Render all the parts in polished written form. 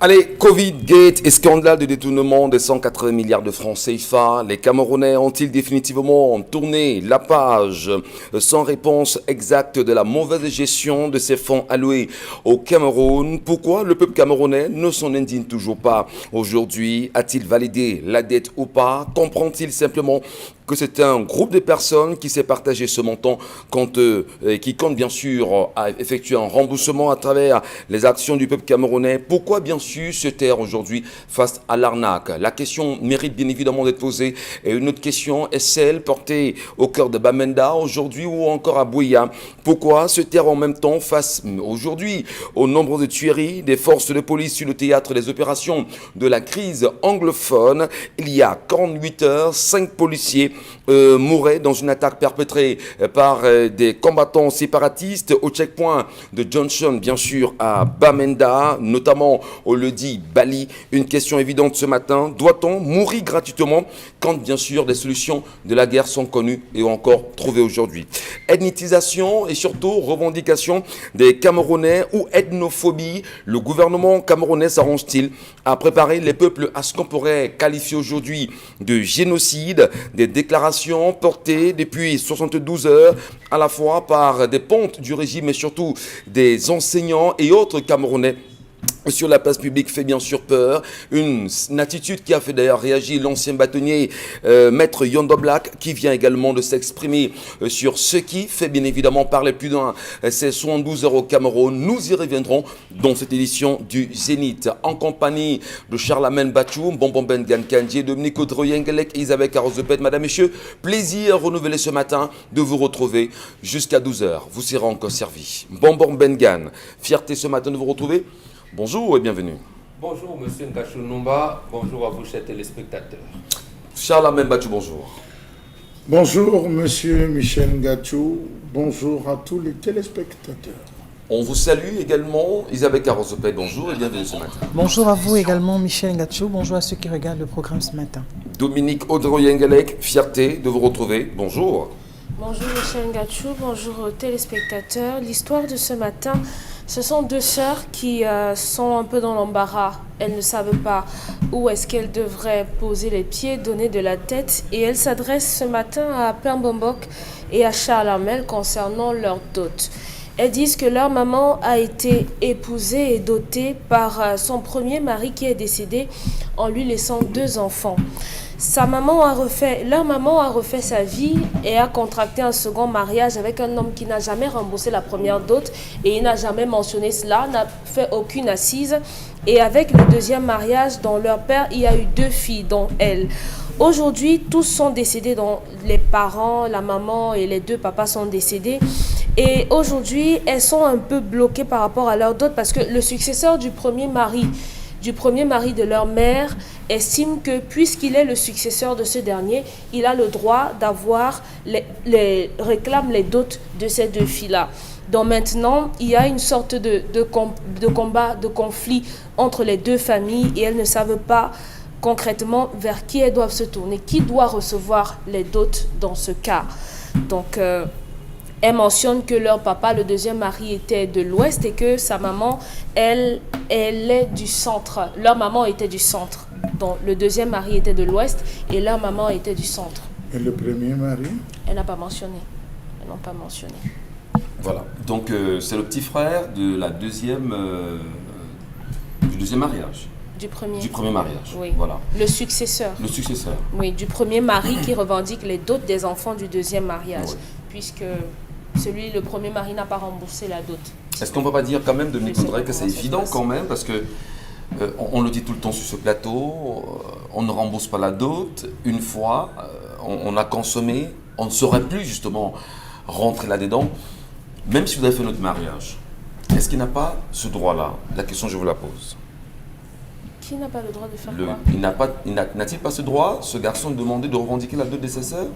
Allez, Covid-Gate et scandale de détournement de 180 milliards de francs CFA. Les Camerounais ont-ils définitivement tourné la page sans réponse exacte de la mauvaise gestion de ces fonds alloués au Cameroun? Pourquoi le peuple camerounais ne s'en indigne toujours pas aujourd'hui? A-t-il validé la dette ou pas? Comprend-il simplement que c'est un groupe de personnes qui s'est partagé ce montant qui compte bien sûr à effectuer un remboursement à travers les actions du peuple camerounais? Pourquoi bien sûr se taire aujourd'hui face à l'arnaque? La question mérite bien évidemment d'être posée. Et une autre question est celle portée au cœur de Bamenda aujourd'hui ou encore à Bouya. Pourquoi se taire en même temps face aujourd'hui aux nombreuses tueries des forces de police sur le théâtre des opérations de la crise anglophone? Il y a 48 heures, 5 policiers mouraient dans une attaque perpétrée par des combattants séparatistes au checkpoint de Johnson, bien sûr, à Bamenda, notamment au Ledi Bali. Une question évidente ce matin, doit-on mourir gratuitement quand, bien sûr, des solutions de la guerre sont connues et encore trouvées aujourd'hui? Ethnicisation et surtout revendication des Camerounais ou ethnophobie, le gouvernement camerounais s'arrange-t-il à préparer les peuples à ce qu'on pourrait qualifier aujourd'hui de génocide? Des déclarations portées depuis 72 heures à la fois par des pontes du régime et surtout des enseignants et autres Camerounais sur la place publique fait bien sûr peur. Une attitude qui a fait d'ailleurs réagir l'ancien bâtonnier Maître Yondo Black, qui vient également de s'exprimer sur ce qui fait bien évidemment parler plus d'un. C'est 72 heures au Cameroun. Nous y reviendrons dans cette édition du Zénith en compagnie de Charlamagne Bachou, Bonbon Bengan Kandji, Dominique Audroyengelek, Isabelle Carozepet. Madame, Messieurs, plaisir renouvelé ce matin de vous retrouver jusqu'à 12 heures. Vous serez encore servi. Bonbon Bengan, fierté ce matin de vous retrouver. Bonjour et bienvenue. Bonjour Monsieur Ngachou Numba, bonjour à vous chers téléspectateurs. Charlamagne Bachou, bonjour. Bonjour Monsieur Michel Ngachou, bonjour à tous les téléspectateurs. On vous salue également, Isabelle Carozepet, bonjour et bienvenue ce matin. Bonjour à vous également Michel Ngachou, bonjour à ceux qui regardent le programme ce matin. Dominique Audroyengelek, fierté de vous retrouver, bonjour. Bonjour Michel Ngachou, bonjour aux téléspectateurs. L'histoire de ce matin, ce sont deux sœurs qui sont un peu dans l'embarras. Elles ne savent pas où est-ce qu'elles devraient poser les pieds, donner de la tête. Et elles s'adressent ce matin à Pembombok et à Charlamagne concernant leur dot. Elles disent que leur maman a été épousée et dotée par son premier mari qui est décédé en lui laissant 2 enfants. Leur maman a refait sa vie et a contracté un second mariage avec un homme qui n'a jamais remboursé la première dot et il n'a jamais mentionné cela, n'a fait aucune assise. Et avec le deuxième mariage, dont leur père, il y a eu 2 filles, dont elle. Aujourd'hui, tous sont décédés, dont les parents, la maman et les 2 papas sont décédés. Et aujourd'hui, elles sont un peu bloquées par rapport à leur dot parce que le successeur du premier mari de leur mère estime que puisqu'il est le successeur de ce dernier, il a le droit d'avoir réclame les dots de ces 2 filles-là. Donc maintenant, il y a une sorte de combat, de conflit entre les 2 familles et elles ne savent pas concrètement vers qui elles doivent se tourner, qui doit recevoir les dots dans ce cas. Donc, elle mentionne que leur papa, le deuxième mari, était de l'Ouest et que sa maman, elle est du centre. Leur maman était du centre. Donc, le deuxième mari était de l'Ouest et leur maman était du centre. Et le premier mari? Elle n'a pas mentionné. Elles n'ont pas mentionné. Voilà, donc c'est le petit frère de la deuxième, du deuxième mariage. Du premier mariage, oui. Voilà. Le successeur. Le successeur. Oui, du premier mari qui revendique les dots des enfants du deuxième mariage, Oui. puisque le premier mari n'a pas remboursé la dot. Est-ce qu'on ne peut pas dire quand même, Dominique Audrey, que c'est évident quand même, parce que on le dit tout le temps sur ce plateau, on ne rembourse pas la dot, une fois, on a consommé, on ne saurait plus justement rentrer là-dedans, même si vous avez fait notre mariage. Est-ce qu'il n'a pas ce droit-là? La question, je vous la pose. Qui n'a pas le droit de faire quoi? N'a-t-il pas ce droit, ce garçon, de demander de revendiquer la dot de ses sœurs?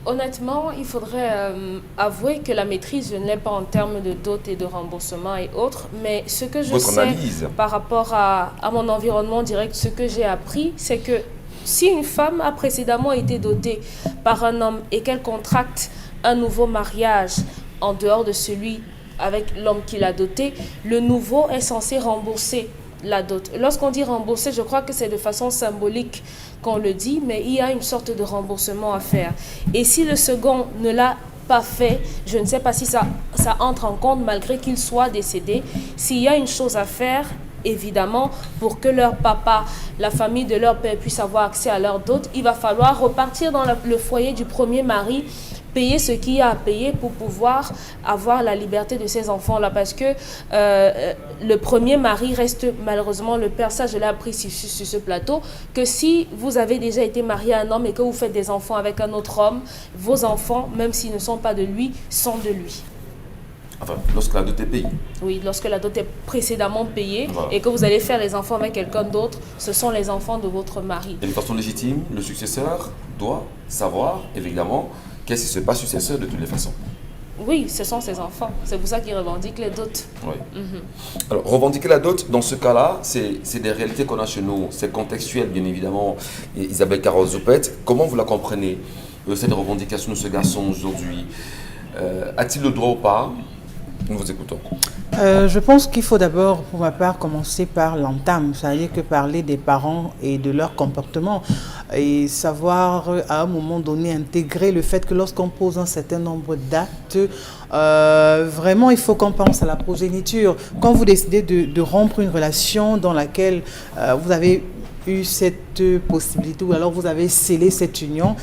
Honnêtement, il faudrait avouer que la maîtrise, je ne l'ai pas en termes de dot et de remboursement et autres, mais ce que je sais par rapport à mon environnement direct, ce que j'ai appris, c'est que si une femme a précédemment été dotée par un homme et qu'elle contracte un nouveau mariage en dehors de celui avec l'homme qui l'a doté, le nouveau est censé rembourser la dot. Lorsqu'on dit rembourser, je crois que c'est de façon symbolique qu'on le dit, mais il y a une sorte de remboursement à faire. Et si le second ne l'a pas fait, je ne sais pas si ça entre en compte malgré qu'il soit décédé. S'il y a une chose à faire, évidemment, pour que leur papa, la famille de leur père puisse avoir accès à leur dot, il va falloir repartir dans le foyer du premier mari, payer ce qu'il y a à payer pour pouvoir avoir la liberté de ces enfants-là. Parce que le premier mari reste malheureusement le père. Ça, je l'ai appris sur ce plateau, que si vous avez déjà été marié à un homme et que vous faites des enfants avec un autre homme, vos enfants, même s'ils ne sont pas de lui, sont de lui. Enfin, lorsque la dot est payée. Oui, lorsque la dot est précédemment payée, Voilà. et que vous allez faire les enfants avec quelqu'un d'autre, ce sont les enfants de votre mari. Et de façon légitime, le successeur doit savoir, évidemment, qu'est-ce qui se passe sur ses sœurs de toutes les façons. Oui, ce sont ses enfants. C'est pour ça qu'ils revendiquent les dots. Oui. Alors, revendiquer la dot, dans ce cas-là, c'est des réalités qu'on a chez nous. C'est contextuel, bien évidemment. Et Isabelle Carole-Zoupet, comment vous la comprenez, cette revendication de ce garçon aujourd'hui? A-t-il le droit ou pas? Nous vous écoutons. Je pense qu'il faut d'abord, pour ma part, commencer par l'entame, c'est-à-dire que parler des parents et de leur comportement et savoir à un moment donné intégrer le fait que lorsqu'on pose un certain nombre d'actes, vraiment il faut qu'on pense à la progéniture. Quand vous décidez de rompre une relation dans laquelle vous avez eu cette possibilité ou alors vous avez scellé cette union,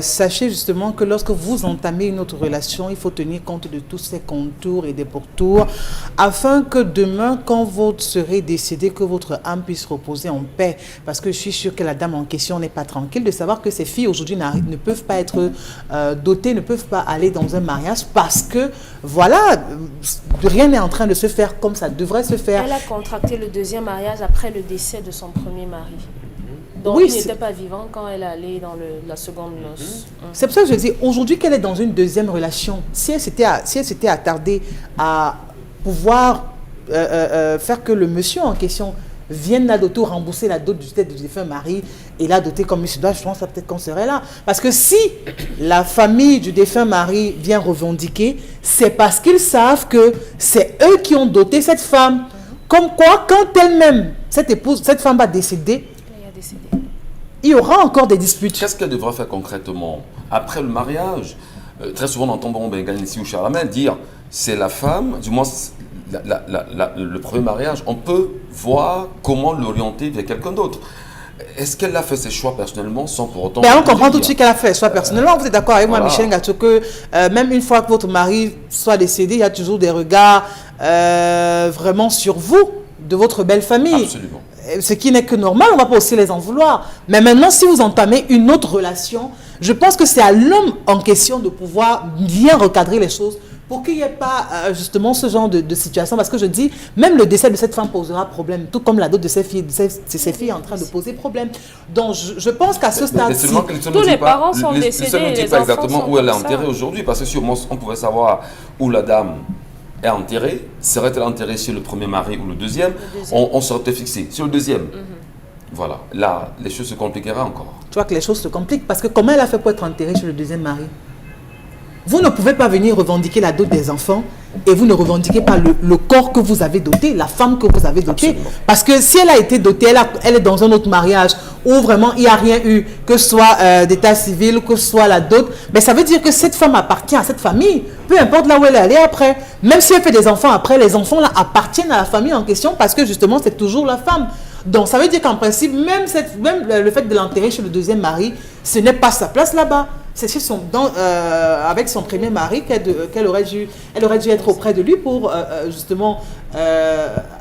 sachez justement que lorsque vous entamez une autre relation, il faut tenir compte de tous ces contours et des pourtours afin que demain, quand vous serez décédé, que votre âme puisse reposer en paix. Parce que je suis sûre que la dame en question n'est pas tranquille de savoir que ces filles aujourd'hui ne peuvent pas être dotées, ne peuvent pas aller dans un mariage parce que, voilà, rien n'est en train de se faire comme ça devrait se faire. Elle a contracté le deuxième mariage après le décès de son premier mari. Donc, Oui, il n'était pas vivant quand elle allait dans la seconde noce. C'est pour ça que je dis, aujourd'hui qu'elle est dans une deuxième relation, si elle s'était attardée à pouvoir faire que le monsieur en question vienne la doter ou rembourser la dot du défunt mari et la doter comme il se doit, je pense peut-être qu'on serait là. Parce que si la famille du défunt mari vient revendiquer, c'est parce qu'ils savent que c'est eux qui ont doté cette femme. Comme quoi, quand elle-même, cette femme va décéder, Elle a décédé. il y aura encore des disputes. Qu'est-ce qu'elle devra faire concrètement après le mariage? Très souvent, on entend Bengal ici ou Charamel dire c'est la femme, du moins le premier mariage, on peut voir comment l'orienter vers quelqu'un d'autre. Est-ce qu'elle a fait ses choix personnellement sans pour autant... On comprend tout de suite qu'elle a fait, soit personnellement. Vous êtes d'accord avec moi, Voilà. Michel Ngacho, que même une fois que votre mari soit décédé, il y a toujours des regards vraiment sur vous, de votre belle famille. Absolument. Ce qui n'est que normal, on ne va pas aussi les en vouloir. Mais maintenant, si vous entamez une autre relation, je pense que c'est à l'homme en question de pouvoir bien recadrer les choses pour qu'il n'y ait pas justement ce genre de situation. Parce que je dis, même le décès de cette femme posera problème, tout comme la dot de ces filles, ces filles en train de poser problème. Donc je pense qu'à ce stade-ci, Tous les parents sont décédés, ne dit les pas enfants exactement sont où elle est comme ça. enterrée aujourd'hui, parce que si au moins on pouvait savoir où la dame est enterrée, serait-elle enterrée chez le premier mari ou le deuxième, on serait fixé sur le deuxième. Voilà, là, les choses se compliqueraient encore. tu vois que les choses se compliquent. Parce que comment elle a fait pour être enterrée chez le deuxième mari? Vous ne pouvez pas venir revendiquer la dot des enfants et vous ne revendiquez pas le corps que vous avez doté, la femme que vous avez dotée. Absolument. Parce que si elle a été dotée, elle est dans un autre mariage où vraiment il n'y a rien eu, que ce soit d'état civil, que ce soit la dot, mais ça veut dire que cette femme appartient à cette famille, peu importe là où elle est allée après. Même si elle fait des enfants après, les enfants là appartiennent à la famille en question parce que justement c'est toujours la femme. Donc ça veut dire qu'en principe, même le fait de l'enterrer chez le deuxième mari, ce n'est pas sa place là-bas. C'est chez avec son premier mari qu'elle aurait dû être auprès de lui pour justement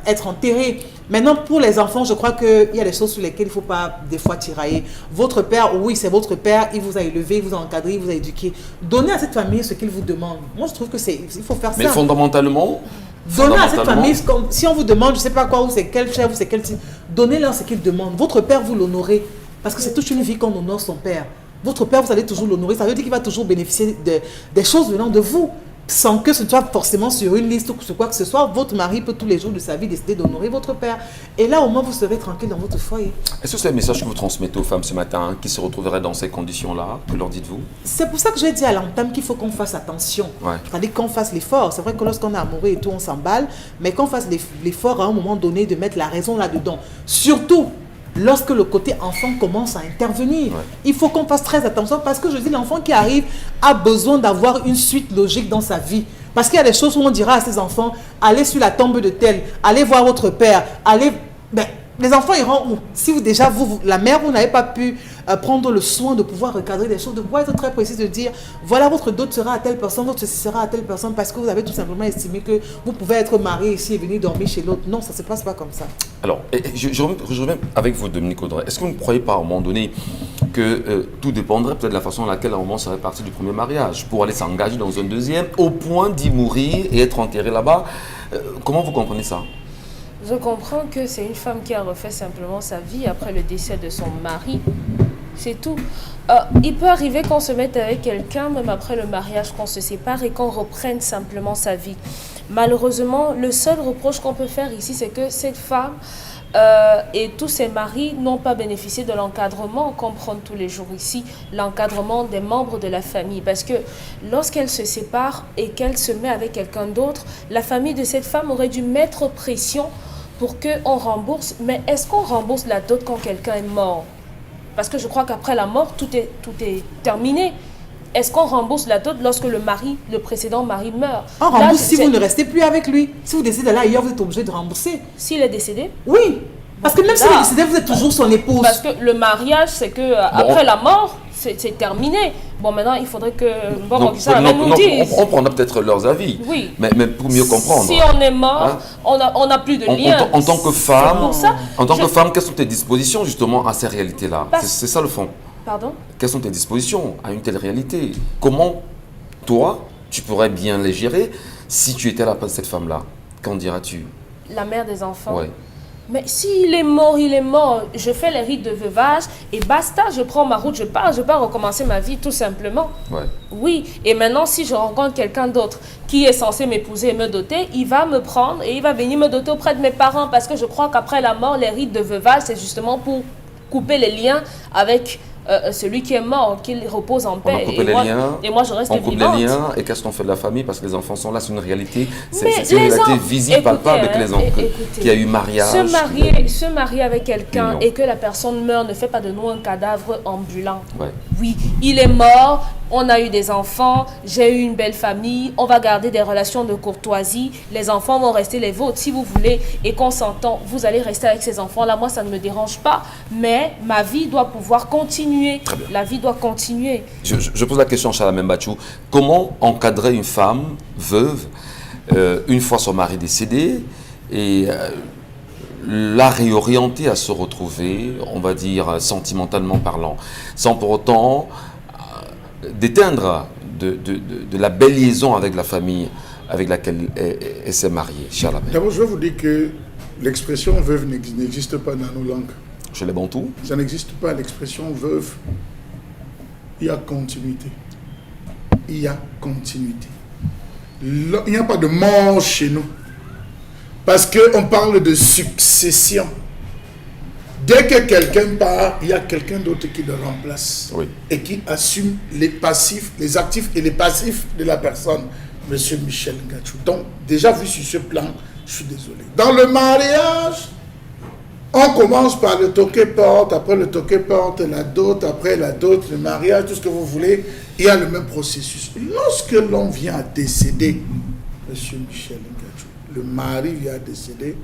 être enterrée. Maintenant, pour les enfants, je crois qu'il y a des choses sur lesquelles il ne faut pas des fois tirailler. Votre père, oui, c'est votre père, il vous a élevé, il vous a encadré, il vous a éduqué. Donnez à cette famille ce qu'il vous demande. Moi, je trouve que il faut faire Mais ça. fondamentalement, Donnez à cette famille, si on vous demande, je ne sais pas quoi, ou c'est quel chef, ou c'est quel type, donnez-leur ce qu'ils demandent. Votre père, vous l'honorez. Parce que c'est toute une vie qu'on honore son père. Votre père, vous allez toujours l'honorer. Ça veut dire qu'il va toujours bénéficier des choses venant de vous. sans que ce soit forcément sur une liste ou sur quoi que ce soit, votre mari peut tous les jours de sa vie décider d'honorer votre père. Et là, au moins, vous serez tranquille dans votre foyer. Est-ce que c'est le message que vous transmettez aux femmes ce matin qui se retrouveraient dans ces conditions-là? Que leur dites-vous? C'est pour ça que j'ai dit à l'entame qu'il faut qu'on fasse attention. Ouais. C'est-à-dire qu'on fasse l'effort. C'est vrai que lorsqu'on est amoureux et tout, on s'emballe, mais qu'on fasse l'effort à un moment donné de mettre la raison là-dedans. Surtout lorsque le côté enfant commence à intervenir. Ouais. Il faut qu'on fasse très attention parce que je dis, l'enfant qui arrive a besoin d'avoir une suite logique dans sa vie. Parce qu'il y a des choses où on dira à ses enfants, allez sur la tombe de tel, allez voir votre père, allez... Ben, les enfants iront où? Si la mère, vous n'avez pas pu prendre le soin de pouvoir recadrer des choses, de pouvoir être très précis, de dire, voilà, votre dot sera à telle personne, votre ceci sera à telle personne, parce que vous avez tout simplement estimé que vous pouvez être marié ici et venir dormir chez l'autre. Non, ça ne se passe pas comme ça. Alors, je reviens avec vous, Dominique Audrey. Est-ce que vous ne croyez pas, à un moment donné, que tout dépendrait peut-être de la façon dans laquelle, à un moment, ça serait parti du premier mariage, pour aller s'engager dans un deuxième, au point d'y mourir et être enterré là-bas? Comment vous comprenez ça? Je comprends que c'est une femme qui a refait simplement sa vie après le décès de son mari. C'est tout. Il peut arriver qu'on se mette avec quelqu'un, même après le mariage, qu'on se sépare et qu'on reprenne simplement sa vie. Malheureusement, le seul reproche qu'on peut faire ici, c'est que cette femme et tous ses maris n'ont pas bénéficié de l'encadrement qu'on prend tous les jours ici, l'encadrement des membres de la famille. Parce que lorsqu'elle se sépare et qu'elle se met avec quelqu'un d'autre, la famille de cette femme aurait dû mettre pression pour qu'on rembourse. Mais est-ce qu'on rembourse la dot quand quelqu'un est mort? Parce que je crois qu'après la mort, tout est terminé. Est-ce qu'on rembourse la dot lorsque le précédent mari meurt? On rembourse si vous ne restez plus avec lui. Si vous décidez d'aller ailleurs, vous êtes obligé de rembourser. S'il est décédé? Oui. Parce que même s'il est décédé, vous êtes toujours son épouse. Parce que le mariage, c'est que après la mort, c'est terminé. Bon, maintenant, il faudrait que nous dise. On prendra peut-être leurs avis. Oui. Mais pour mieux comprendre. Si on est mort, on n'a plus de lien. En tant que femme, quelles sont tes dispositions justement à ces réalités-là? C'est ça le fond. Pardon? Quelles sont tes dispositions à une telle réalité? Comment, toi, tu pourrais bien les gérer si tu étais à la place de cette femme-là? Qu'en diras-tu? La mère des enfants? Oui. Mais s'il est mort, il est mort. Je fais les rites de veuvage et basta, je prends ma route, je pars recommencer ma vie tout simplement. Ouais. Oui, et maintenant si je rencontre quelqu'un d'autre qui est censé m'épouser et me doter, il va me prendre et il va venir me doter auprès de mes parents parce que je crois qu'après la mort, les rites de veuvage, c'est justement pour couper les liens avec celui qui est mort, qu'il repose en paix. Et moi, je reste vivante. On coupe les liens, et qu'est-ce qu'on fait de la famille? Parce que les enfants sont là, c'est une réalité, c'est une réalité visible, palpable, que les enfants, qu'il y a eu mariage. Se marier avec quelqu'un et que la personne meurt ne fait pas de nous un cadavre ambulant. Ouais. Oui, il est mort, on a eu des enfants, j'ai eu une belle famille, on va garder des relations de courtoisie, les enfants vont rester les vôtres si vous voulez, et qu'on s'entend, vous allez rester avec ces enfants-là, moi ça ne me dérange pas, mais ma vie doit pouvoir continuer. Très bien. La vie doit continuer. Je pose la question à Chalamène Bachou. Comment encadrer une femme veuve une fois son mari décédé et la réorienter à se retrouver, on va dire sentimentalement parlant, sans pour autant d'éteindre de la belle liaison avec la famille avec laquelle elle s'est mariée? D'abord, je vais vous dire que l'expression veuve n'existe pas dans nos langues. Chez les Bantous? Ça n'existe pas, l'expression veuve. Il y a continuité. Il y a continuité. Il n'y a pas de mort chez nous. Parce qu'on parle de succession. Dès que quelqu'un part, il y a quelqu'un d'autre qui le remplace. Oui. Et qui assume les passifs, les actifs et les passifs de la personne. Monsieur Michel Ngachou. Donc, déjà vu sur ce plan, je suis désolé. Dans le mariage, on commence par le toquet-porte, après le toquet-porte, la dot, après la dot, le mariage, tout ce que vous voulez. Il y a le même processus. Lorsque l'on vient à décéder, Monsieur Michel Ngachou, le mari vient à décéder,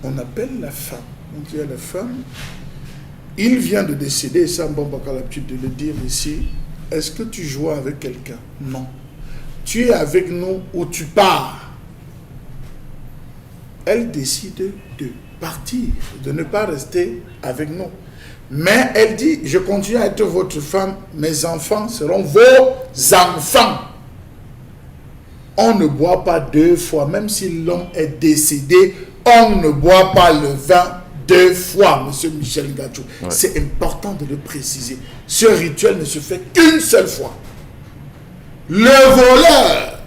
on appelle la femme. On dit à la femme, il vient de décéder, et ça, bon, on a l'habitude de le dire ici, est-ce que tu joues avec quelqu'un? Non. Tu es avec nous ou tu pars. Elle décide de partir, de ne pas rester avec nous. Mais elle dit, je continue à être votre femme, mes enfants seront vos enfants. On ne boit pas deux fois, même si l'homme est décédé, on ne boit pas le vin deux fois, Monsieur Michel Ngachou. Ouais. C'est important de le préciser. Ce rituel ne se fait qu'une seule fois. Le voleur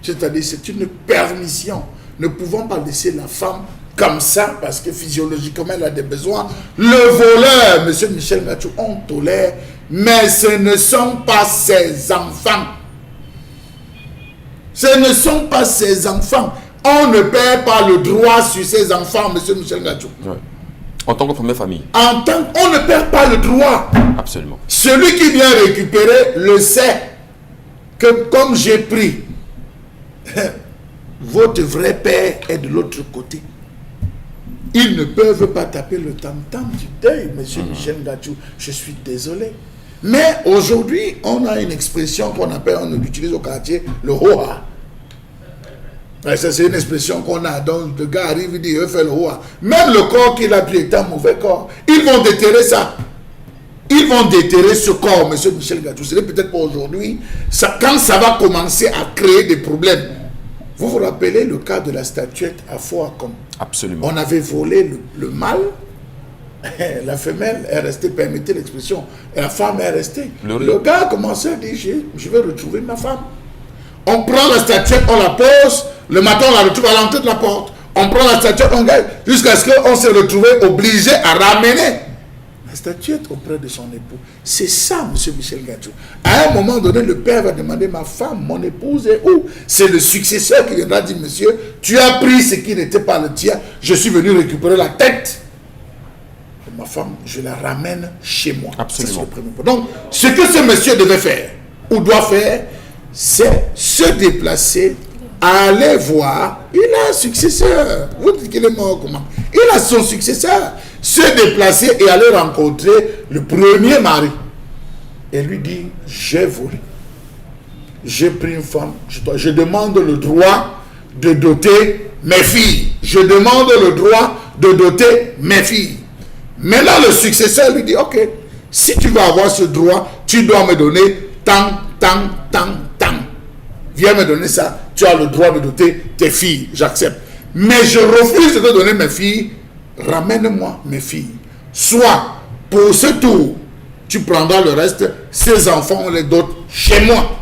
C'est-à-dire c'est une permission. Ne pouvons pas laisser la femme comme ça parce que physiologiquement elle a des besoins. Le voleur, monsieur Michel Ngachou, on tolère, mais ce ne sont pas ses enfants. Ce ne sont pas ses enfants. On ne perd pas le droit sur ses enfants, monsieur Michel Ngachou. Ouais. En tant que première famille. On ne perd pas le droit. Absolument. Celui qui vient récupérer le sait que comme j'ai pris, votre vrai père est de l'autre côté. Ils ne peuvent pas taper le tam-tam du deuil, monsieur Michel Ngachou. Je suis désolé. Mais aujourd'hui, on a une expression qu'on appelle, on l'utilise au quartier, le hoa. Ça, c'est une expression qu'on a. Donc, le gars arrive, il dit, il fait le hoa. Même le corps qu'il a pris est un mauvais corps. Ils vont déterrer ça. Ils vont déterrer ce corps, monsieur Michel Ngachou. Ce n'est peut-être pas aujourd'hui. Quand ça va commencer à créer des problèmes. Vous vous rappelez le cas de la statuette à Foacom? Absolument. On avait volé le mâle. La femelle est restée, permettez l'expression. Et la femme est restée. Le gars a commencé à dire, je vais retrouver ma femme. On prend la statuette, on la pose. Le matin, on la retrouve à l'entrée de la porte. On prend la statuette, on gagne. Jusqu'à ce qu'on s'est retrouvé obligé à ramener la statuette auprès de son époux. C'est ça, monsieur Michel Ngachou. À un moment donné, le père va demander, ma femme, mon épouse est où? C'est le successeur qui viendra dire, monsieur, tu as pris ce qui n'était pas le tien. Je suis venu récupérer la tête. Ma femme, je la ramène chez moi. Absolument. C'est le premier point. Donc, ce que ce monsieur devait faire, ou doit faire, c'est se déplacer, aller voir. Il a un successeur. Vous dites qu'il est mort comment? Il a son successeur. Se déplacer et aller rencontrer le premier mari. Et lui dit, j'ai volé. J'ai pris une femme. Je demande le droit de doter mes filles. Je demande le droit de doter mes filles. Mais là, le successeur lui dit, ok, si tu vas avoir ce droit, tu dois me donner tant. Viens me donner ça, tu as le droit de doter tes filles, j'accepte. Mais je refuse de te donner mes filles, ramène-moi mes filles. Soit, pour ce tour, tu prendras le reste, ces enfants, on les dote chez moi.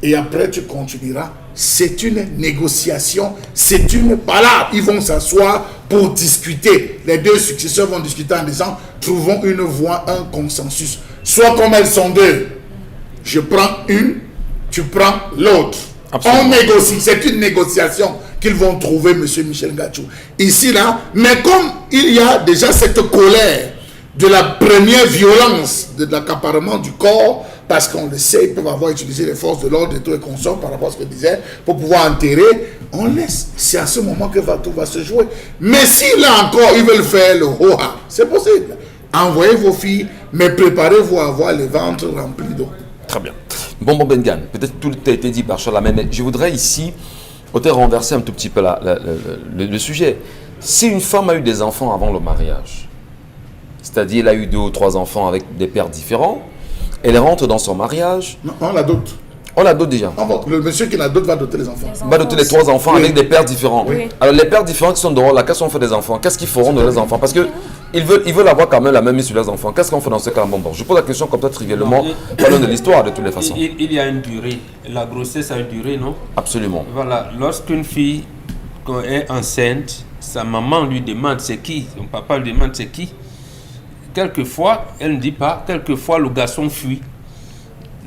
Et après, tu continueras. C'est une négociation, c'est une palabre. Ils vont s'asseoir pour discuter. Les deux successeurs vont discuter en disant, trouvons une voie, un consensus. Soit comme elles sont deux, je prends une, tu prends l'autre. On négocie, c'est une négociation qu'ils vont trouver, monsieur Michel Ngachou. Ici, là, mais comme il y a déjà cette colère de la première violence de l'accaparement du corps, parce qu'on le sait, ils peuvent avoir utilisé les forces de l'ordre et tout et consorts par rapport à ce que disait, pour pouvoir enterrer, on laisse. C'est à ce moment que tout va se jouer. Mais si là encore, ils veulent faire le hoa, c'est possible. Envoyez vos filles, mais préparez-vous à avoir les ventres remplis d'eau. Très bien. Bon, Bengan, peut-être tout a été dit par Charlamagne, mais je voudrais ici peut-être renverser un tout petit peu le sujet. Si une femme a eu des enfants avant le mariage, c'est-à-dire elle a eu 2 ou 3 enfants avec des pères différents, elle rentre dans son mariage. Non, on la dote. On la dote déjà. Le monsieur qui la dote va doter les enfants. Va doter les 3 enfants avec des pères différents. Oui. Alors les pères différents qui sont dehors là, qu'est-ce qu'on fait des enfants? Qu'est-ce qu'ils feront de leurs enfants? Parce que ils veulent avoir quand même la même mise sur leurs enfants. Qu'est-ce qu'on fait dans ce cas? Bon, je pose la question comme ça trivialement. Parlons de l'histoire de toutes les façons. Il y a une durée. La grossesse a une durée, non? Absolument. Voilà. Lorsqu'une fille quand elle est enceinte, sa maman lui demande c'est qui, son papa lui demande c'est qui. Quelquefois, elle ne dit pas. Quelquefois, le garçon fuit.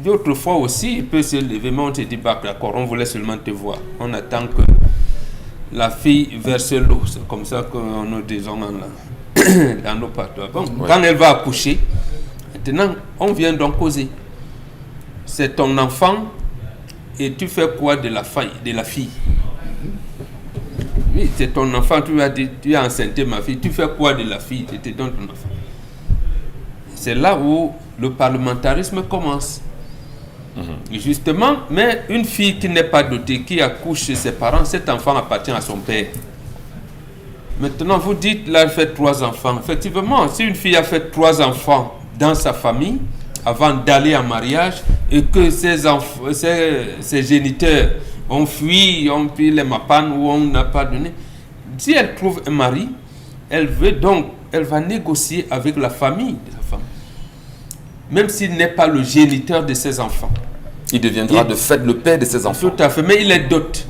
D'autres fois aussi, il peut se lever, mais on te dit pas d'accord, on voulait seulement te voir. On attend que la fille verse l'eau. C'est comme ça qu'on nous disons dans nos patois. Bon, ouais. Quand elle va accoucher, maintenant, on vient donc causer. C'est ton enfant et tu fais quoi de la fille? Oui, c'est ton enfant, tu as enceinté ma fille, tu fais quoi de la fille? Je te donne ton enfant. C'est là où le parlementarisme commence. Justement, mais une fille qui n'est pas dotée, qui accouche chez ses parents, cet enfant appartient à son père. Maintenant, vous dites, là, elle fait 3 enfants. Effectivement, si une fille a fait 3 enfants dans sa famille, avant d'aller en mariage, et que ses géniteurs ont fui, ont pris les mapanes ou on n'a pas donné, si elle trouve un mari, elle va négocier avec la famille de la femme. Même s'il n'est pas le géniteur de ses enfants. Il deviendra de fait le père de ses enfants. Tout à fait, mais il est dot.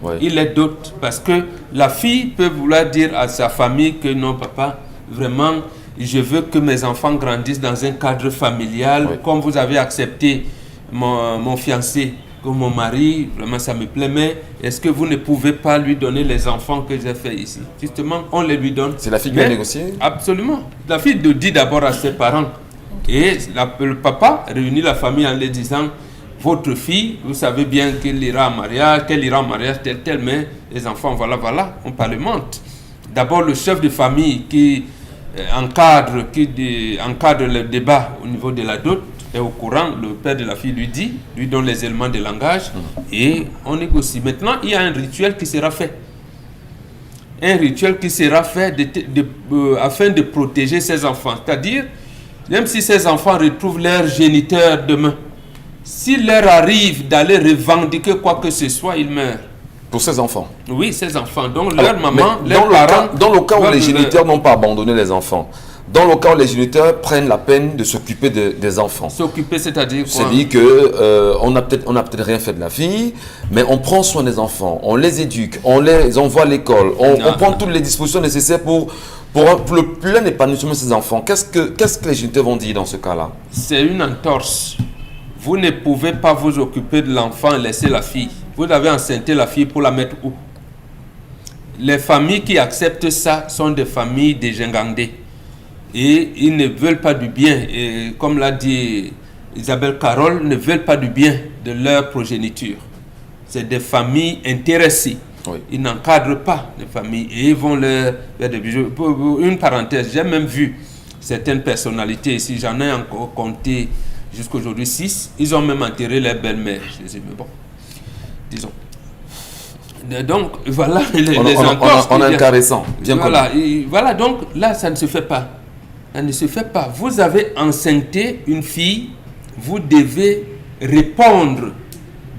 Ouais. Il est dot parce que la fille peut vouloir dire à sa famille que non, papa, vraiment, je veux que mes enfants grandissent dans un cadre familial, Oui. comme vous avez accepté mon fiancé comme mon mari, vraiment ça me plaît, mais est-ce que vous ne pouvez pas lui donner les enfants que j'ai fait ici? Justement, on les lui donne. C'est la fille qui a négocié? Absolument. La fille dit d'abord à ses parents. Et le papa réunit la famille en lui disant, votre fille, vous savez bien qu'elle ira en mariage, tel, mais les enfants, voilà, on parlemente. D'abord, le chef de famille qui encadre le débat au niveau de la dot est au courant, le père de la fille lui donne les éléments de langage et on négocie. Maintenant, il y a un rituel qui sera fait. Un rituel qui sera fait afin de protéger ses enfants. C'est-à-dire, même si ces enfants retrouvent leur géniteur demain, s'il leur arrive d'aller revendiquer quoi que ce soit, ils meurent. Pour ses enfants? Oui, ses enfants. Donc Alors, leur maman, mais leurs parents... dans le cas où les géniteurs n'ont pas abandonné les enfants, dans le cas où les géniteurs prennent la peine de s'occuper des enfants. S'occuper, c'est-à-dire quoi? C'est-à-dire qu'on n'a peut-être rien fait de la fille, mais on prend soin des enfants, on les éduque, on les envoie à l'école, on prend toutes les dispositions nécessaires pour le plein épanouissement de ces enfants. Qu'est-ce que les géniteurs vont dire dans ce cas-là? C'est une entorse. Vous ne pouvez pas vous occuper de l'enfant et laisser la fille. Vous avez enceinté la fille pour la mettre où? Les familles qui acceptent ça sont des familles dégingandées. Et ils ne veulent pas du bien. Et comme l'a dit Isabelle Carole, ne veulent pas du bien de leur progéniture. C'est des familles intéressées. Oui. Ils n'encadrent pas les familles et ils vont leur faire des bijoux. Pour une parenthèse, j'ai même vu certaines personnalités ici, j'en ai encore compté jusqu'à aujourd'hui 6, ils ont même enterré leur belle-mère. Je dis, mais bon, disons. Donc, voilà les entorses. On a un cas récent, bien connu. Voilà, donc là, ça ne se fait pas. Ça ne se fait pas. Vous avez enceinté une fille, vous devez répondre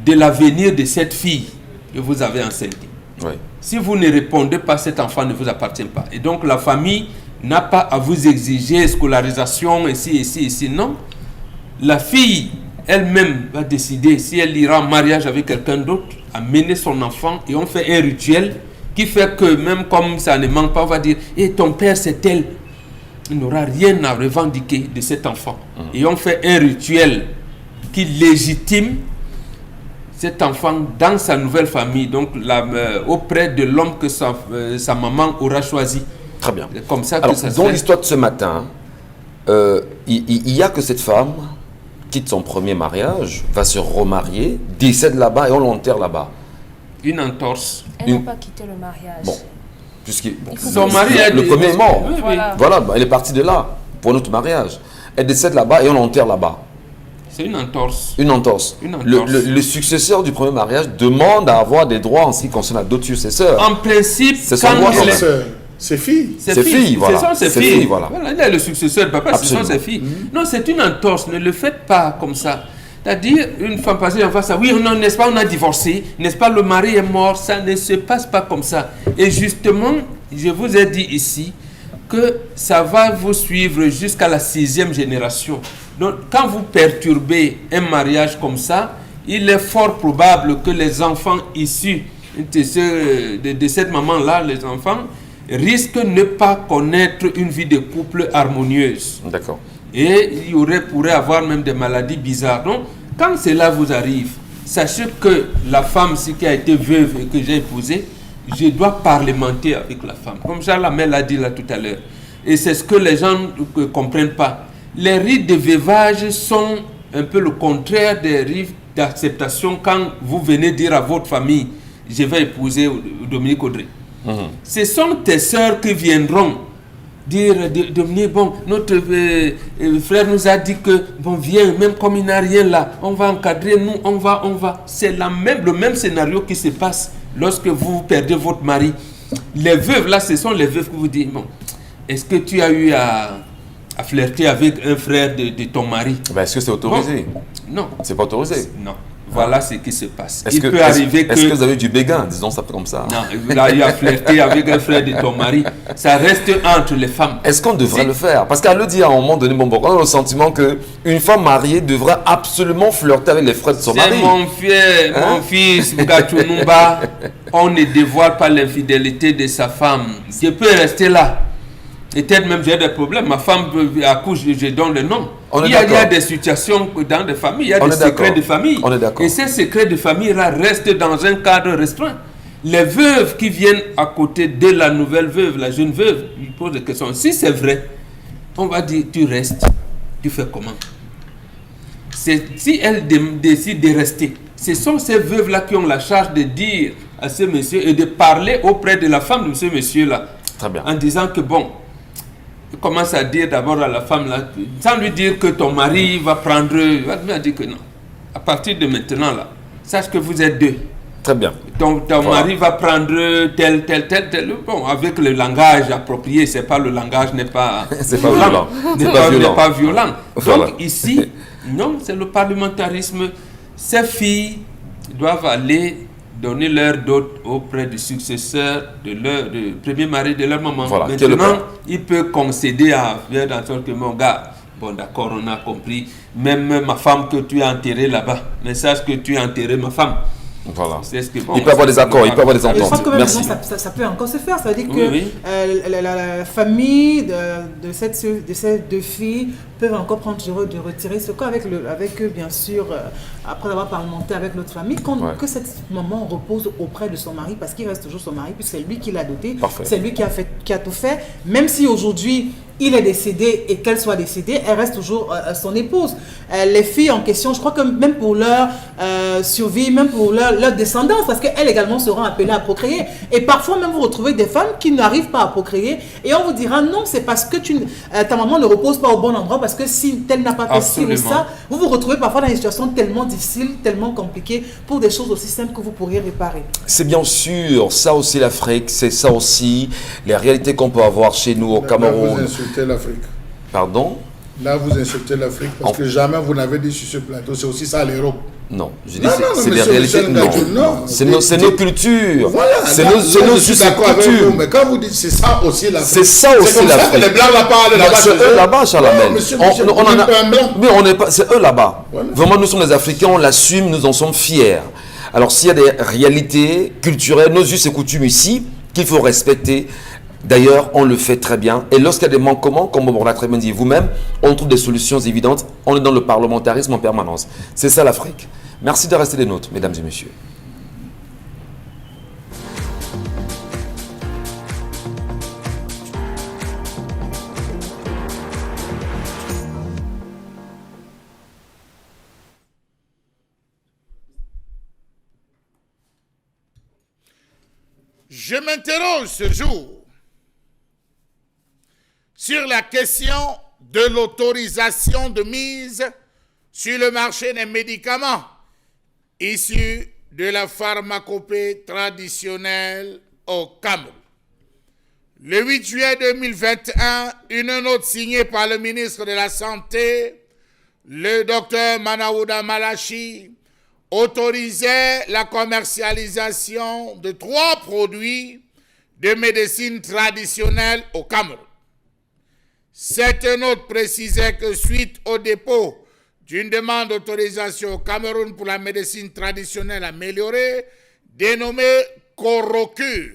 de l'avenir de cette fille que vous avez enceintée. Oui. Si vous ne répondez pas, cet enfant ne vous appartient pas. Et donc, la famille n'a pas à vous exiger scolarisation, ici. Non. La fille elle-même va décider si elle ira en mariage avec quelqu'un d'autre, amener son enfant et on fait un rituel qui fait que même comme ça ne manque pas, on va dire « Et ton père c'est tel ». Il n'aura rien à revendiquer de cet enfant. Et on fait un rituel qui légitime cet enfant dans sa nouvelle famille, donc auprès de l'homme que sa maman aura choisi. Très bien. C'est comme ça que alors, ça se dans fait. l'histoire de ce matin, il y a que cette femme quitte son premier mariage, va se remarier, décède là-bas et on l'enterre là-bas. Une entorse. Elle n'a pas quitté le mariage. Bon. Son mari le premier est mort. Oui. Voilà, elle est partie de là pour notre mariage. Elle décède là-bas et on l'enterre là-bas. C'est une entorse. Une entorse. Le successeur du premier mariage demande à avoir des droits en ce qui concerne d'autres successeurs. En principe, c'est son droit. Ses filles. Ses filles, voilà. Ce sont ses filles. Voilà. Il est le successeur de papa, absolument. Ce sont ses filles. Non, c'est une entorse. Ne le faites pas comme ça. C'est-à-dire, une femme passée en face, oui, n'est-ce pas, on a divorcé, n'est-ce pas, le mari est mort, ça ne se passe pas comme ça. Et justement, je vous ai dit ici que ça va vous suivre jusqu'à la 6e génération. Donc, quand vous perturbez un mariage comme ça, il est fort probable que les enfants issus de cette maman-là, les enfants, risquent de ne pas connaître une vie de couple harmonieuse. D'accord. Et il pourrait avoir même des maladies bizarres. Donc, quand cela vous arrive, sachez que la femme qui a été veuve et que j'ai épousée, je dois parlementer avec la femme. Comme Charles Lamel l'a dit là tout à l'heure. Et c'est ce que les gens ne comprennent pas. Les rites de veuvage sont un peu le contraire des rites d'acceptation quand vous venez dire à votre famille, je vais épouser Dominique Audrey. Ce sont tes sœurs qui viendront dire, Dominique, bon, notre frère nous a dit que, bon, viens, même comme il n'a rien là, on va encadrer, nous, on va. C'est le même scénario qui se passe lorsque vous perdez votre mari. Les veuves, là, ce sont les veuves qui vous disent, bon, est-ce que tu as eu à flirter avec un frère de ton mari? Ben, est-ce que c'est autorisé? Bon, non. C'est pas autorisé? Non. Voilà ce qui se passe. Est-ce que vous avez du béguin, disons ça comme ça? Non, là, il a flirté avec un frère de ton mari. Ça reste entre les femmes. Est-ce qu'on devrait le faire? Parce qu'elle le dit à un moment donné, on a le sentiment qu'une femme mariée devrait absolument flirter avec les frères de son mari. C'est mon fils, Gachunumba. On ne dévoile pas l'infidélité de sa femme. Je peux rester là. Et peut-être même j'ai des problèmes. Ma femme accouche, je donne le nom. Il y a des situations dans des familles, il y a des secrets de famille. On est d'accord. Et ces secrets de famille-là restent dans un cadre restreint. Les veuves qui viennent à côté de la nouvelle veuve, la jeune veuve, ils posent des questions. Si c'est vrai, on va dire, tu restes, tu fais comment? Si elle décide de rester, ce sont ces veuves-là qui ont la charge de dire à ce monsieur et de parler auprès de la femme de ce monsieur-là. Très bien. En disant que bon, commence à dire d'abord à la femme là, sans lui dire que ton mari va prendre, il va dire que non. À partir de maintenant là, sache que vous êtes deux. Très bien. Ton mari va prendre tel. Bon, avec le langage approprié, c'est pas le langage n'est pas violent. N'est pas violent. Voilà. Donc ici, non, c'est le parlementarisme. Ces filles doivent aller donner leur dot auprès du successeur du premier mari de leur maman. Voilà, maintenant, il peut concéder à faire en sorte que mon gars, bon d'accord, on a compris, même ma femme que tu as enterrée là-bas, mais sache que tu as enterré ma femme. Voilà. C'est ce que, bon, il peut avoir des accords, il peut avoir des ententes. Je crois que même Merci. ça peut encore se faire. Ça veut dire que la famille de ces deux filles peuvent encore prendre de retirer ce cas avec eux, bien sûr, après avoir parlementé avec l'autre famille, que cette maman repose auprès de son mari, parce qu'il reste toujours son mari, puisque c'est lui qui l'a doté, c'est lui qui a tout fait, même si aujourd'hui il est décédé et qu'elle soit décédée, elle reste toujours son épouse. Les filles en question, je crois que même pour leur survie, même pour leur descendance, parce qu'elles également seront appelées à procréer. Et parfois même vous retrouvez des femmes qui n'arrivent pas à procréer et on vous dira non, c'est parce que ta maman ne repose pas au bon endroit, parce que si tel n'a pas fait ci ou ça, vous vous retrouvez parfois dans des situations tellement difficiles, tellement compliquées pour des choses aussi simples que vous pourriez réparer. C'est bien sûr, ça aussi l'Afrique, c'est ça aussi les réalités qu'on peut avoir chez nous au Cameroun. Là, vous insultez l'Afrique. Pardon? Là, vous insultez l'Afrique parce que jamais vous n'avez dit sur ce plateau, c'est aussi ça l'Europe. Non, je dis c'est les réalités. Non, c'est nos cultures. Voilà, c'est nos cultures. Mais quand vous dites c'est ça aussi l'Afrique. C'est ça aussi l'Afrique. Les blancs là parlent là-bas. C'est eux là-bas, Chalamel. Mais on n'est pas. C'est eux là-bas. Voilà. Vraiment, nous sommes les Africains, on l'assume, nous en sommes fiers. Alors, s'il y a des réalités culturelles, nos us et coutumes ici qu'il faut respecter. D'ailleurs, on le fait très bien. Et lorsqu'il y a des manquements, comme on l'a très bien dit vous-même, on trouve des solutions évidentes. On est dans le parlementarisme en permanence. C'est ça l'Afrique. Merci de rester des nôtres, mesdames et messieurs. Je m'interroge ce jour sur la question de l'autorisation de mise sur le marché des médicaments issus de la pharmacopée traditionnelle au Cameroun. Le 8 juillet 2021, une note signée par le ministre de la Santé, le docteur Manaouda Malachi, autorisait la commercialisation de 3 produits de médecine traditionnelle au Cameroun. Cette note précisait que suite au dépôt d'une demande d'autorisation au Cameroun pour la médecine traditionnelle améliorée, dénommée Corocure,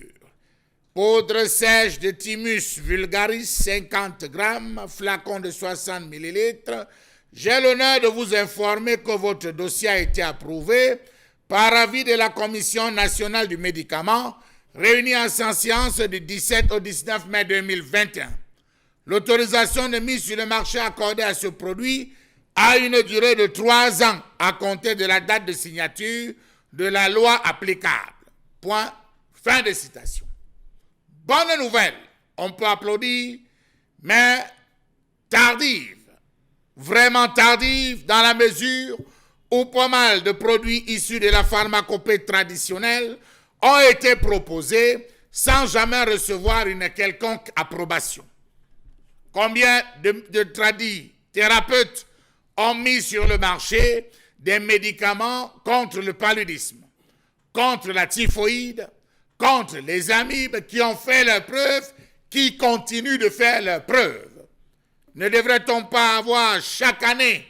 poudre sèche de Thymus vulgaris 50 grammes, flacon de 60 millilitres, j'ai l'honneur de vous informer que votre dossier a été approuvé par avis de la Commission nationale du médicament, réunie en séance du 17 au 19 mai 2021. L'autorisation de mise sur le marché accordée à ce produit a une durée de 3 ans à compter de la date de signature de la loi applicable. Point. Fin de citation. Bonne nouvelle, on peut applaudir, mais tardive. Vraiment tardive dans la mesure où pas mal de produits issus de la pharmacopée traditionnelle ont été proposés sans jamais recevoir une quelconque approbation. Combien de thérapeutes ont mis sur le marché des médicaments contre le paludisme, contre la typhoïde, contre les amibes qui ont fait leurs preuves, qui continuent de faire leurs preuves. Ne devrait-on pas avoir chaque année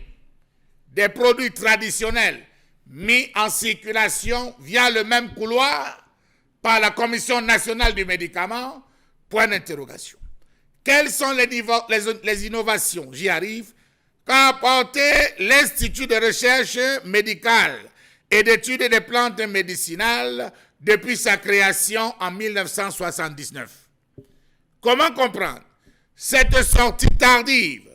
des produits traditionnels mis en circulation via le même couloir par la Commission nationale du médicament? Point d'interrogation. Quelles sont les innovations, j'y arrive, qu'a apporté l'Institut de recherche médicale et d'études des plantes médicinales depuis sa création en 1979? Comment comprendre cette sortie tardive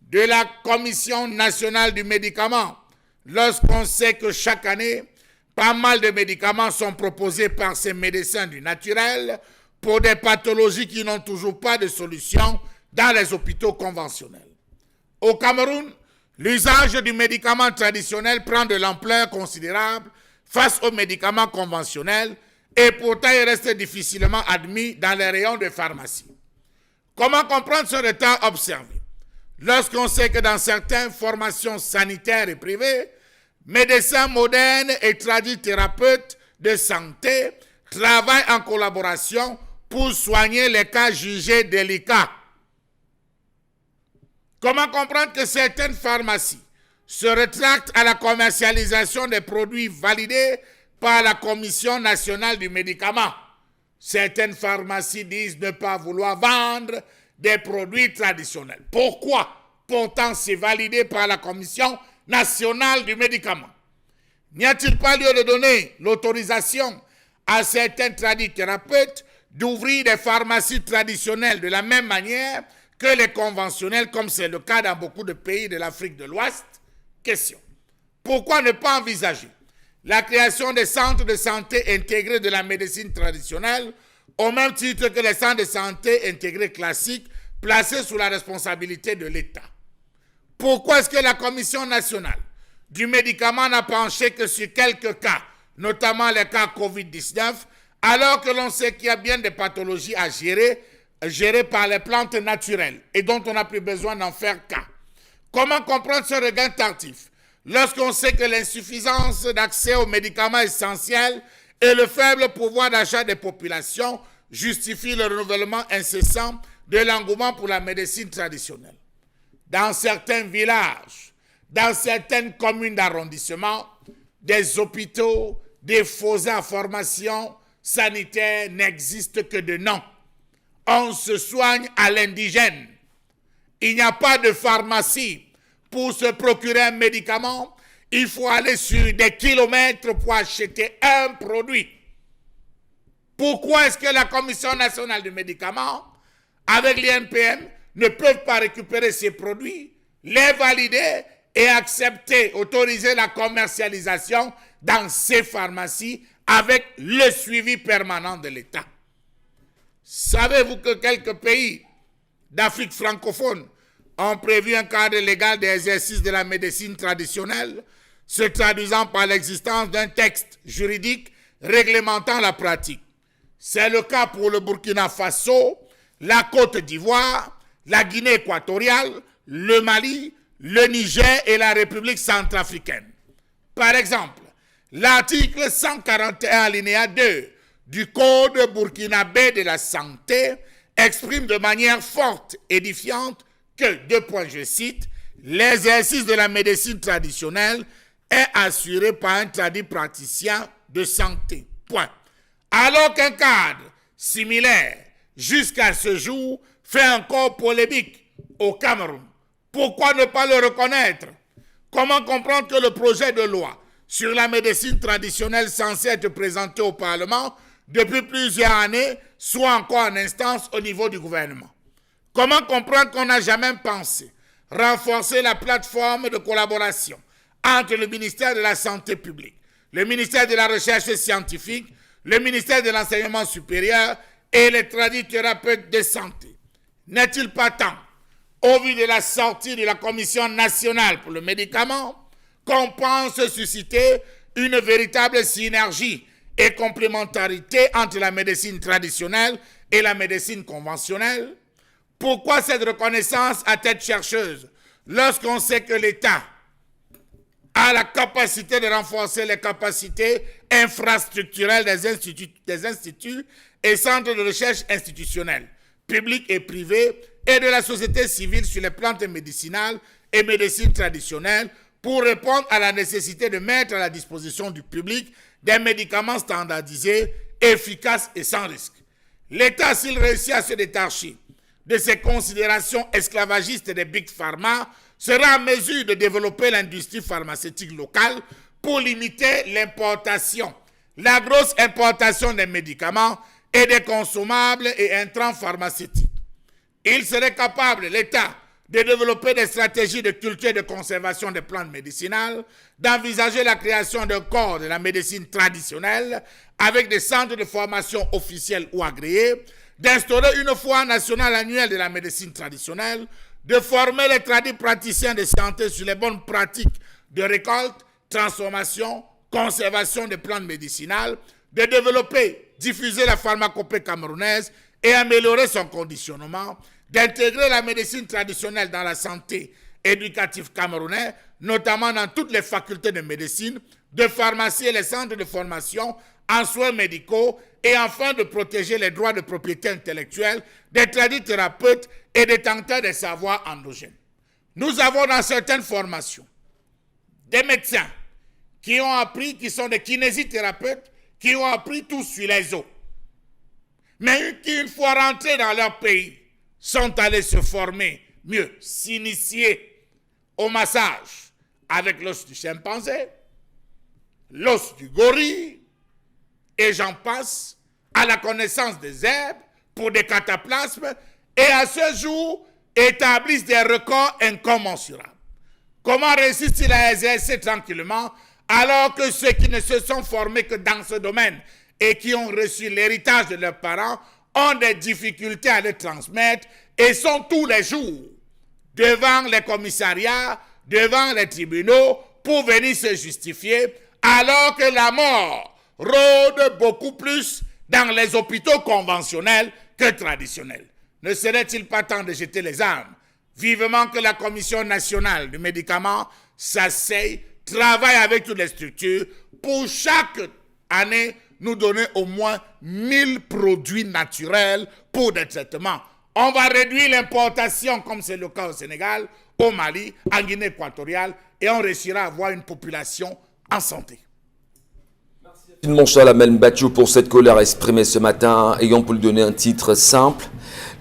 de la Commission nationale du médicament lorsqu'on sait que chaque année, pas mal de médicaments sont proposés par ces médecins du naturel pour des pathologies qui n'ont toujours pas de solution dans les hôpitaux conventionnels? Au Cameroun, l'usage du médicament traditionnel prend de l'ampleur considérable face aux médicaments conventionnels et pourtant il reste difficilement admis dans les rayons de pharmacie. Comment comprendre ce retard observé lorsqu'on sait que dans certaines formations sanitaires et privées, médecins modernes et tradithérapeutes de santé travaillent en collaboration pour soigner les cas jugés délicats? Comment comprendre que certaines pharmacies se rétractent à la commercialisation des produits validés par la Commission nationale du médicament? Certaines pharmacies disent ne pas vouloir vendre des produits traditionnels. Pourquoi? Pourtant, c'est validé par la Commission nationale du médicament. N'y a-t-il pas lieu de donner l'autorisation à certains tradithérapeutes d'ouvrir des pharmacies traditionnelles de la même manière que les conventionnels, comme c'est le cas dans beaucoup de pays de l'Afrique de l'Ouest? Question. Pourquoi ne pas envisager la création des centres de santé intégrés de la médecine traditionnelle, au même titre que les centres de santé intégrés classiques placés sous la responsabilité de l'État? Pourquoi est-ce que la Commission nationale du médicament n'a penché que sur quelques cas, notamment les cas Covid-19, alors que l'on sait qu'il y a bien des pathologies à gérées par les plantes naturelles et dont on n'a plus besoin d'en faire cas? Comment comprendre ce regain tardif lorsqu'on sait que l'insuffisance d'accès aux médicaments essentiels et le faible pouvoir d'achat des populations justifient le renouvellement incessant de l'engouement pour la médecine traditionnelle? Dans certains villages, dans certaines communes d'arrondissement, des hôpitaux, des fossés à formation sanitaire n'existent que de nom. On se soigne à l'indigène. Il n'y a pas de pharmacie. Pour se procurer un médicament, il faut aller sur des kilomètres pour acheter un produit. Pourquoi est-ce que la Commission nationale du médicament, avec l'INPM, ne peuvent pas récupérer ces produits, les valider et accepter, autoriser la commercialisation dans ces pharmacies avec le suivi permanent de l'État? Savez-vous que quelques pays d'Afrique francophone ont prévu un cadre légal d'exercice de la médecine traditionnelle, se traduisant par l'existence d'un texte juridique réglementant la pratique? C'est le cas pour le Burkina Faso, la Côte d'Ivoire, la Guinée équatoriale, le Mali, le Niger et la République centrafricaine. Par exemple, l'article 141 alinéa 2 du Code burkinabé de la santé exprime de manière forte et édifiante que, deux points, je cite, l'exercice de la médecine traditionnelle est assuré par un tradit praticien de santé. Point. Alors qu'un cadre similaire, jusqu'à ce jour, fait encore polémique au Cameroun. Pourquoi ne pas le reconnaître? Comment comprendre que le projet de loi sur la médecine traditionnelle censé être présenté au Parlement depuis plusieurs années soit encore en instance au niveau du gouvernement? Comment comprendre qu'on n'a jamais pensé renforcer la plateforme de collaboration entre le ministère de la Santé publique, le ministère de la Recherche scientifique, le ministère de l'Enseignement supérieur et les tradithérapeutes de santé? N'est-il pas temps, au vu de la sortie de la Commission nationale pour le médicament, qu'on pense susciter une véritable synergie et complémentarité entre la médecine traditionnelle et la médecine conventionnelle? Pourquoi cette reconnaissance à tête chercheuse lorsqu'on sait que l'État a la capacité de renforcer les capacités infrastructurelles des instituts et centres de recherche institutionnels, publics et privés, et de la société civile sur les plantes médicinales et médecine traditionnelle pour répondre à la nécessité de mettre à la disposition du public des médicaments standardisés, efficaces et sans risque. L'État, s'il réussit à se détacher de ces considérations esclavagistes des Big Pharma, sera en mesure de développer l'industrie pharmaceutique locale pour limiter l'importation, la grosse importation des médicaments et des consommables et intrants pharmaceutiques. Il serait capable, l'État, de développer des stratégies de culture et de conservation des plantes médicinales, d'envisager la création d'un corps de la médecine traditionnelle avec des centres de formation officiels ou agréés, d'instaurer une foire nationale annuelle de la médecine traditionnelle, de former les tradis praticiens de santé sur les bonnes pratiques de récolte, transformation, conservation des plantes médicinales, de développer, diffuser la pharmacopée camerounaise et améliorer son conditionnement, d'intégrer la médecine traditionnelle dans la santé éducative camerounaise, notamment dans toutes les facultés de médecine, de pharmacie et les centres de formation en soins médicaux, et enfin de protéger les droits de propriété intellectuelle des tradithérapeutes et détenteurs des savoirs endogènes. Nous avons dans certaines formations des médecins qui ont appris, qui sont des kinésithérapeutes, qui ont appris tout sur les os, mais qui, une fois rentrés dans leur pays, sont allés se former, mieux, s'initier au massage avec l'os du chimpanzé, l'os du gorille, et j'en passe, à la connaissance des herbes pour des cataplasmes, et à ce jour, établissent des records incommensurables. Comment réussissent-ils à exercer tranquillement alors que ceux qui ne se sont formés que dans ce domaine et qui ont reçu l'héritage de leurs parents ont des difficultés à le transmettre et sont tous les jours devant les commissariats, devant les tribunaux pour venir se justifier alors que la mort rôde beaucoup plus dans les hôpitaux conventionnels que traditionnels. Ne serait-il pas temps de jeter les armes? Vivement que la Commission nationale du médicament s'asseye, travaille avec toutes les structures pour chaque année nous donner au moins 1000 produits naturels pour des traitements. On va réduire l'importation, comme c'est le cas au Sénégal, au Mali, en Guinée équatoriale, et on réussira à avoir une population en santé. Mon cher Lamel Mbathiou, pour cette colère exprimée ce matin, ayant pour lui donner un titre simple,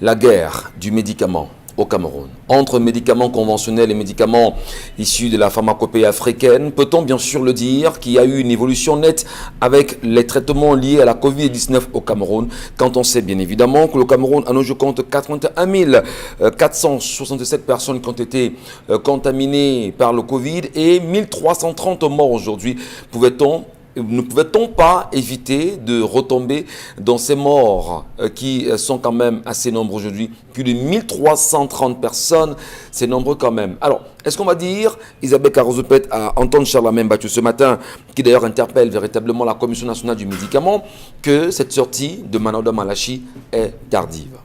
la guerre du médicament au Cameroun. Entre médicaments conventionnels et médicaments issus de la pharmacopée africaine, peut-on bien sûr le dire qu'il y a eu une évolution nette avec les traitements liés à la Covid-19 au Cameroun, quand on sait bien évidemment que le Cameroun a, je compte, 81 467 personnes qui ont été contaminées par le Covid et 1330 morts aujourd'hui. Ne pouvait-on pas éviter de retomber dans ces morts qui sont quand même assez nombreux aujourd'hui? Plus de 1330 personnes, c'est nombreux quand même. Alors, est-ce qu'on va dire, Isabelle Carozopet, à entendre Charles Mbathiou ce matin, qui d'ailleurs interpelle véritablement la Commission nationale du médicament, que cette sortie de Manoda Malachi est tardive?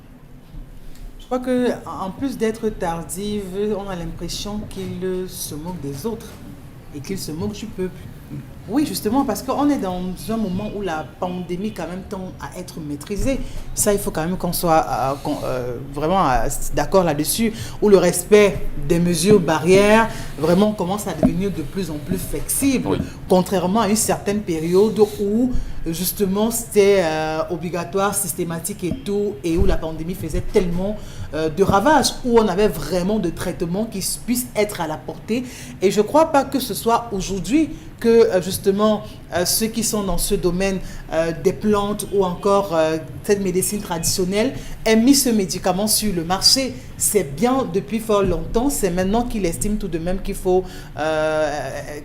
Je crois qu'en plus d'être tardive, on a l'impression qu'il se moque des autres et qu'il se moque du peuple. Oui, justement, parce qu'on est dans un moment où la pandémie quand même tend à être maîtrisée. Ça, il faut quand même qu'on soit vraiment d'accord là-dessus, où le respect des mesures barrières vraiment commence à devenir de plus en plus flexible, oui. Contrairement à une certaine période où justement c'était obligatoire, systématique et tout, et où la pandémie faisait tellement de ravages, où on avait vraiment de traitements qui puissent être à la portée. Et je ne crois pas que ce soit aujourd'hui que justement ceux qui sont dans ce domaine des plantes ou encore cette médecine traditionnelle aient mis ce médicament sur le marché. C'est bien depuis fort longtemps, c'est maintenant qu'il estime tout de même qu'il faut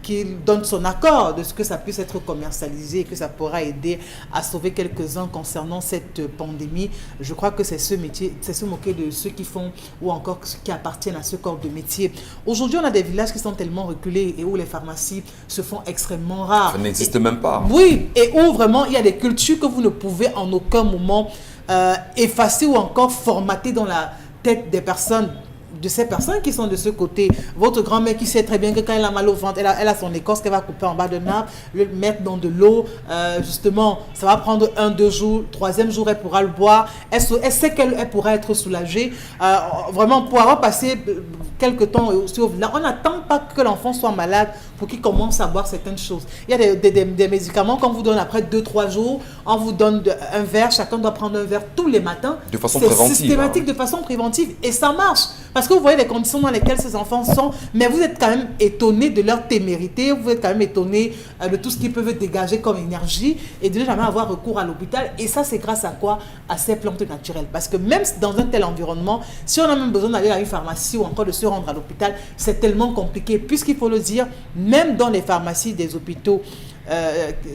qu'il donne son accord de ce que ça puisse être commercialisé et que ça pourra aider à sauver quelques-uns concernant cette pandémie. Je crois que c'est ce métier, c'est se moquer de ceux qui font ou encore ceux qui appartiennent à ce corps de métier. Aujourd'hui, on a des villages qui sont tellement reculés et où les pharmacies se font extrêmement rares. Ça n'existe même pas. Oui, et où vraiment il y a des cultures que vous ne pouvez en aucun moment effacer ou encore formater dans la tête des personnes. de ces personnes qui sont de ce côté. Votre grand-mère qui sait très bien que quand elle a mal au ventre, elle a son écorce qu'elle va couper en bas de nappe, le mettre dans de l'eau. Justement, ça va prendre 1-2 jours. 3e jour, elle pourra le boire. Elle sait qu'elle pourra être soulagée. Vraiment, pour avoir passé quelque temps aussi au village, on n'attend pas que l'enfant soit malade pour qu'il commence à boire certaines choses. Il y a des médicaments qu'on vous donne après 2-3 jours. On vous donne un verre. Chacun doit prendre un verre tous les matins. De façon préventive. C'est systématique, de façon préventive. Et ça marche. Parce que vous voyez les conditions dans lesquelles ces enfants sont, mais vous êtes quand même étonné de leur témérité, vous êtes quand même étonné de tout ce qu'ils peuvent dégager comme énergie et de ne jamais avoir recours à l'hôpital. Et ça, c'est grâce à quoi? À ces plantes naturelles. Parce que même dans un tel environnement, si on a même besoin d'aller à une pharmacie ou encore de se rendre à l'hôpital, c'est tellement compliqué. Puisqu'il faut le dire, même dans les pharmacies des hôpitaux,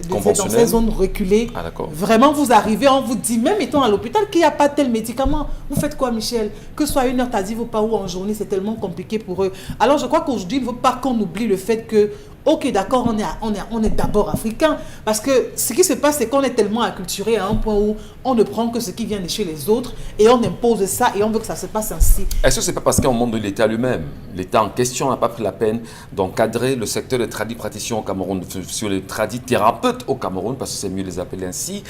dans ces zones reculées, vraiment vous arrivez, on vous dit, même étant à l'hôpital, qu'il n'y a pas tel médicament. Vous faites quoi, Michel? Que ce soit 1 heure tardive ou pas, ou en journée, c'est tellement compliqué pour eux. Alors je crois qu'aujourd'hui, il ne faut pas qu'on oublie le fait que, ok, d'accord, on est d'abord africain, parce que ce qui se passe, c'est qu'on est tellement acculturé à un point où on ne prend que ce qui vient de chez les autres et on impose ça et on veut que ça se passe ainsi. Est-ce que ce n'est pas parce qu'au moment de l'État lui-même, l'État en question n'a pas pris la peine d'encadrer le secteur des tradis praticiens au Cameroun, sur les tradis thérapeutes au Cameroun, parce que c'est mieux les appeler ainsi,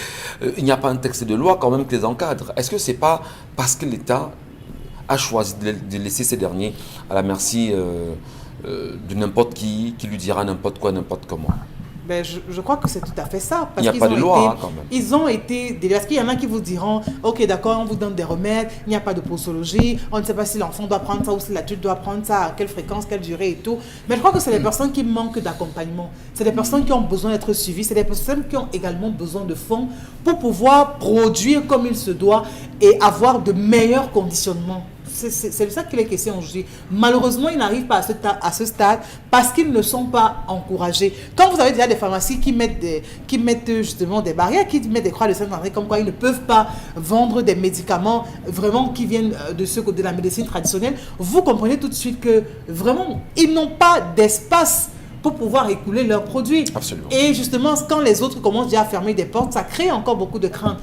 il n'y a pas un texte de loi quand même qui les encadre. Est-ce que ce n'est pas parce que l'État a choisi de laisser ces derniers à la merci de n'importe qui lui dira n'importe quoi, n'importe comment? Ben, je crois que c'est tout à fait ça. Parce il n'y a pas de loi quand même. Ils ont été... Parce qu'il y en a qui vous diront, ok, d'accord, on vous donne des remèdes, il n'y a pas de posologie, on ne sait pas si l'enfant doit prendre ça ou si l'adulte doit prendre ça, à quelle fréquence, quelle durée et tout. Mais je crois que c'est des personnes qui manquent d'accompagnement. C'est des personnes qui ont besoin d'être suivies. C'est des personnes qui ont également besoin de fonds pour pouvoir produire comme il se doit et avoir de meilleurs conditionnements. C'est de ça qu'il est question aujourd'hui. Malheureusement, ils n'arrivent pas à ce stade parce qu'ils ne sont pas encouragés. Quand vous avez déjà des pharmacies qui mettent justement des barrières, qui mettent des croix de Saint-André, comme quoi ils ne peuvent pas vendre des médicaments vraiment qui viennent de ce côté de la médecine traditionnelle, vous comprenez tout de suite que vraiment, ils n'ont pas d'espace pour pouvoir écouler leurs produits. Absolument. Et justement, quand les autres commencent déjà à fermer des portes, ça crée encore beaucoup de craintes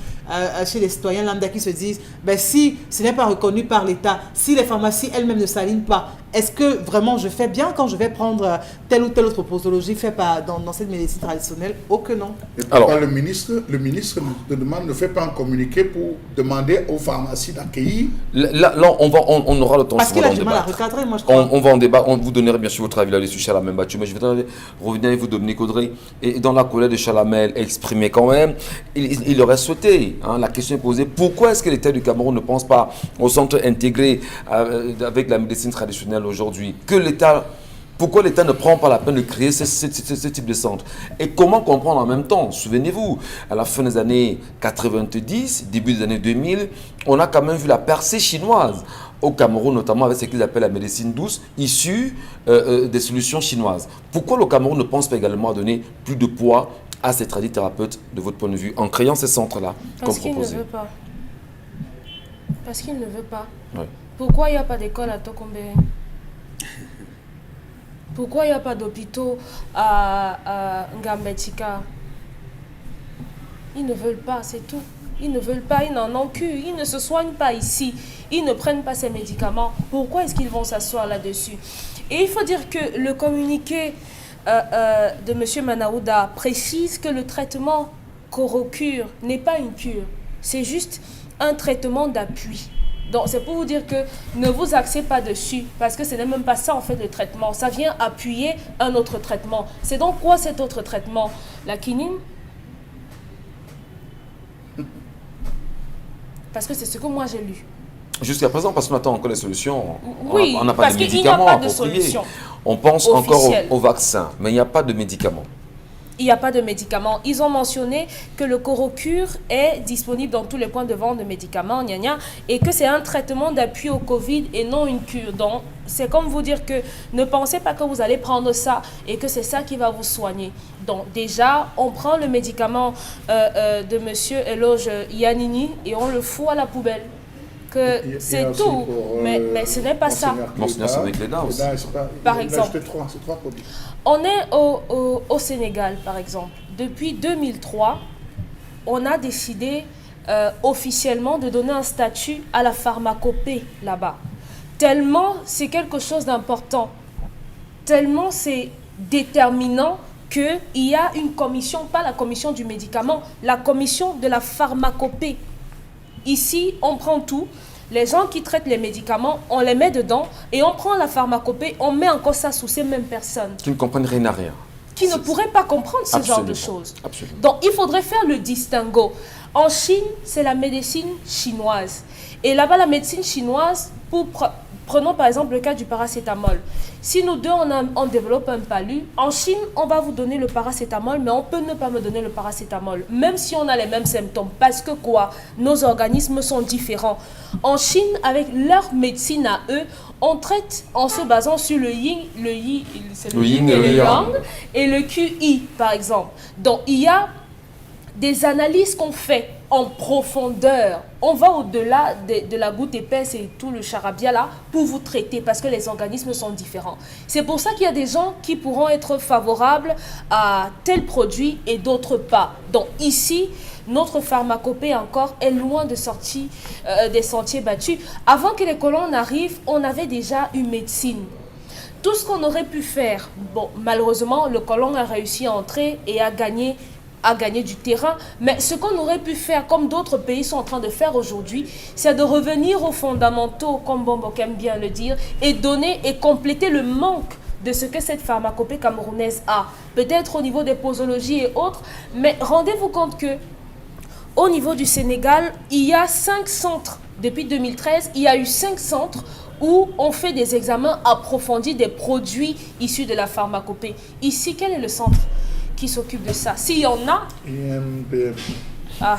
chez les citoyens lambda qui se disent, ben, si ce n'est pas reconnu par l'État, si les pharmacies elles-mêmes ne s'alignent pas, est-ce que vraiment je fais bien quand je vais prendre telle ou telle autre posologie faite dans cette médecine traditionnelle? Oh que non. Et pourquoi le ministre ne fait pas un communiqué pour demander aux pharmacies d'accueillir? Là, on aura le temps. Parce qu'il a du mal à recadrer, moi je crois. On va en débat, on vous donnerait bien sûr votre avis là-dessus, Chalamel Battu, mais je vais revenir avec vous, Dominique Audrey. Et dans la colère de Chalamel exprimée quand même, il aurait souhaité, la question est posée, pourquoi est-ce que l'État du Cameroun ne pense pas au centre intégré avec la médecine traditionnelle aujourd'hui? Pourquoi l'État ne prend pas la peine de créer ce type de centre? Et comment comprendre en même temps? Souvenez-vous, à la fin des années 90, début des années 2000, on a quand même vu la percée chinoise au Cameroun, notamment avec ce qu'ils appellent la médecine douce, issue des solutions chinoises. Pourquoi le Cameroun ne pense pas également à donner plus de poids à ces tradithérapeutes, de votre point de vue, en créant ces centres-là, comme proposé? Parce qu'il ne veut pas. Parce qu'il ne veut pas. Ouais. Pourquoi il n'y a pas d'école à Tokombé? Pourquoi il n'y a pas d'hôpitaux à Ngambetika? Ils ne veulent pas, c'est tout. Ils ne veulent pas, ils n'en ont cul. Ils ne se soignent pas ici. Ils ne prennent pas ces médicaments. Pourquoi est-ce qu'ils vont s'asseoir là-dessus? Et il faut dire que le communiqué de M. Manaouda précise que le traitement Corocure n'est pas une cure. C'est juste un traitement d'appui. Donc, c'est pour vous dire que ne vous axez pas dessus, parce que ce n'est même pas ça, en fait, le traitement. Ça vient appuyer un autre traitement. C'est donc quoi cet autre traitement? La quinine? Parce que c'est ce que moi j'ai lu. Jusqu'à présent, parce qu'on attend encore les solutions. Oui, on n'a pas parce de qu'il n'y a médicaments pas de appropriés. solution. On pense officielle. encore au vaccin, mais il n'y a pas de médicaments. Il n'y a pas de médicaments. Ils ont mentionné que le Corocure est disponible dans tous les points de vente de médicaments, et que c'est un traitement d'appui au Covid et non une cure. Donc, c'est comme vous dire que ne pensez pas que vous allez prendre ça et que c'est ça qui va vous soigner. Donc, déjà, on prend le médicament de M. Eloge Yanini et on le fout à la poubelle. Que c'est tout, mais ce n'est pas ça. Monseigneur, c'est avec les dents aussi. Par exemple. C'est trois produits. On est au Sénégal, par exemple. Depuis 2003, on a décidé officiellement de donner un statut à la pharmacopée là-bas. tellement c'est quelque chose d'important, tellement c'est déterminant qu'il y a une commission, pas la commission du médicament, la commission de la pharmacopée. Ici, on prend tout. Les gens qui traitent les médicaments, on les met dedans et on prend la pharmacopée, on met encore ça sous ces mêmes personnes. Qui ne comprennent rien à rien. Qui ne pourraient pas comprendre ce genre de choses. Absolument. Donc, il faudrait faire le distinguo. En Chine, c'est la médecine chinoise. Et là-bas, la médecine chinoise, prenons par exemple le cas du paracétamol. Si nous deux, on développe un palu, en Chine, on va vous donner le paracétamol, mais on peut ne pas me donner le paracétamol, même si on a les mêmes symptômes. Parce que quoi? Nos organismes sont différents. En Chine, avec leur médecine à eux, on traite en se basant sur le yin, c'est le yin et le yang, et le QI, par exemple. Donc, il y a des analyses qu'on fait en profondeur. On va au-delà de la goutte épaisse et tout le charabia là pour vous traiter parce que les organismes sont différents. C'est pour ça qu'il y a des gens qui pourront être favorables à tel produit et d'autres pas. Donc ici, notre pharmacopée encore est loin de sortir des sentiers battus. Avant que les colons n'arrivent, on avait déjà une médecine. Tout ce qu'on aurait pu faire, bon, malheureusement, le colon a réussi à entrer et à gagner du terrain, mais ce qu'on aurait pu faire, comme d'autres pays sont en train de faire aujourd'hui, c'est de revenir aux fondamentaux, comme Bombok aime bien le dire, et donner et compléter le manque de ce que cette pharmacopée camerounaise a. Peut-être au niveau des posologies et autres, mais rendez-vous compte que au niveau du Sénégal, il y a 5 centres. Depuis 2013, il y a eu 5 centres où on fait des examens approfondis des produits issus de la pharmacopée. Ici, quel est le centre qui s'occupe de ça? S'il y en a... Ah.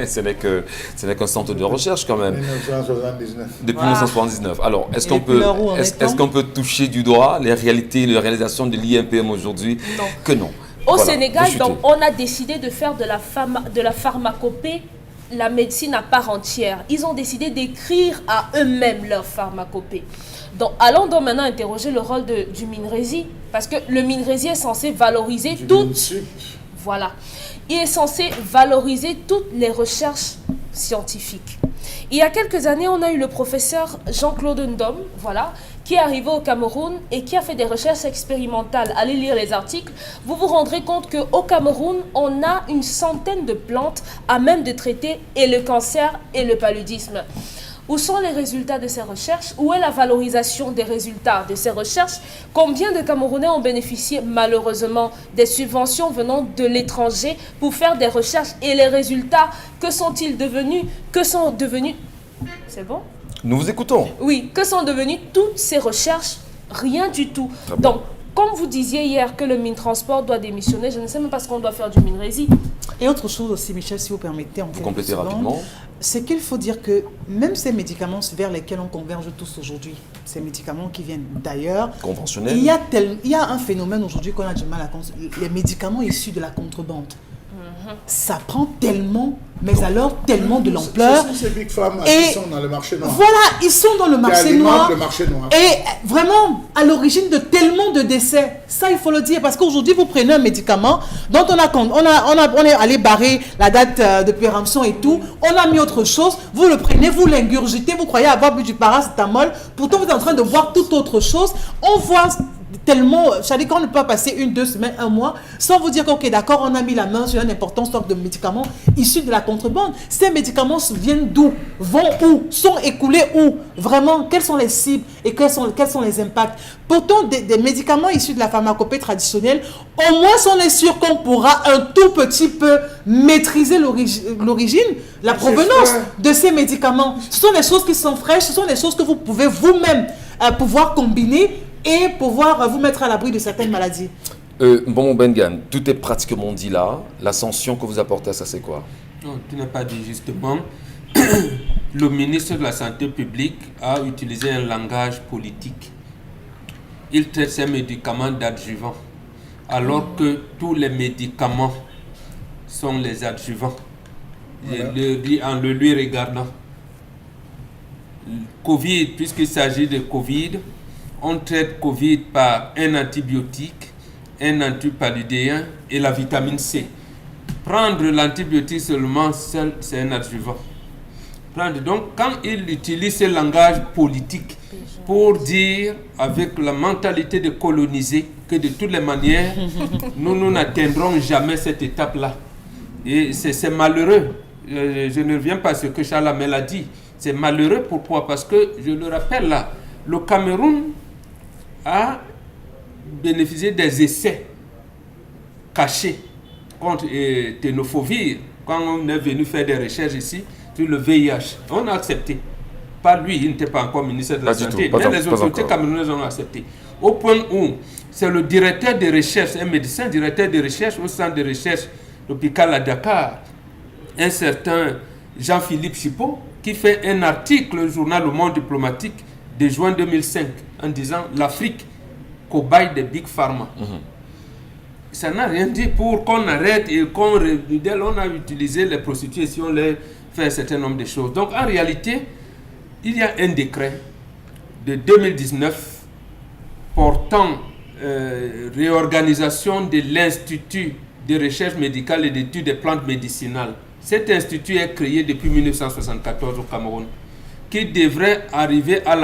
Ce n'est qu'un centre de recherche quand même. 1979. Depuis 1979. Alors, est-ce qu'on peut toucher du doigt les réalités, les réalisations de l'INPM aujourd'hui? Non. Que non. Au Sénégal, donc, on a décidé de faire de la pharmacopée la médecine à part entière. Ils ont décidé d'écrire à eux-mêmes leur pharmacopée. Donc, allons donc maintenant interroger le rôle du MINRESI, parce que le MINRESI est censé valoriser Voilà. Il est censé valoriser toutes les recherches scientifiques. Il y a quelques années, on a eu le professeur Jean-Claude Ndom, voilà, qui est arrivé au Cameroun et qui a fait des recherches expérimentales. Allez lire les articles, vous vous rendrez compte qu'au Cameroun, on a une centaine de plantes à même de traiter et le cancer et le paludisme. Où sont les résultats de ces recherches? Où est la valorisation des résultats de ces recherches? Combien de Camerounais ont bénéficié malheureusement des subventions venant de l'étranger pour faire des recherches? Et les résultats, que sont-ils devenus? C'est bon? Nous vous écoutons. Oui, que sont devenues toutes ces recherches? Rien du tout. Donc, comme vous disiez hier que le Minetransport doit démissionner, je ne sais même pas ce qu'on doit faire du MINRESI. Et autre chose aussi, Michel, si vous permettez, vous complétez rapidement. C'est qu'il faut dire que même ces médicaments vers lesquels on converge tous aujourd'hui, ces médicaments qui viennent d'ailleurs, conventionnels, il y a un phénomène aujourd'hui qu'on a du mal à comprendre, les médicaments issus de la contrebande. Ça prend tellement, mais alors tellement de l'ampleur. Ce sont ces big pharma qui sont dans le marché noir. Voilà, ils sont dans le marché noir. Le marché noir. Et vraiment, à l'origine de tellement de décès. Ça, il faut le dire. Parce qu'aujourd'hui, vous prenez un médicament dont on est allé barrer la date de péremption et tout. On a mis autre chose. Vous le prenez, vous l'ingurgitez. Vous croyez avoir bu du paracétamol. Pourtant, vous êtes en train de boire toute autre chose. On voit tellement, c'est-à-dire qu'on ne peut pas passer 1, 2 semaines, 1 mois, sans vous dire ok, d'accord, on a mis la main sur un important stock de médicaments issus de la contrebande. Ces médicaments viennent d'où? Vont où? Sont écoulés où? Vraiment, quelles sont les cibles et quels sont les impacts? Pourtant, des médicaments issus de la pharmacopée traditionnelle, au moins on est sûr qu'on pourra un tout petit peu maîtriser l'origine, la provenance de ces médicaments. Ce sont des choses qui sont fraîches, ce sont des choses que vous pouvez vous-même pouvoir combiner et pouvoir vous mettre à l'abri de certaines maladies. Bon, Bengan, tout est pratiquement dit là. L'ascension que vous apportez à ça, c'est quoi? Non, tu n'as pas dit justement. Le ministre de la Santé publique a utilisé un langage politique. Il traite ces médicaments d'adjuvants, alors que tous les médicaments sont les adjuvants. Voilà. Je le dis en le lui regardant. Covid, puisqu'il s'agit de Covid, on traite Covid par un antibiotique, un antipaludéen et la vitamine C. Prendre l'antibiotique seulement seul, c'est un adjuvant. Donc, quand il utilise ce langage politique, pour dire, avec la mentalité de coloniser, que de toutes les manières, nous n'atteindrons jamais cette étape-là. Et c'est malheureux. Je ne reviens pas à ce que Charles Hamel a dit. C'est malheureux, pourquoi? Parce que, je le rappelle là, le Cameroun a bénéficié des essais cachés contre Tenofovir quand on est venu faire des recherches ici sur le VIH. On a accepté. Pas lui, il n'était pas encore ministre de la Santé, mais les autorités camerounaises ont accepté. Au point où c'est le directeur de recherche, un médecin directeur de recherche au centre de recherche l'hôpital à Dakar, un certain Jean-Philippe Chipot, qui fait un article au journal Le Monde diplomatique de juin 2005 en disant l'Afrique, cobaye des Big Pharma. Ça n'a rien dit pour qu'on arrête et qu'on rebelle. On a utilisé les prostituées si on les fait un certain nombre de choses. Donc en réalité, il y a un décret de 2019 portant réorganisation de l'Institut de recherche médicale et d'études des plantes médicinales. Cet institut est créé depuis 1974 au Cameroun, qui devrait arriver à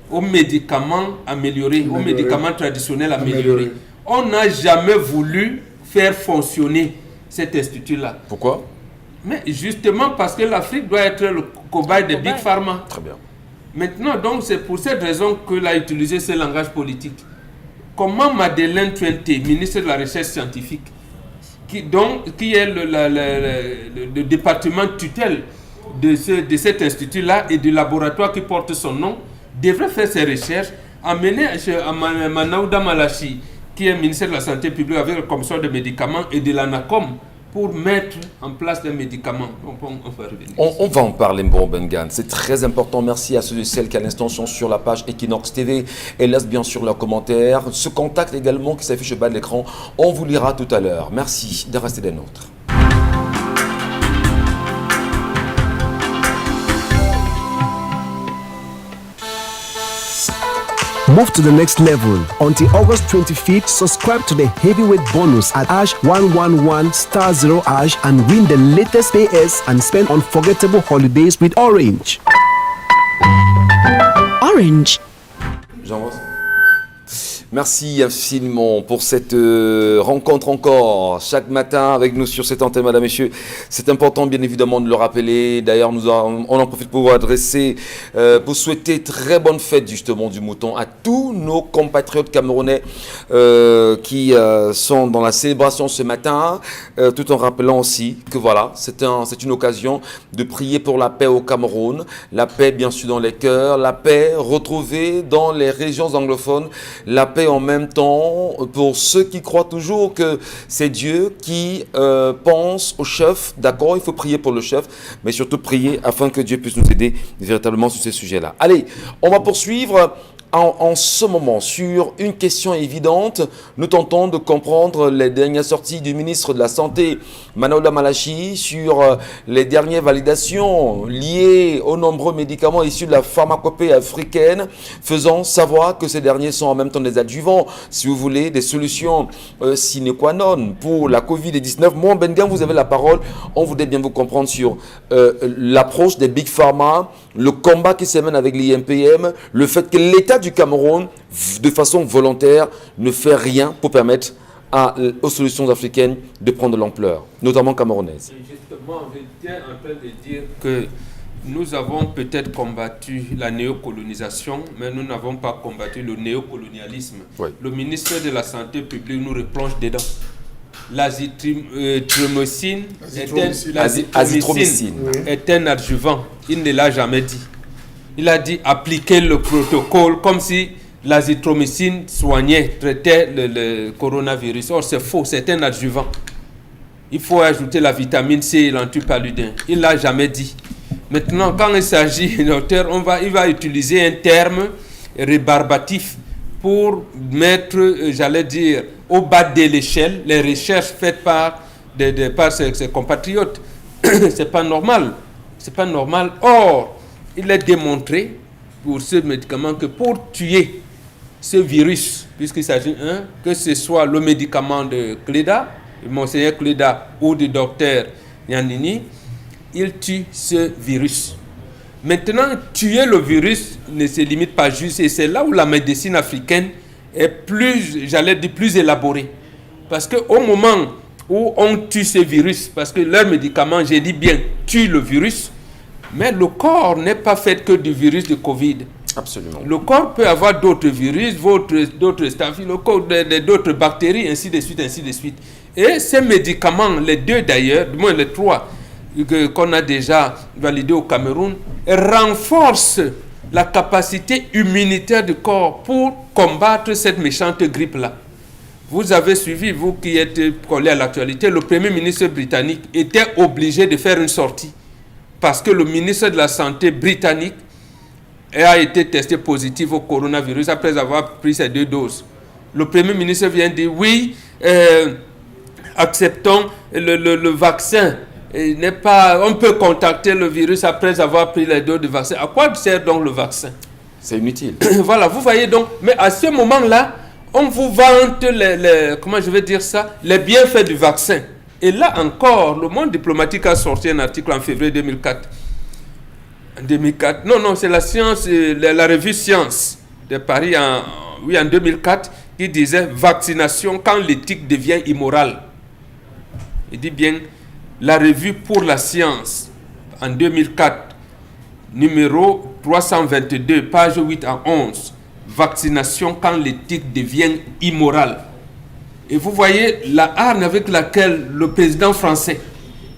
aux médicaments améliorés, aux médicaments traditionnels améliorés. On n'a jamais voulu faire fonctionner cet institut-là. Pourquoi? Mais justement parce que l'Afrique doit être le cobaye des Big Pharma. Très bien. Maintenant, donc, c'est pour cette raison qu'il a utilisé ce langage politique. Comment Madeleine Tuente, ministre de la Recherche scientifique, qui est le département tutelle de cet institut-là et du laboratoire qui porte son nom, devrait faire ses recherches, amener à Manaouda Malachi, qui est ministère de la Santé publique avec le commissaire de médicaments et de l'ANACOM, pour mettre en place des médicaments. On va revenir. On va en parler, Mbon Bengan. C'est très important. Merci à ceux et celles qui, à l'instant, sont sur la page Equinox TV et laissent bien sûr leurs commentaires. Ce contact également qui s'affiche au bas de l'écran, on vous lira tout à l'heure. Merci de rester des nôtres. Move to the next level. Until August 25th, subscribe to the heavyweight bonus at #111*0# and win the latest PS and spend unforgettable holidays with Orange. Orange. Jean-Rose. Merci infiniment pour cette rencontre encore chaque matin avec nous sur cette antenne, mesdames et messieurs. C'est important bien évidemment de le rappeler. D'ailleurs, on en profite pour vous adresser, pour souhaiter très bonne fête justement du mouton à tous nos compatriotes camerounais qui sont dans la célébration ce matin, tout en rappelant aussi que voilà, c'est une occasion de prier pour la paix au Cameroun, la paix bien sûr dans les cœurs, la paix retrouvée dans les régions anglophones, la paix en même temps pour ceux qui croient toujours que c'est Dieu qui pense au chef. D'accord, il faut prier pour le chef, mais surtout prier afin que Dieu puisse nous aider véritablement sur ces sujets-là. Allez, on va poursuivre en ce moment sur une question évidente. Nous tentons de comprendre les dernières sorties du ministre de la Santé, Manaouda Malachi, sur les dernières validations liées aux nombreux médicaments issus de la pharmacopée africaine, faisant savoir que ces derniers sont en même temps des adjuvants, si vous voulez, des solutions sine qua non pour la Covid-19. Moi, Bengan, vous avez la parole. On voudrait bien vous comprendre sur l'approche des Big Pharma, le combat qui se mène avec l'IMPM, le fait que l'État du Cameroun, de façon volontaire, ne fait rien pour permettre aux solutions africaines de prendre de l'ampleur, notamment camerounaises. Et justement, j'étais en train de dire que nous avons peut-être combattu la néocolonisation, mais nous n'avons pas combattu le néocolonialisme. Oui. Le ministère de la Santé publique nous replonge dedans. L'azithromycine est un adjuvant. Il ne l'a jamais dit. Il a dit appliquer le protocole comme si l'azithromycine soignait, traitait le coronavirus. Or, c'est faux, c'est un adjuvant. Il faut ajouter la vitamine C et l'antipaludin. Il ne l'a jamais dit. Maintenant, quand il s'agit d'auteur, il va utiliser un terme rébarbatif pour mettre, j'allais dire, au bas de l'échelle, les recherches faites par ses compatriotes. C'est pas normal. C'est pas normal. Or, il est démontré pour ce médicament que pour tuer ce virus, puisqu'il s'agit, que ce soit le médicament de Cléda, le monseigneur Cléda ou du docteur Yanini, il tue ce virus. Maintenant, tuer le virus ne se limite pas juste. Et c'est là où la médecine africaine est plus, j'allais dire, plus élaborée. Parce qu'au moment où on tue ces virus, parce que leurs médicaments, j'ai dit bien, tuent le virus, mais le corps n'est pas fait que du virus de Covid. Absolument. Le corps peut avoir d'autres virus, d'autres staphylocoques, d'autres bactéries, ainsi de suite, ainsi de suite. Et ces médicaments, les deux d'ailleurs, du moins les trois, qu'on a déjà validés au Cameroun, renforcent la capacité immunitaire du corps pour combattre cette méchante grippe-là. Vous avez suivi, vous qui êtes collé à l'actualité, le Premier ministre britannique était obligé de faire une sortie parce que le ministre de la Santé britannique a été testé positif au coronavirus après avoir pris ses 2 doses. Le Premier ministre vient dire oui, acceptons le vaccin. N'est pas, on peut contacter le virus après avoir pris les 2 doses de vaccin. À quoi sert donc le vaccin? C'est inutile. Voilà, vous voyez donc. Mais à ce moment-là, on vous vante comment je vais dire ça, les bienfaits du vaccin. Et là encore, le monde diplomatique a sorti un article en février 2004. Non, c'est la science, la revue Science de Paris en 2004 qui disait vaccination quand l'éthique devient immorale. Il dit bien la revue pour la science en 2004, numéro 322, page 8 à 11. Vaccination quand l'éthique devient immorale. Et vous voyez la hargne avec laquelle le président français,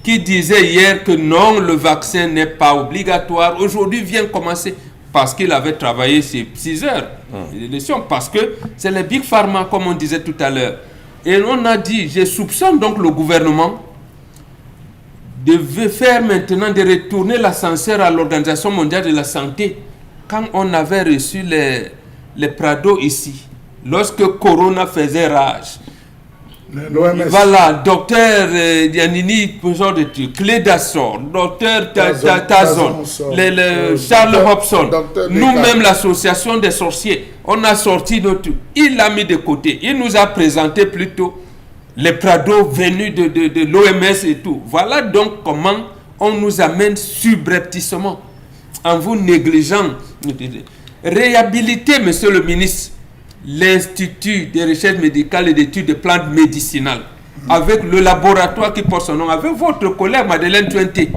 qui disait hier que non, le vaccin n'est pas obligatoire, aujourd'hui vient commencer, parce qu'il avait travaillé ces 6 heures d'élection, parce que c'est les Big Pharma, comme on disait tout à l'heure. Et on a dit, je soupçonne donc le gouvernement de faire maintenant, de retourner l'ascenseur à l'Organisation mondiale de la santé, quand on avait reçu les Prado ici, lorsque Corona faisait rage. Voilà, docteur Dianini, genre de trucs, Clédassor, docteur Tazon, Charles Hobson, nous-mêmes l'association des sorciers, on a sorti notre... Il l'a mis de côté, il nous a présenté plutôt les Prado venus de l'OMS et tout. Voilà donc comment on nous amène subrepticement, en vous négligeant. Réhabiliter, monsieur le ministre, l'Institut de recherche médicale et d'études de plantes médicinales, avec le laboratoire qui porte son nom, avec votre collègue Madeleine Tuenté.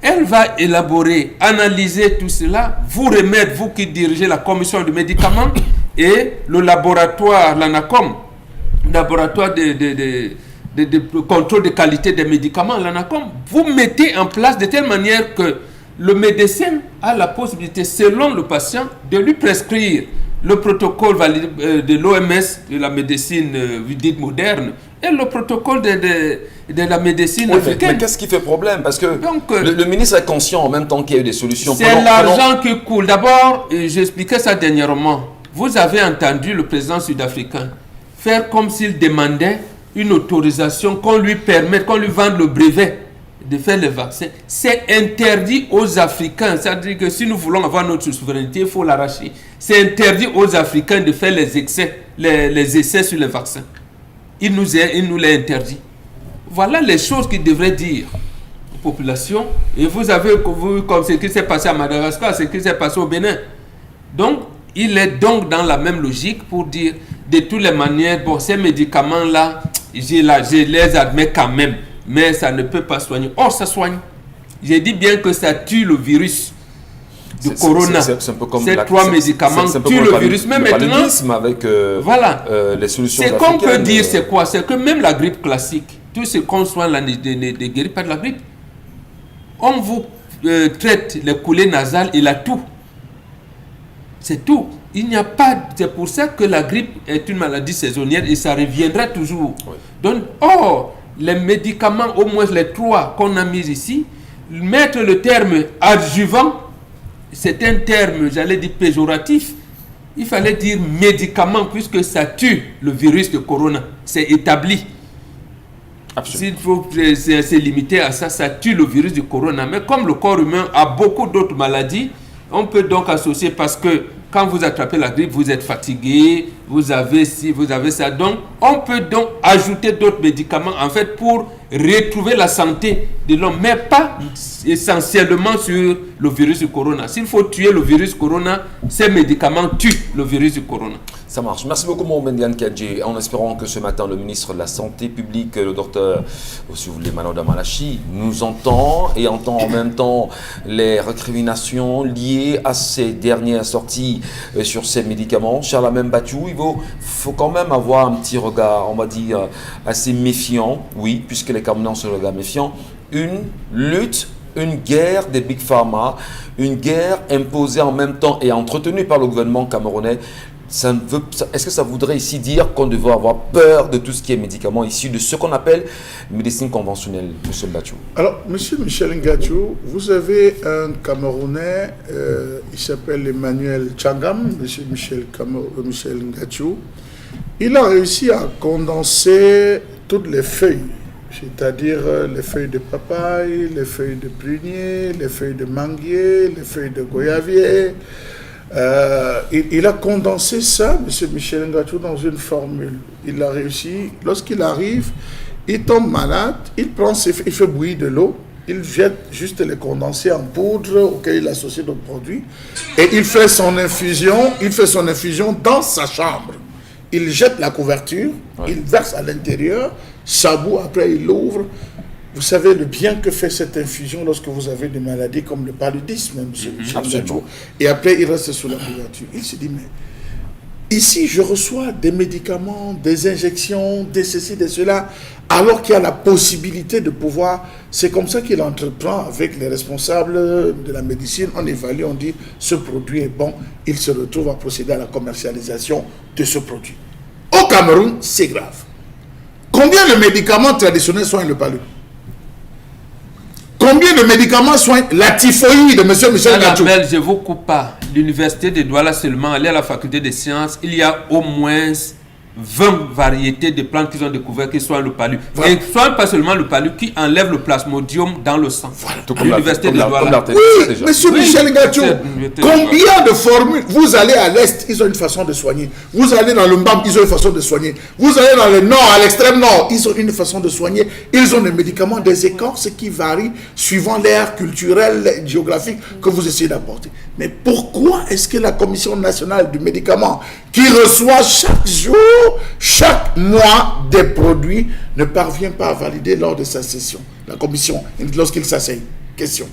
Elle va élaborer, analyser tout cela, vous remettre, vous qui dirigez la commission de médicaments, et le laboratoire, l'ANACOM, laboratoire de contrôle de qualité des médicaments, l'ANACOM, vous mettez en place de telle manière que le médecin a la possibilité, selon le patient, de lui prescrire le protocole de l'OMS, de la médecine dite moderne, et le protocole de la médecine africaine. Mais qu'est-ce qui fait problème? Parce que donc, le ministre est conscient en même temps qu'il y a eu des solutions. C'est l'argent qui coule. D'abord, j'expliquais ça dernièrement. Vous avez entendu le président sud-africain faire comme s'il demandait une autorisation qu'on lui permette, qu'on lui vende le brevet de faire les vaccins. C'est interdit aux Africains. C'est-à-dire que si nous voulons avoir notre souveraineté, il faut l'arracher. C'est interdit aux Africains de faire les essais sur les vaccins. Il nous l'a interdit. Voilà les choses qu'il devrait dire aux populations. Et vous avez vu comme ce qui s'est passé à Madagascar, ce qui s'est passé au Bénin. Donc, il est donc dans la même logique pour dire de toutes les manières, bon, ces médicaments-là, je les admets quand même. Mais ça ne peut pas soigner. Or, ça soigne. J'ai dit bien que ça tue le virus du corona. C'est un peu comme ces 3 médicaments tuent le virus. Mais maintenant, avec voilà. Les solutions c'est qu'on peut dire, c'est quoi? C'est que même la grippe classique, tout ce qu'on soigne là ne guérit pas de la grippe. On vous traite les coulées nasales, il a tout. C'est tout. Il n'y a pas... C'est pour ça que la grippe est une maladie saisonnière et ça reviendra toujours. Oui. Donc, les médicaments, au moins les 3 qu'on a mis ici, mettre le terme adjuvant, c'est un terme, j'allais dire péjoratif. Il fallait dire médicament puisque ça tue le virus de corona. C'est établi. S'il faut se limiter à ça, ça tue le virus du corona. Mais comme le corps humain a beaucoup d'autres maladies, on peut donc associer parce que quand vous attrapez la grippe, vous êtes fatigué, vous avez ci, vous avez ça. Donc, on peut donc ajouter d'autres médicaments, en fait, pour retrouver la santé de l'homme, mais pas essentiellement sur le virus du corona. S'il faut tuer le virus corona, ces médicaments tuent le virus du corona. Ça marche. Merci beaucoup, Mohamed Diane Kadji, en espérant que ce matin, le ministre de la Santé publique, le docteur Manoda Malachi, nous entend et entend en même temps les récriminations liées à ces dernières sorties sur ces médicaments. Charles Amem Bachou, il faut quand même avoir un petit regard, on va dire, assez méfiant, oui, puisque les Camerounais ont ce regard méfiant. Une lutte, une guerre des Big Pharma, une guerre imposée en même temps et entretenue par le gouvernement camerounais. Est-ce que ça voudrait ici dire qu'on devrait avoir peur de tout ce qui est médicaments issus de ce qu'on appelle médecine conventionnelle, M. Bachou? Alors, M. Michel Ngachou, vous avez un Camerounais, il s'appelle Emmanuel Tchangam, M. Michel Ngachou. Il a réussi à condenser toutes les feuilles, c'est-à-dire les feuilles de papaye, les feuilles de prunier, les feuilles de manguier, les feuilles de goyavier. Il a condensé ça, M. Michel Ngachou, dans une formule. Il a réussi. Lorsqu'il arrive, il tombe malade, il fait bouillir de l'eau, il jette juste les condensés en poudre auxquels il associe d'autres produits et il fait son infusion dans sa chambre. Il jette la couverture, il verse à l'intérieur, ça bout, après il l'ouvre. Vous savez le bien que fait cette infusion lorsque vous avez des maladies comme le paludisme, M. Ngachou. Et après, il reste sous la couverture. Il se dit, mais ici, je reçois des médicaments, des injections, des ceci, des cela, alors qu'il y a la possibilité de pouvoir... C'est comme ça qu'il entreprend avec les responsables de la médecine. On évalue, on dit, ce produit est bon. Il se retrouve à procéder à la commercialisation de ce produit. Au Cameroun, c'est grave. Combien de médicaments traditionnels soignent le paludisme? Combien de médicaments soignent la typhoïde de M. Michel Ngachou? Je vous coupe pas. L'université de Douala seulement, allez à la faculté des sciences, il y a au moins 20 variétés de plantes qu'ils ont découvert qui soignent le palu. Voilà. Et soignent pas seulement le palu, qui enlève le plasmodium dans le sang. Voilà. L'université de Douala. Oui, M. Michel Ngachou, combien de formules? Vous allez à l'Est, ils ont une façon de soigner. Vous allez dans le Mbam, ils ont une façon de soigner. Vous allez dans le Nord, à l'extrême Nord, ils ont une façon de soigner. Ils ont des médicaments, des écorces qui varient suivant l'ère culturelle, géographique que vous essayez d'apporter. Mais pourquoi est-ce que la Commission nationale du médicament, qui reçoit chaque jour, chaque mois des produits, ne parvient pas à valider lors de sa session? La Commission, lorsqu'il s'asseye. Question.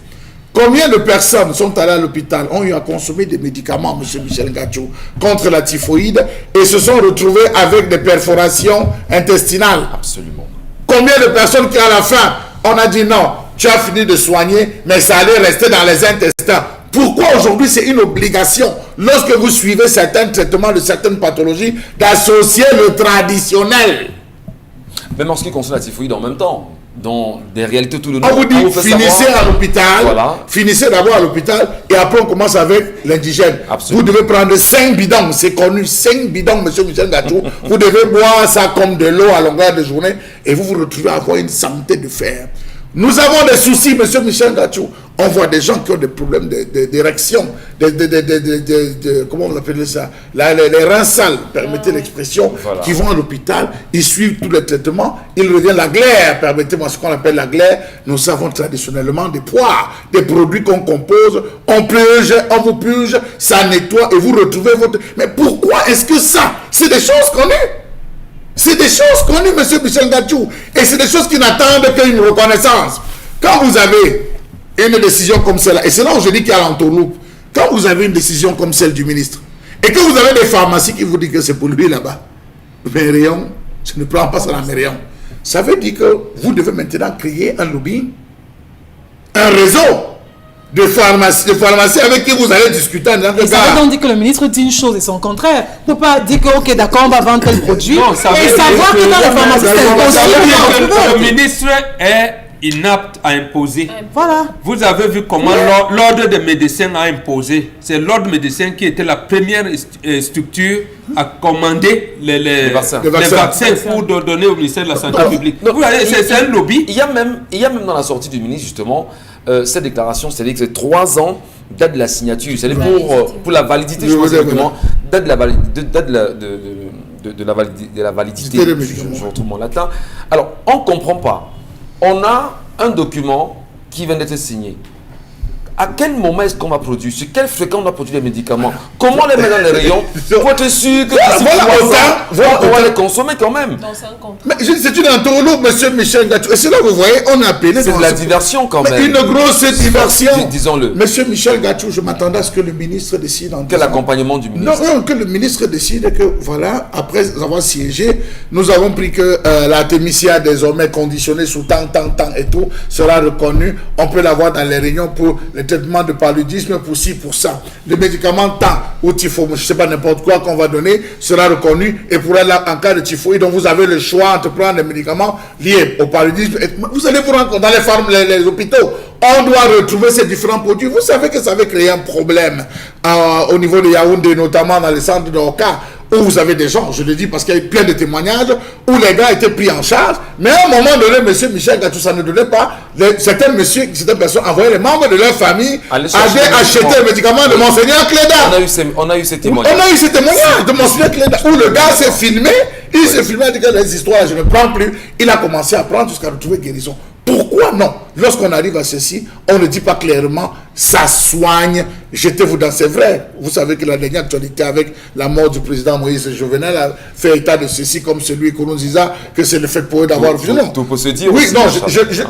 Combien de personnes sont allées à l'hôpital, ont eu à consommer des médicaments, M. Michel Ngachou, contre la typhoïde et se sont retrouvés avec des perforations intestinales? Absolument. Combien de personnes qui, à la fin, on a dit non, tu as fini de soigner, mais ça allait rester dans les intestins? Pourquoi aujourd'hui c'est une obligation, lorsque vous suivez certains traitements de certaines pathologies, d'associer le traditionnel? Même en ce qui concerne la typhoïde en même temps, dans des réalités tout de On vous dit, finissez à l'hôpital, Voilà. finissez d'abord à l'hôpital, et après on commence avec l'indigène. Absolument. Vous devez prendre 5 bidons, c'est connu, 5 bidons, M. Michel Ngachou. Vous devez boire ça comme de l'eau à longueur de journée, et vous vous retrouvez à avoir une santé de fer. Nous avons des soucis, M. Michel Ngachou. On voit des gens qui ont des problèmes d'érection, comment on appelle ça, les reins sales, permettez l'expression, Voilà. qui vont à l'hôpital, ils suivent tous les traitements, ils reviennent la glaire, permettez-moi ce qu'on appelle la glaire. Nous savons traditionnellement des poires, des produits qu'on compose, on purge, on vous purge, ça nettoie et vous retrouvez votre... Mais pourquoi est-ce que ça, c'est des choses connues? C'est des choses connues, M. Michel Ngachou, et c'est des choses qui n'attendent qu'une reconnaissance. Quand vous avez une décision comme celle-là, et c'est là où je dis qu'il y a l'entourloupe, quand vous avez une décision comme celle du ministre, et que vous avez des pharmacies qui vous disent que c'est pour lui là-bas, mais rayon, je ne prends pas ça dans mes rayons. Ça veut dire que vous devez maintenant créer un lobby, un réseau de pharmacies avec qui vous allez discuter. Ça veut donc dire que le ministre dit une chose et son contraire. Il ne peut pas dire que, ok, d'accord, on va vendre tel produit, Non, ça et veut savoir dire que dans les pharmacies, c'est Ça veut dire que possible. le ministre est inapte à imposer. Voilà. Vous avez vu comment l'ordre des médecins a imposé. C'est l'ordre médecin qui était la première structure à commander les vaccins pour donner au ministère de la Santé publique. Vous voyez, c'est un lobby. Il y a même dans la sortie du ministre, justement, cette déclaration, c'est-à-dire que c'est 3 ans date de la signature, c'est-à-dire pour la validité, Je je pense vous ai exactement, date de la validité, C'était le médicament. je retrouve mon latin. Alors, on ne comprend pas. On a un document qui vient d'être signé. À quel moment est-ce qu'on va produire? Sur quelle fréquence on va produire les médicaments? Comment les mettre dans les rayons pour être sûr que d'ici 3 ans, on va les consommer quand même? Dans 5 ans. Mais c'est une entourloupe, monsieur Michel Gachou. Et c'est là, vous voyez, on a appelé... C'est de la diversion quand même. Une grosse diversion. Disons-le. Monsieur Michel Gachou, je m'attendais à ce que le ministre décide en Quel accompagnement du ministre? Non, que le ministre décide que, voilà, après avoir siégé, nous avons pris que la Thémicia, désormais conditionnée sous tant et tout, sera reconnue. On peut l'avoir dans les réunions pour le traitement de paludisme, pour ci, pour ça. Le médicament tant ou typhoïde, je ne sais pas n'importe quoi qu'on va donner, sera reconnu. Et pour elle, en cas de typhoïde, donc vous avez le choix entre prendre des médicaments liés au paludisme. Vous allez vous rendre compte dans les farms, les hôpitaux, on doit retrouver ces différents produits. Vous savez que ça avait créé un problème au niveau de Yaoundé, notamment dans les centres de Oka, où vous avez des gens, je le dis parce qu'il y a eu plein de témoignages, où les gars étaient pris en charge, mais à un moment donné, monsieur Michel Gachou, ça ne donnait pas, certaines personnes envoyaient les membres de leur famille aller acheter les médicaments de Monseigneur Cléda. On a eu ces témoignages. On a eu ces témoignages de Monseigneur Cléda, où le gars s'est filmé, il s'est filmé, il a dit que les histoires, je ne prends plus, il a commencé à prendre jusqu'à retrouver guérison. Pourquoi non? Lorsqu'on arrive à ceci, on ne dit pas clairement, ça soigne, jetez-vous dans, c'est vrai. Vous savez que la dernière actualité avec la mort du président Moïse Jovenel a fait état de ceci comme celui que nous disait que c'est le fait pour eux d'avoir... Tout peut se dire. Oui, aussi, non,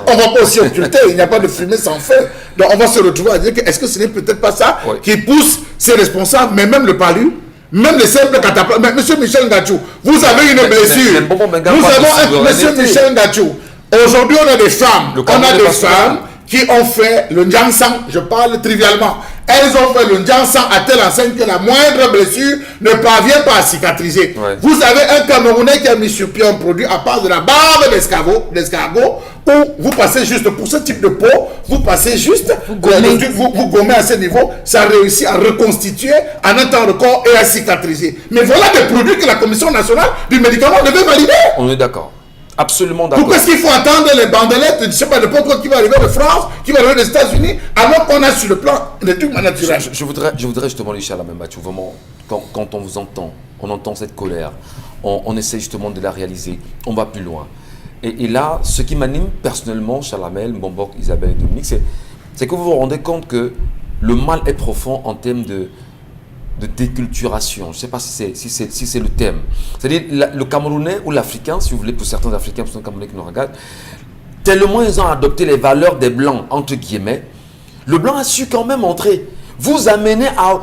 on va pas aussi occulter, il n'y a pas de fumée sans feu. Donc on va se retrouver à dire que est-ce que ce n'est peut-être pas ça qui pousse ces responsables, mais même le palu, même les simples cataplasmes. Mais monsieur Michel Gachou, vous avez une blessure. Nous avons un monsieur Michel Gachou. Aujourd'hui, on a des femmes, qui ont fait le Njansang, je parle trivialement. Elles ont fait le Njansang à telle enseigne que la moindre blessure ne parvient pas à cicatriser. Ouais. Vous avez un Camerounais qui a mis sur pied un produit à part de la barbe d'escargot, où vous passez juste pour ce type de peau, vous passez juste, vous gommez à ce niveau, ça réussit à reconstituer en un temps record et à cicatriser. Mais voilà des produits que la Commission nationale du médicament devait valider. On est d'accord. Absolument d'accord. Pourquoi est-ce qu'il faut attendre les bandelettes, je ne sais pas, de n'importe qui va arriver de France, qui va arriver des États-Unis, alors qu'on a sur le plan des trucs naturels? Je voudrais justement, Richard Lamembachou, vraiment, quand on vous entend, on entend cette colère, on essaie justement de la réaliser, on va plus loin. Et là, ce qui m'anime personnellement, Chalamel, Mbombock, Isabelle et Dominique, c'est que vous vous rendez compte que le mal est profond en termes de déculturation. Je ne sais pas si c'est le thème. C'est-à-dire le Camerounais ou l'Africain, si vous voulez, pour certains Africains, pour certains Camerounais qui nous regardent, tellement ils ont adopté les valeurs des Blancs, entre guillemets, le Blanc a su quand même entrer. Vous amener à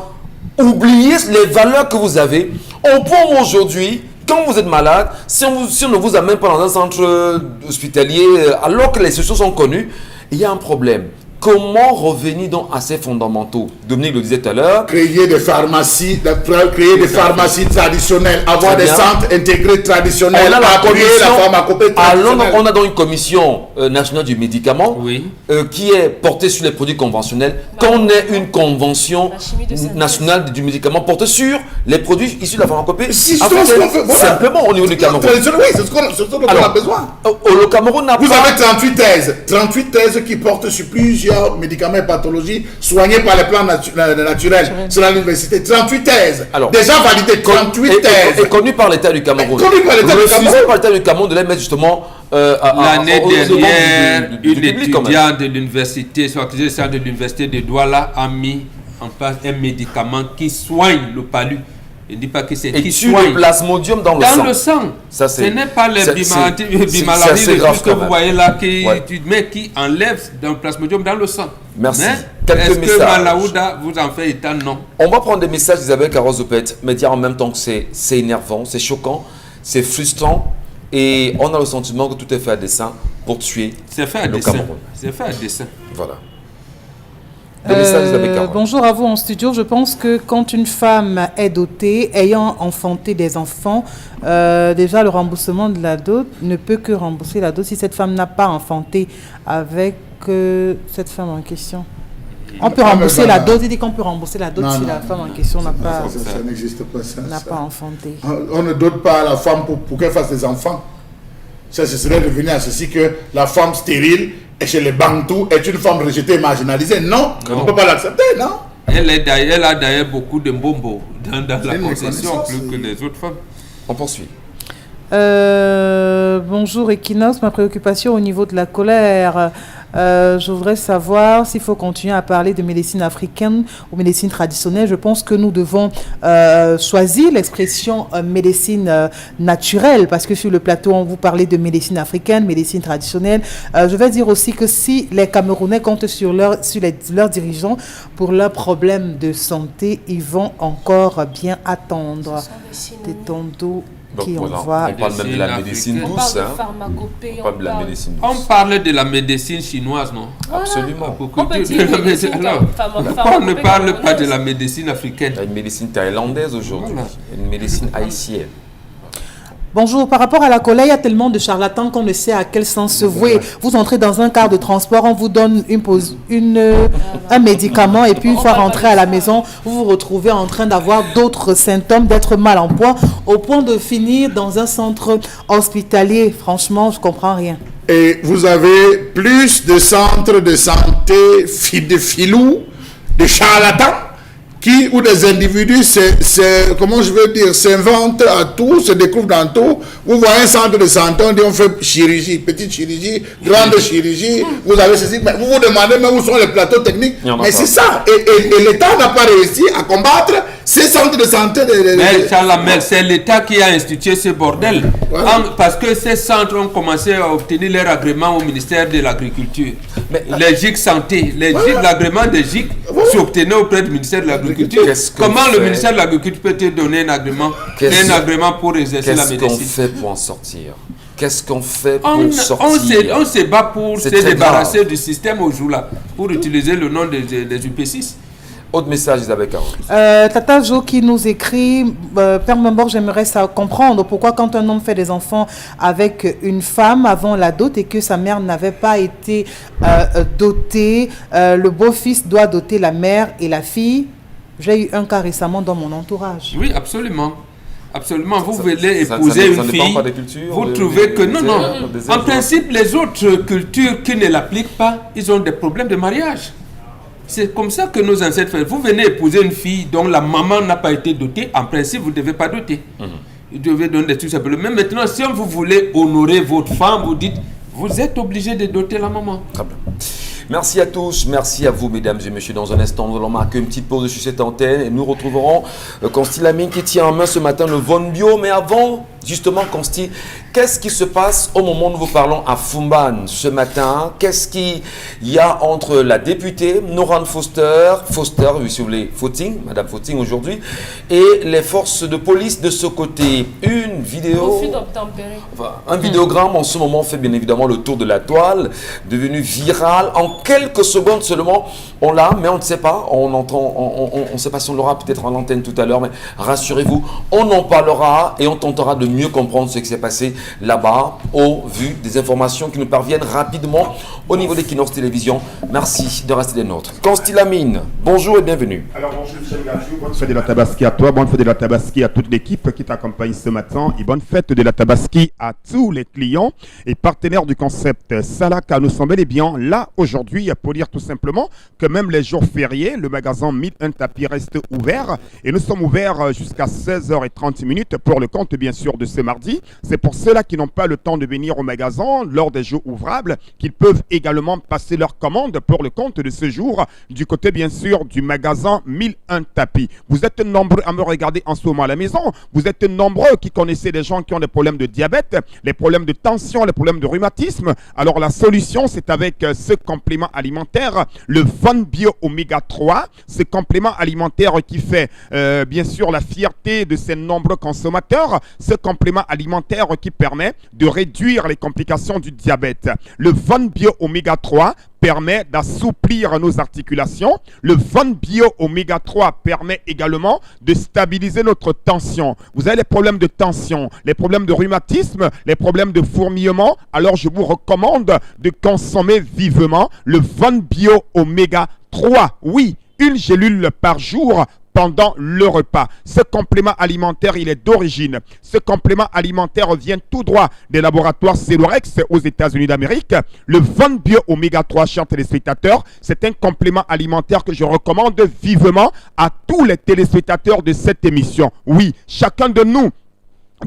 oublier les valeurs que vous avez. Au point aujourd'hui, quand vous êtes malade, si on ne vous amène pas dans un centre hospitalier, alors que les solutions sont connues, il y a un problème. Comment revenir donc à ces fondamentaux? Dominique le disait tout à l'heure. Créer des pharmacies traditionnelles, avoir des centres intégrés traditionnels, appuyer la pharmacopée traditionnelle. On a donc une commission nationale du médicament qui est portée sur les produits conventionnels. Qu'on ait une convention nationale du médicament portée sur les produits issus de la pharmacopée. Simplement au niveau du Cameroun. Oui, c'est ce qu'on a besoin. Le Cameroun n'a pas... Vous avez 38 thèses qui portent sur plusieurs médicaments et pathologies soignés par les plans naturels. C'est à l'université. 38 thèses. Alors, déjà validées. 38 thèses. Et connues par l'État du Cameroun. Refusées par l'État du Cameroun de les mettre justement l'année dernière, une étudiante de l'université, de l'université de Douala a mis en place un médicament qui soigne le palu. Je ne dis pas que c'est qui soigne le plasmodium dans le sang. Ça, ce n'est pas les bimaladies que vous voyez là qui enlève un plasmodium dans le sang. Merci. Est-ce que Malaouda vous en fait état? Non. On va prendre des messages d'Isabelle Carrozopet, mais dire en même temps que c'est énervant, c'est choquant, c'est frustrant et on a le sentiment que tout est fait à dessein pour tuer le Cameroun. C'est fait à dessein. Voilà. Bonjour à vous en studio. Je pense que quand une femme est dotée, ayant enfanté des enfants, déjà le remboursement de la dot ne peut que rembourser la dot si cette femme n'a pas enfanté avec cette femme en question. On peut rembourser la dot. Il dit qu'on peut rembourser la dot si la femme en question n'a pas, ça n'existe pas, n'a pas enfanté. On ne dote pas la femme pour qu'elle fasse des enfants. Ça, ce serait revenu à ceci que la femme stérile et chez les Bantous est une femme rejetée et marginalisée. Non, on ne peut pas l'accepter, non. Elle a d'ailleurs beaucoup de mbombo dans la concession plus que les autres femmes. On poursuit. Bonjour Equinox, ma préoccupation au niveau de la colère. Je voudrais savoir s'il faut continuer à parler de médecine africaine ou médecine traditionnelle. Je pense que nous devons choisir l'expression médecine naturelle, parce que sur le plateau, on vous parlait de médecine africaine, médecine traditionnelle. Je vais dire aussi que si les Camerounais comptent sur leurs dirigeants pour leurs problèmes de santé, ils vont encore bien attendre. Détendons. On parle même de la médecine douce. On parle de la médecine douce. On parle de la médecine chinoise, non? Voilà. Absolument. On peut dire Pourquoi on ne parle pas de la médecine africaine? Il y a une médecine thaïlandaise aujourd'hui, une médecine haïtienne. Bonjour, par rapport à la colère, il y a tellement de charlatans qu'on ne sait à quel sens se vouer. Vous entrez dans un car de transport, on vous donne un médicament et puis une fois rentré à la maison, vous vous retrouvez en train d'avoir d'autres symptômes, d'être mal en point, au point de finir dans un centre hospitalier. Franchement, je ne comprends rien. Et vous avez plus de centres de santé de filous, de charlatans, ou des individus, comment je veux dire, s'inventent à tout, se découvrent dans tout. Vous voyez un centre de santé, on dit on fait chirurgie, petite chirurgie, grande chirurgie, vous avez ceci, mais vous vous demandez mais où sont les plateaux techniques. Mais c'est ça, et l'État n'a pas réussi à combattre ces centres de santé. Mais c'est l'État qui a institué ce bordel. Voilà. Parce que ces centres ont commencé à obtenir leur agrément au ministère de l'Agriculture. Les GIC santé, l'agrément des GIC s'obtenait auprès du ministère de l'Agriculture. Comment le ministère de l'Agriculture peut te donner un agrément pour exercer la médecine? Qu'est-ce qu'on fait pour en sortir? Qu'est-ce qu'on fait pour sortir? On se bat pour se débarrasser du système au jour là, pour utiliser le nom des UP6. Autre message, Isabelle Caron. Tata Jo qui nous écrit, Père Membor, j'aimerais comprendre pourquoi quand un homme fait des enfants avec une femme avant la dot et que sa mère n'avait pas été dotée, le beau-fils doit doter la mère et la fille. J'ai eu un cas récemment dans mon entourage. Oui, absolument. Absolument, vous voulez épouser une fille, vous trouvez que non. En principe, les autres cultures qui ne l'appliquent pas, ils ont des problèmes de mariage. C'est comme ça que nos ancêtres faisaient. Vous venez épouser une fille dont la maman n'a pas été dotée. En principe, vous ne devez pas doter. Vous devez donner des trucs simples. Mais maintenant, si vous voulez honorer votre femme, vous dites, vous êtes obligé de doter la maman. Très bien. Merci à tous, merci à vous mesdames et messieurs. Dans un instant, nous allons marquer une petite pause sur cette antenne et nous retrouverons Consti Lamine qui tient en main ce matin le Von Bio. Mais avant, justement Consti, qu'est-ce qui se passe au moment où nous vous parlons à Fumban ce matin? Qu'est-ce qu'il y a entre la députée Noran Foster, oui, si vous voulez, Madame Footing aujourd'hui, et les forces de police de ce côté? Une vidéo, un vidéogramme en ce moment fait bien évidemment le tour de la toile, devenu viral. En quelques secondes seulement, on l'a, mais on ne sait pas. On ne sait pas si on l'aura peut-être en antenne tout à l'heure, mais rassurez-vous, on en parlera et on tentera de mieux comprendre ce qui s'est passé là-bas au vu des informations qui nous parviennent rapidement au niveau d'Equinox Télévision. Merci de rester des nôtres. Consti Lamine, bonjour et bienvenue. Alors bonjour Michel Gachou, bonne fête de la Tabaski à toi, bonne fête de la Tabaski à toute l'équipe qui t'accompagne ce matin et bonne fête de la Tabaski à tous les clients et partenaires du concept Salaka. Nous sommes bel et bien là aujourd'hui pour dire tout simplement que même les jours fériés, le magasin 1001 tapis reste ouvert et nous sommes ouverts jusqu'à 16h30 pour le compte bien sûr de ce mardi. C'est pour ceux-là qui n'ont pas le temps de venir au magasin lors des jours ouvrables qu'ils peuvent également passer leur commande pour le compte de ce jour du côté bien sûr du magasin 1001 tapis. Vous êtes nombreux à me regarder en ce moment à la maison. Vous êtes nombreux qui connaissez des gens qui ont des problèmes de diabète, les problèmes de tension, les problèmes de rhumatisme. Alors la solution c'est avec ce complément alimentaire, le Von Bio Oméga 3, ce complément alimentaire qui fait bien sûr la fierté de ces nombreux consommateurs, ce complément alimentaire qui permet de réduire les complications du diabète. Le Von Bio Oméga 3 permet d'assouplir nos articulations. Le Von Bio Oméga 3 permet également de stabiliser notre tension. Vous avez les problèmes de tension, les problèmes de rhumatisme, les problèmes de fourmillement. Alors je vous recommande de consommer vivement le Von Bio Oméga 3. Oui, une gélule par jour pendant le repas. Ce complément alimentaire, il est d'origine. Ce complément alimentaire vient tout droit des laboratoires Celorex aux États-Unis d'Amérique. Le Von Bio Oméga 3, chers téléspectateurs, c'est un complément alimentaire que je recommande vivement à tous les téléspectateurs de cette émission. Oui, chacun de nous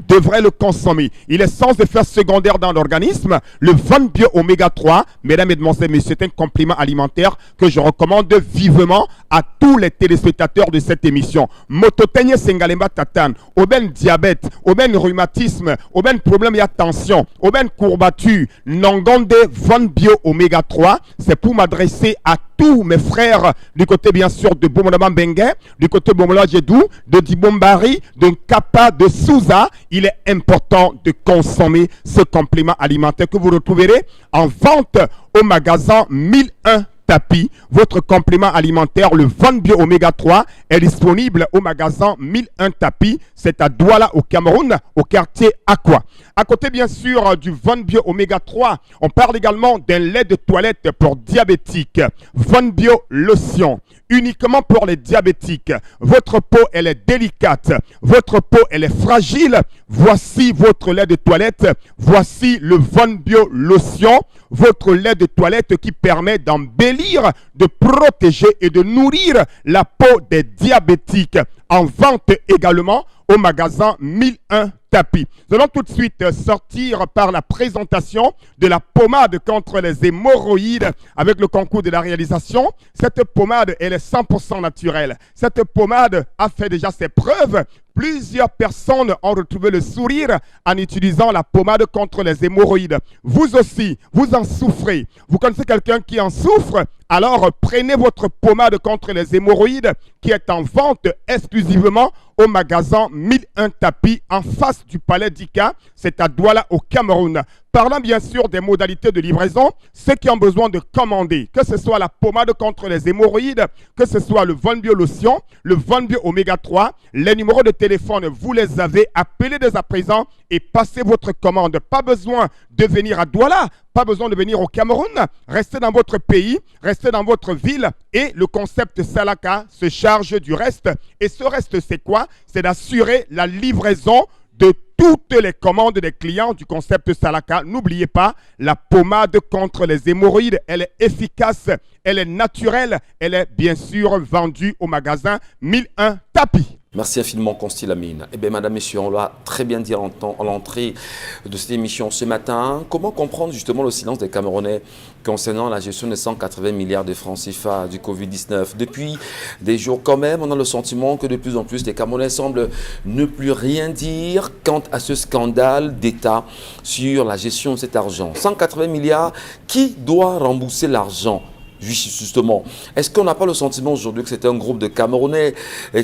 devrait le consommer. Il est sans effet secondaire dans l'organisme. Le Von Bio Oméga 3, mesdames et messieurs, c'est un complément alimentaire que je recommande vivement à tous les téléspectateurs de cette émission. Mototenye Sengalemba Tatan, Oben diabète, Oben rhumatisme, Oben problème et tension, Oben courbature, Nangonde Von Bio Oméga 3, c'est pour m'adresser à tous mes frères du côté bien sûr de Bomola Bengue, du côté Bomola Jedou, de Dibombari, de Nkapa, de Souza. Il est important de consommer ce complément alimentaire que vous retrouverez en vente au magasin 1001 Tapis. Votre complément alimentaire, le Von Bio Oméga 3, est disponible au magasin 1001 Tapis. C'est à Douala au Cameroun, au quartier Aqua. À côté bien sûr du Von Bio Oméga 3, on parle également d'un lait de toilette pour diabétiques. Von Bio Lotion, uniquement pour les diabétiques. Votre peau, elle est délicate. Votre peau, elle est fragile. Voici votre lait de toilette. Voici le Von Bio Lotion. Votre lait de toilette qui permet d'embellir, de protéger et de nourrir la peau des diabétiques. En vente également au magasin 1001 Tapis. Nous allons tout de suite sortir par la présentation de la pommade contre les hémorroïdes avec le concours de la réalisation. Cette pommade, elle est 100% naturelle. Cette pommade a fait déjà ses preuves. Plusieurs personnes ont retrouvé le sourire en utilisant la pommade contre les hémorroïdes. Vous aussi, vous en souffrez. Vous connaissez quelqu'un qui en souffre? Alors prenez votre pommade contre les hémorroïdes qui est en vente exclusivement au magasin 1001 Tapis en face du palais d'Ika. C'est à Douala au Cameroun. Parlant bien sûr des modalités de livraison, ceux qui ont besoin de commander, que ce soit la pommade contre les hémorroïdes, que ce soit le Von Bio Lotion, le Von Bio Oméga 3, les numéros de téléphone, vous les avez, appelés dès à présent et passez votre commande. Pas besoin de venir à Douala, pas besoin de venir au Cameroun, restez dans votre pays, restez dans votre ville et le concept Salaka se charge du reste. Et ce reste, c'est quoi? C'est d'assurer la livraison de toutes les commandes des clients du concept Salaka. N'oubliez pas, la pommade contre les hémorroïdes, elle est efficace, elle est naturelle, elle est bien sûr vendue au magasin 1001 Tapis. Merci infiniment, Consti Lamine. Eh bien, madame, messieurs, on l'a très bien dit en l'entrée de cette émission ce matin. Comment comprendre justement le silence des Camerounais concernant la gestion des 180 milliards de francs CFA du Covid-19? Depuis des jours quand même, on a le sentiment que de plus en plus les Camerounais semblent ne plus rien dire quant à ce scandale d'État sur la gestion de cet argent. 180 milliards, qui doit rembourser l'argent? Justement, est-ce qu'on n'a pas le sentiment aujourd'hui que c'est un groupe de Camerounais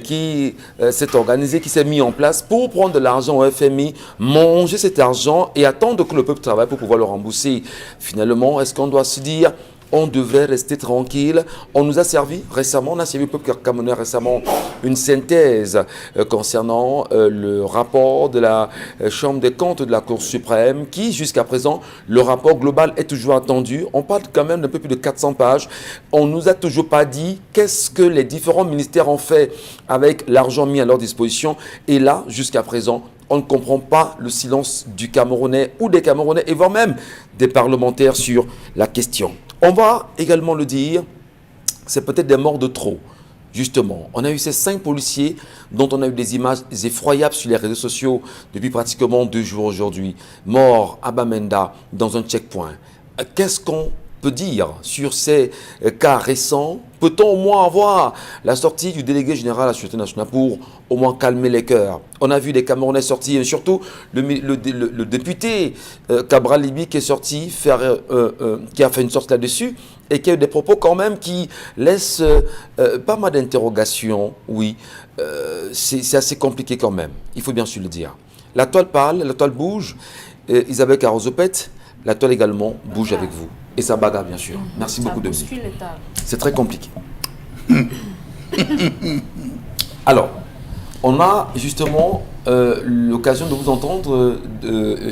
qui s'est organisé, qui s'est mis en place pour prendre de l'argent au FMI, manger cet argent et attendre que le peuple travaille pour pouvoir le rembourser? Finalement, est-ce qu'on doit se dire on devrait rester tranquille? On nous a servi récemment, on a servi au peuple camerounais récemment une synthèse concernant le rapport de la Chambre des comptes de la Cour suprême qui, jusqu'à présent, le rapport global est toujours attendu. On parle quand même d'un peu plus de 400 pages. On ne nous a toujours pas dit qu'est-ce que les différents ministères ont fait avec l'argent mis à leur disposition. Et là, jusqu'à présent, on ne comprend pas le silence du Camerounais ou des Camerounais et voire même des parlementaires sur la question. On va également le dire, c'est peut-être des morts de trop. Justement, on a eu ces 5 policiers dont on a eu des images effroyables sur les réseaux sociaux depuis pratiquement 2 jours aujourd'hui. Morts à Bamenda dans un checkpoint. Qu'est-ce qu'on peut dire sur ces cas récents? Peut-on au moins avoir la sortie du délégué général à la Sûreté nationale pour au moins calmer les cœurs? On a vu des Camerounais sortir, et surtout le député Cabral Libi qui est sorti, qui a fait une sorte là-dessus et qui a eu des propos quand même qui laissent pas mal d'interrogations. Oui, c'est assez compliqué quand même, il faut bien sûr le dire. La toile parle, la toile bouge. Isabelle Carozopette, la toile également bouge avec vous. Et ça bagarre, bien sûr. Merci beaucoup de venir. C'est très compliqué. Alors, on a justement l'occasion de vous entendre,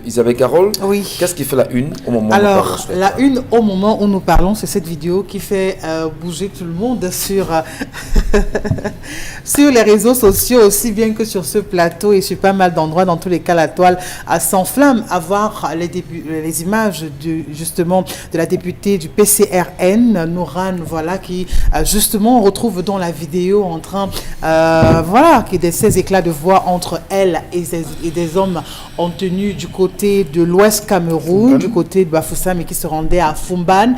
Isabelle Carole. Oui. Qu'est-ce qui fait la une au moment où nous Alors, parlons? la une au moment où nous parlons, c'est cette vidéo qui fait bouger tout le monde sur, sur les réseaux sociaux, aussi bien que sur ce plateau et sur pas mal d'endroits. Dans tous les cas, la toile s'enflamme à voir les images justement de la députée du PCRN, Nourane, voilà, qui justement on retrouve dans la vidéo en train, voilà, qui a ces éclats de voix entre elle et des hommes en tenue du côté de l'Ouest Cameroun, du côté de Bafoussam, et qui se rendaient à Fumban.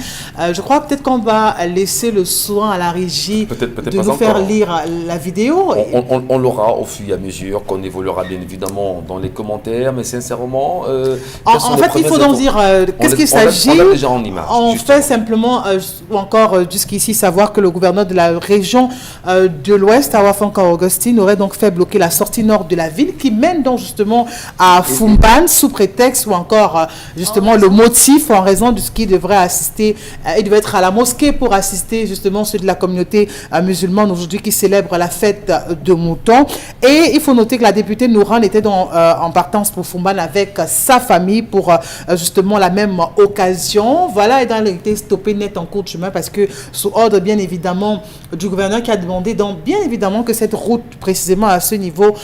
Je crois peut-être qu'on va laisser le soin à la régie de nous faire lire la vidéo. On l'aura au fur et à mesure qu'on évoluera bien évidemment dans les commentaires, mais sincèrement... en fait, il faut donc dire qu'est-ce qu'il s'agit. On l'a déjà en image. On fait simplement, ou encore jusqu'ici, savoir que le gouverneur de la région de l'Ouest, Awafanka Augustine, aurait donc fait bloquer la sortie nord de la ville qui mène donc justement à Fumban sous prétexte ou encore justement le motif en raison de ce qui devrait assister, il devait être à la mosquée pour assister justement ceux de la communauté musulmane aujourd'hui qui célèbre la fête de Mouton. Et il faut noter que la députée Nourane était en partance pour Fumban avec sa famille pour justement la même occasion. Voilà, et dans été stoppé net en cours de chemin parce que sous ordre bien évidemment du gouverneur qui a demandé donc bien évidemment que cette route précisément à ce niveau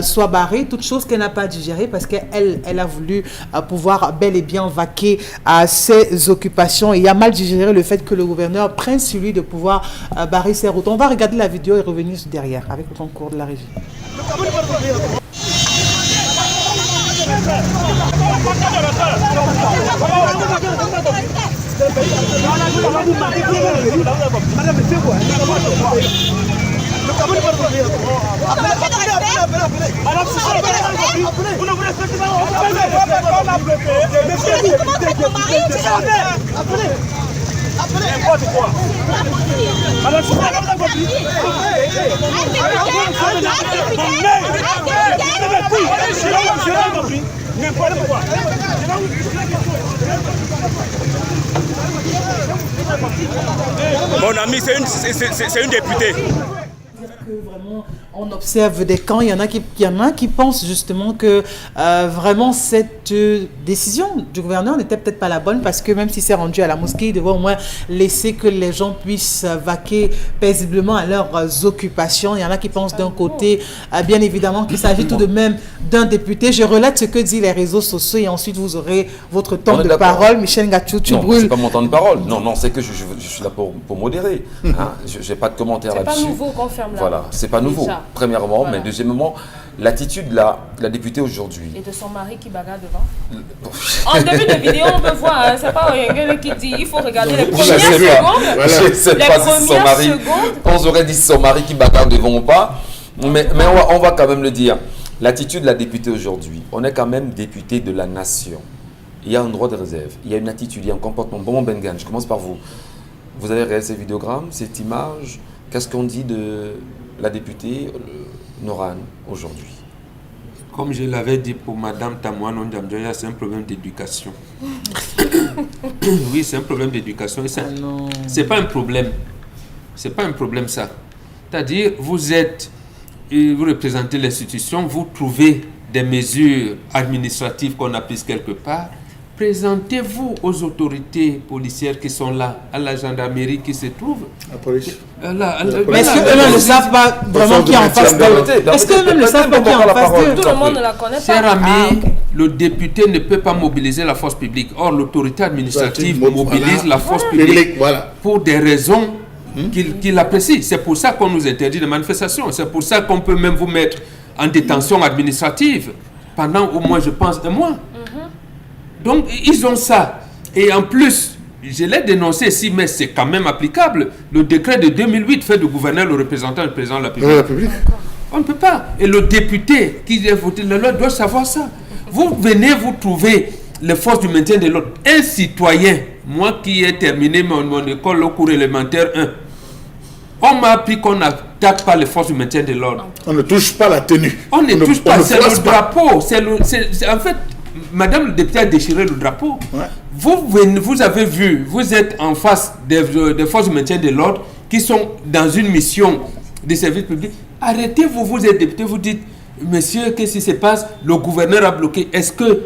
soit barrée, toute chose qu'elle n'a pas digérée parce qu'elle a voulu pouvoir bel et bien vaquer à ses occupations. Et il a mal digéré le fait que le gouverneur prenne sur lui de pouvoir barrer ses routes. On va regarder la vidéo et revenir derrière avec le concours de la régie. N'importe quoi. Mon ami, c'est une députée. Que vraiment on observe des camps, il y en a qui pensent justement que vraiment cette décision du gouverneur n'était peut-être pas la bonne parce que même si c'est rendu à la mosquée, il devrait au moins laisser que les gens puissent vaquer paisiblement à leurs occupations. Il y en a qui pensent d'un côté, bien évidemment, qu'il s'agit tout de même d'un député. Je relate ce que disent les réseaux sociaux et ensuite vous aurez votre temps de parole. Michel Ngachou, tu brûles. Non, c'est pas mon temps de parole. Non, c'est que je suis là pour modérer. Hein. Je n'ai pas de commentaire là-dessus. C'est pas nouveau qu'on ferme là. Voilà, c'est pas nouveau, premièrement, voilà. Mais deuxièmement, l'attitude de la députée aujourd'hui. Et de son mari qui bagarre devant. En début de vidéo, on peut voir, hein, c'est pas quelqu'un qui dit, il faut regarder les premières secondes. Voilà. Je ne sais pas si son mari, on aurait dit son mari qui bagarre devant ou pas, mais on va quand même le dire. L'attitude de la députée aujourd'hui, on est quand même député de la nation. Il y a un droit de réserve, il y a une attitude, il y a un comportement. Bon, Bengan, je commence par vous. Vous avez réalisé ces vidéogrammes, cette image. Qu'est-ce qu'on dit de la députée Nourane aujourd'hui? Comme je l'avais dit pour Madame Tamouane Ondjamjoya, c'est un problème d'éducation. Oui, c'est un problème d'éducation. C'est pas un problème. C'est pas un problème ça. C'est-à-dire, vous représentez l'institution, vous trouvez des mesures administratives qu'on a prises quelque part. Présentez-vous aux autorités policières qui sont là, à la gendarmerie qui se trouve. La police. Mais est-ce qu'eux-mêmes ne savent pas vraiment qui est en face d'eux? Est-ce qu'eux-mêmes ne savent pas qui est en face d'eux? Tout le monde ne la connaît pas. Cher ami, le député ne peut pas mobiliser la force publique. Or, l'autorité administrative mobilise la force publique pour des raisons qu'il apprécie. C'est pour ça qu'on nous interdit les manifestations. C'est pour ça qu'on peut même vous mettre en détention administrative pendant au moins, je pense, un mois. Donc, ils ont ça. Et en plus, je l'ai dénoncé ici, mais c'est quand même applicable. Le décret de 2008 fait du gouverneur le représentant du président de la République. On ne peut pas. Et le député qui a voté la loi doit savoir ça. Vous venez, vous trouvez les forces du maintien de l'ordre. Un citoyen, moi qui ai terminé mon école au cours élémentaire 1, on m'a appris qu'on n'attaque pas les forces du maintien de l'ordre. On ne touche pas la tenue. On ne touche pas, c'est le drapeau. En fait, Madame le député a déchiré le drapeau. Ouais. Vous avez vu, vous êtes en face des forces de maintien de l'ordre qui sont dans une mission de service public. Arrêtez-vous, vous êtes député, vous dites, monsieur, qu'est-ce qui se passe? Le gouverneur a bloqué. Est-ce que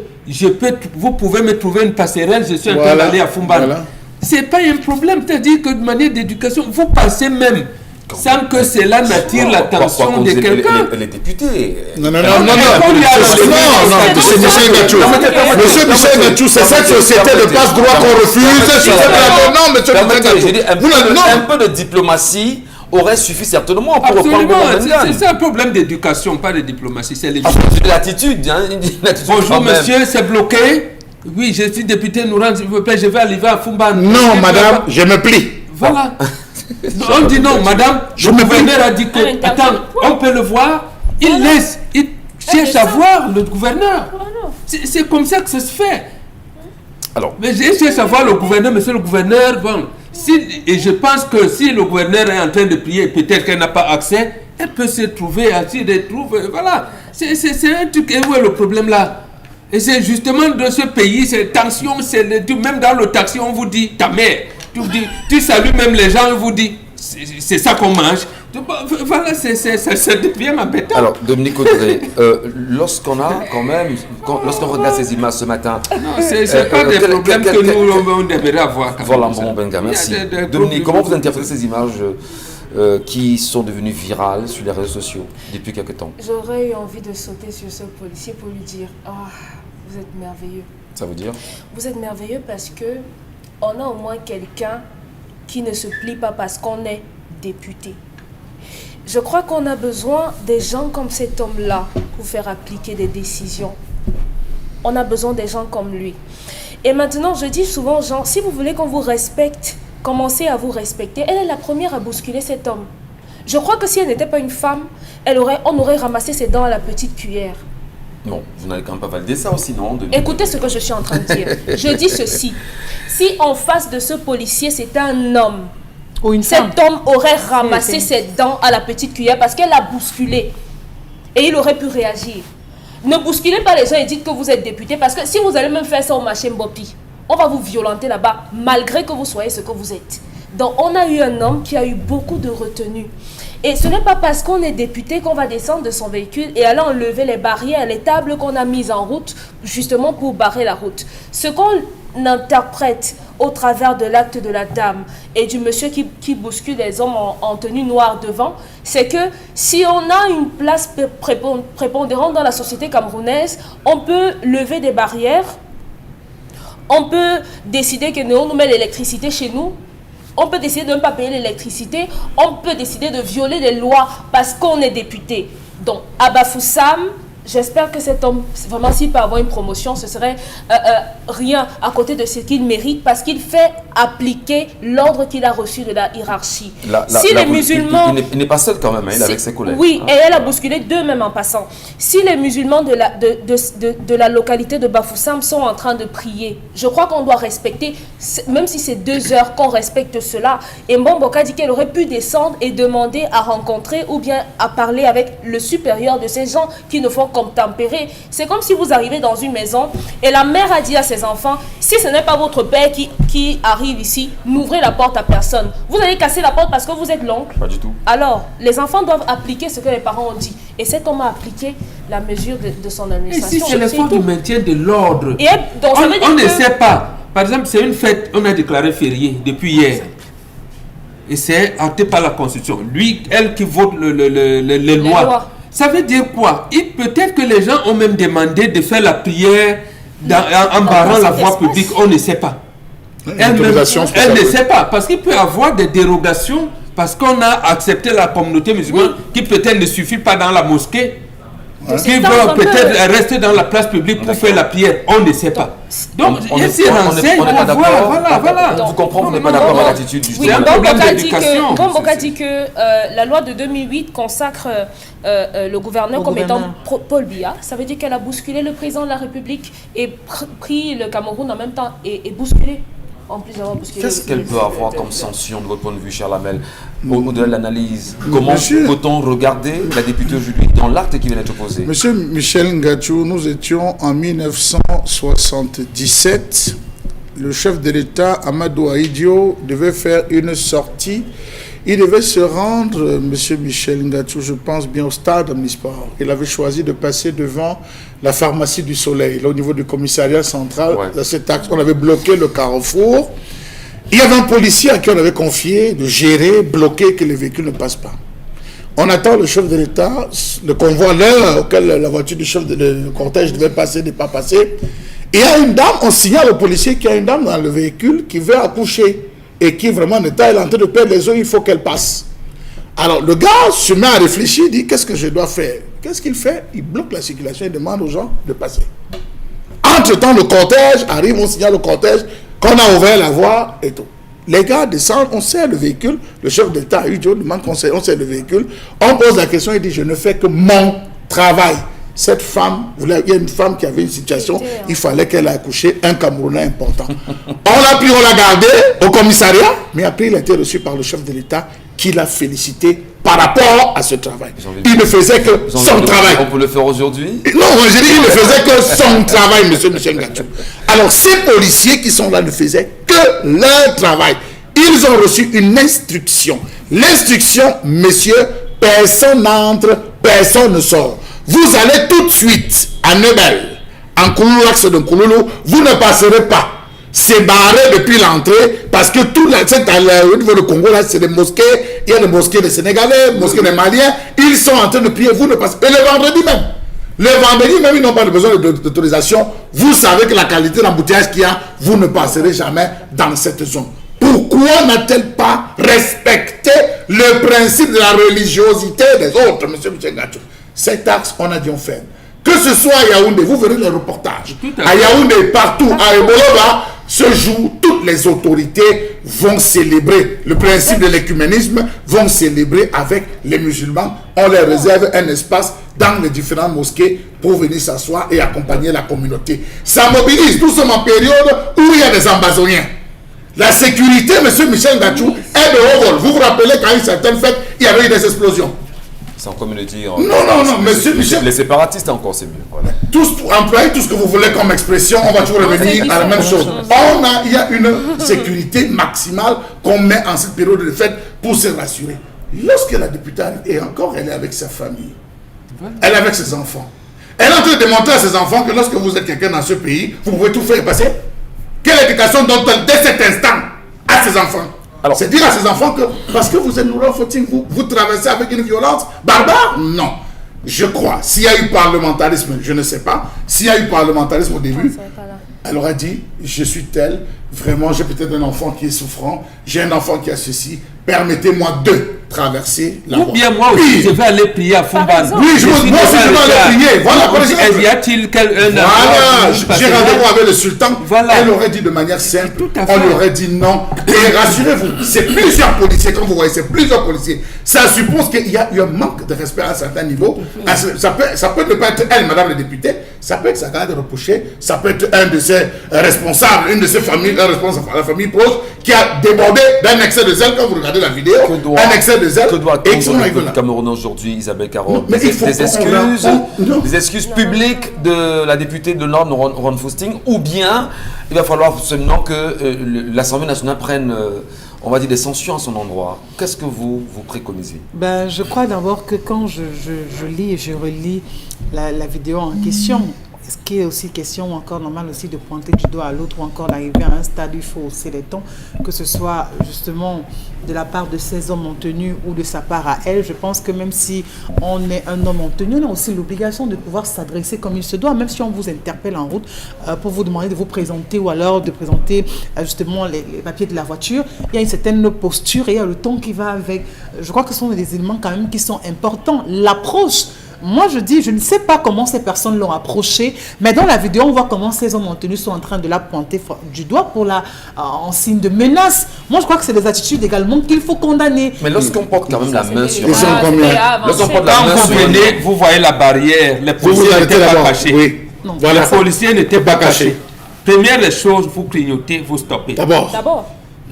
vous pouvez me trouver une passerelle? Je suis en train d'aller à Fumban. Voilà. C'est pas un problème. C'est-à-dire que de manière d'éducation, vous passez même sans que cela n'attire l'attention de quelqu'un. Les députés. Non, Monsieur Michel Gachou, c'est cette société de passe-droit qu'on refuse. Non, monsieur Michel Gachou. Un peu de diplomatie aurait suffi certainement pour reprendre c'est un problème d'éducation, pas de diplomatie. C'est l'attitude. Bonjour monsieur, c'est bloqué. Oui, je suis député Nourane, s'il vous plaît, je vais arriver à Fumban. Non, madame, je me plie. Voilà. On dit non, madame. Le gouverneur a dit que, attends, on peut le voir. Il laisse, il cherche à voir le gouverneur. C'est comme ça que ça se fait. Alors. Mais je cherche à voir le gouverneur, monsieur le gouverneur. Bon, et je pense que si le gouverneur est en train de prier, peut-être qu'elle n'a pas accès, elle peut se trouver, elle se retrouve. Voilà. C'est un truc. Et où est le problème là? Et c'est justement dans ce pays, c'est tension, même dans le taxi, on vous dit ta mère. Tu salues même les gens, on vous dit c'est ça qu'on mange. Voilà, ça devient embêtant. Alors, Dominique Audrey, lorsqu'on regarde ces images ce matin... Non, c'est pas des problèmes que nous, on devrait avoir. Voilà, bon, Benga, merci. Dominique, comment vous interprétez ces images qui sont devenues virales sur les réseaux sociaux depuis quelques temps? J'aurais eu envie de sauter sur ce policier pour lui dire « Ah, vous êtes merveilleux ». Ça veut dire? Vous êtes merveilleux parce que on a au moins quelqu'un qui ne se plie pas parce qu'on est député. Je crois qu'on a besoin des gens comme cet homme-là pour faire appliquer des décisions. On a besoin des gens comme lui. Et maintenant, je dis souvent aux gens, si vous voulez qu'on vous respecte, commencez à vous respecter. Elle est la première à bousculer cet homme. Je crois que si elle n'était pas une femme, on aurait ramassé ses dents à la petite cuillère. Non, vous n'allez quand même pas valider ça aussi, non? Écoutez ce que je suis en train de dire. Je dis ceci. Si en face de ce policier, c'était un homme, ou cet homme aurait ramassé ses dents à la petite cuillère parce qu'elle l'a bousculé. Et il aurait pu réagir. Ne bousculez pas les gens et dites que vous êtes député parce que si vous allez même faire ça au marché Mbopi, on va vous violenter là-bas malgré que vous soyez ce que vous êtes. Donc on a eu un homme qui a eu beaucoup de retenue. Et ce n'est pas parce qu'on est député qu'on va descendre de son véhicule et aller enlever les barrières, les tables qu'on a mises en route justement pour barrer la route. Ce qu'on interprète au travers de l'acte de la dame et du monsieur qui bouscule les hommes en tenue noire devant, c'est que si on a une place prépondérante dans la société camerounaise, on peut lever des barrières, on peut décider que nous met l'électricité chez nous, on peut décider de ne pas payer l'électricité, on peut décider de violer les lois parce qu'on est député. Donc, à Bafoussam, j'espère que cet homme, vraiment, s'il peut avoir une promotion, ce serait rien à côté de ce qu'il mérite parce qu'il fait appliquer l'ordre qu'il a reçu de la hiérarchie. Si les musulmans... Il n'est pas seul quand même, il est avec ses collègues. Oui, et elle a bousculé deux même en passant. Si les musulmans de la localité de Bafoussam sont en train de prier, je crois qu'on doit respecter, même si c'est 2 heures, qu'on respecte cela. Et Mbomboka dit qu'elle aurait pu descendre et demander à rencontrer ou bien à parler avec le supérieur de ces gens qui ne font comme tempérer. C'est comme si vous arrivez dans une maison et la mère a dit à ses enfants, si ce n'est pas votre père qui arrive ici, n'ouvrez la porte à personne. Vous allez casser la porte parce que vous êtes l'oncle. Pas du tout. Alors, les enfants doivent appliquer ce que les parents ont dit. Et cet homme a appliqué la mesure de son administration. Et si c'est les forces du maintien de l'ordre, on ne sait pas. Par exemple, c'est une fête, on a déclaré férié depuis hier. Et c'est acté par la Constitution. Lui, elle qui vote les lois. Ça veut dire quoi? Peut-être que les gens ont même demandé de faire la prière en barrant la voie publique. On ne sait pas. Elle ne sait pas. Parce qu'il peut y avoir des dérogations parce qu'on a accepté la communauté musulmane qui peut-être ne suffit pas dans la mosquée. Qui veut peut-être rester dans la place publique pour faire la prière. On ne sait pas. Donc, il y a ces renseignements. Voilà. Vous comprenez, vous n'êtes pas d'accord avec l'attitude du oui, Mbomboka dit que la loi de 2008 consacre le gouverneur comme étant Paul Biya. Ça veut dire qu'elle a bousculé le président de la République et pris le Cameroun en même temps et bousculé. Qu'est-ce qu'elle peut avoir comme sanction de votre point de vue, cher Lamel, au-delà de l'analyse? Comment peut-on regarder la députée aujourd'hui dans l'acte qui vient d'être posé? Monsieur Michel Ngachou, nous étions en 1977. Le chef de l'État, Amadou Ahidjo, devait faire une sortie Il devait se rendre, M. Michel Ngatou, je pense bien au stade omnisport. Il avait choisi de passer devant la pharmacie du Soleil, là au niveau du commissariat central. Dans cet axe, on avait bloqué le carrefour. Il y avait un policier à qui on avait confié de gérer, bloquer, que les véhicules ne passent pas. On attend le chef de l'État, le convoi, l'heure auquel la voiture du chef de cortège devait passer, n'est pas passée. Et il y a une dame, on signale au policier qu'il y a une dame dans le véhicule qui veut accoucher et qui vraiment elle est en train de perdre les os, il faut qu'elle passe. Alors le gars se met à réfléchir, dit qu'est-ce que je dois faire? Qu'est-ce qu'il fait? Il bloque la circulation et demande aux gens de passer. Entre-temps, le cortège arrive, on signale au cortège qu'on a ouvert la voie et tout. Les gars descendent, on serre le véhicule, le chef d'État, demande qu'on serre le véhicule, on pose la question, il dit je ne fais que mon travail. Cette femme, il y a une femme qui avait une situation, il fallait qu'elle ait accouché un Camerounais important. On l'a pris, on l'a gardé au commissariat, mais après il a été reçu par le chef de l'État qui l'a félicité par rapport à ce travail. Il ne faisait que son travail. On peut le faire aujourd'hui? Non, j'ai dit il ne faisait que son travail, M. Michel Ngatou. Alors ces policiers qui sont là ne faisaient que leur travail. Ils ont reçu une instruction. L'instruction, messieurs, personne n'entre, personne ne sort. Vous allez tout de suite à Nebel, en Kouloulou, l'axe de Kouloulou, vous ne passerez pas. C'est barré depuis l'entrée parce que tout au niveau du Congo, là, c'est des mosquées. Il y a des mosquées des Sénégalais, des mosquées des Maliens. Ils sont en train de prier, vous ne passez pas. Et le vendredi même, ils n'ont pas besoin d'autorisation. Vous savez que la qualité d'embouteillage qu'il y a, vous ne passerez jamais dans cette zone. Pourquoi n'a-t-elle pas respecté le principe de la religiosité des autres, M. Michel Ngatou? Cet axe, on a dû en faire. Que ce soit à Yaoundé, vous verrez les reportages. À Yaoundé, partout, à Eboloba, ce jour, toutes les autorités vont célébrer le principe de l'écuménisme, vont célébrer avec les musulmans. On leur réserve un espace dans les différentes mosquées pour venir s'asseoir et accompagner la communauté. Ça mobilise. Nous sommes en période où il y a des ambassoniens. La sécurité, M. Michel Ngatou, est de haut vol. Vous vous rappelez qu'à une certaine fête, il y avait eu des explosions. Sans communauté. Non, monsieur Michel. Les séparatistes encore, c'est mieux. Voilà. Employez tout ce que vous voulez comme expression, on va toujours revenir à la même chose. Il y a une sécurité maximale qu'on met en cette période de fête pour se rassurer. Lorsque la députée arrive, et encore elle est avec sa famille, elle est avec ses enfants, elle est en train de démontrer à ses enfants que lorsque vous êtes quelqu'un dans ce pays, vous pouvez tout faire passer. Quelle éducation donne-t-elle dès cet instant à ses enfants? C'est dire à ses enfants que parce que vous êtes Noura Fouting, vous traversez avec une violence barbare? Non. Je crois. S'il y a eu parlementarisme, je ne sais pas. S'il y a eu parlementarisme au début, elle aurait dit, je suis telle, vraiment j'ai peut-être un enfant qui est souffrant, j'ai un enfant qui a ceci, permettez-moi de traverser la voie. Ou bien moi aussi, je vais aller prier à Fumban. Oui, moi aussi je vais aller prier. Voilà, par exemple. Y a-t-il Voilà, j'ai rendez-vous avec le sultan. Voilà. Elle aurait dit de manière simple, on lui aurait dit non. Et rassurez-vous, c'est plusieurs policiers, comme vous voyez, c'est plusieurs policiers. Ça suppose qu'il y a eu un manque de respect à un certain niveau. Ça peut ne pas être elle, madame la députée, ça peut être sa garde reprochée, ça peut être un de ses responsables, une de ses familles, un responsable de la famille proche, qui a débordé d'un excès de zèle, quand vous regardez la vidéo, un excès de zèle. Que doit-on le Cameroun aujourd'hui, Isabelle Caron? Des excuses publiques de la députée de Nord, Ron Fusting, ou bien il va falloir seulement que l'Assemblée nationale prenne, on va dire, des sanctions à son endroit. Qu'est-ce que vous préconisez? Je crois d'abord que quand je lis et je relis la vidéo en question, ce qui est aussi question encore normal aussi de pointer du doigt à l'autre ou encore d'arriver à un stade où il faut hausser les tons, que ce soit justement de la part de ces hommes en tenue ou de sa part à elle. Je pense que même si on est un homme en tenue, on a aussi l'obligation de pouvoir s'adresser comme il se doit, même si on vous interpelle en route pour vous demander de vous présenter ou alors de présenter justement les papiers de la voiture. Il y a une certaine posture et il y a le ton qui va avec. Je crois que ce sont des éléments quand même qui sont importants. L'approche. Moi, je dis, je ne sais pas comment ces personnes l'ont approché, mais dans la vidéo, on voit comment ces hommes en tenue sont en train de la pointer du doigt en signe de menace. Moi, je crois que c'est des attitudes également qu'il faut condamner. Mais lorsqu'on porte quand même la main sur... Vous voyez la barrière, les policiers n'étaient pas cachés. Oui. Les policiers n'étaient pas cachés. Première des choses, vous clignotez, vous stoppez. D'abord.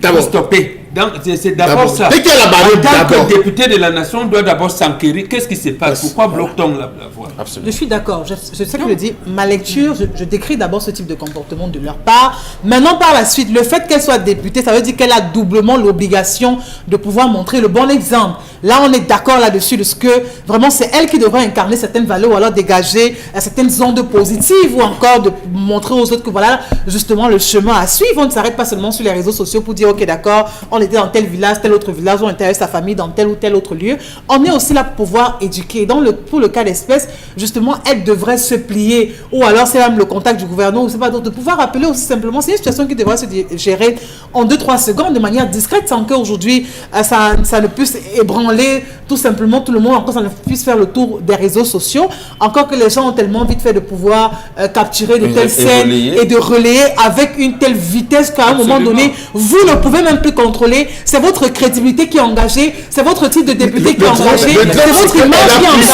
Vous stoppez. c'est d'abord ça. Dès qu'il y a la barrière, en tant d'abord. que député de la nation, on doit d'abord s'enquérir. Qu'est-ce qui se passe? Pourquoi bloque-t-on la voie? Je suis d'accord, je sais que je dis, ma lecture, je décris d'abord ce type de comportement de leur part. Maintenant, par la suite, le fait qu'elle soit députée, ça veut dire qu'elle a doublement l'obligation de pouvoir montrer le bon exemple. Là, on est d'accord là-dessus, de ce que vraiment c'est elle qui devrait incarner certaines valeurs ou alors dégager certaines ondes positives ou encore de montrer aux autres que voilà justement le chemin à suivre. On ne s'arrête pas seulement sur les réseaux sociaux pour dire ok d'accord, on était dans tel village, tel autre village, on était avec sa famille dans tel ou tel autre lieu. On est aussi là pour pouvoir éduquer. Pour le cas d'espèce, justement, elle devrait se plier ou alors c'est même le contact du gouvernement ou c'est pas d'autre, de pouvoir appeler aussi simplement. C'est une situation qui devrait se gérer en 2-3 secondes de manière discrète sans qu'aujourd'hui ça ne puisse ébranler tout simplement tout le monde, encore ça ne puisse faire le tour des réseaux sociaux, encore que les gens ont tellement vite fait de pouvoir capturer de telles scènes et de relayer avec une telle vitesse qu'à un moment donné, vous ne pouvez même plus contrôler. C'est votre crédibilité qui est engagée, c'est votre titre de député qui est engagé, c'est votre image qui est engagée,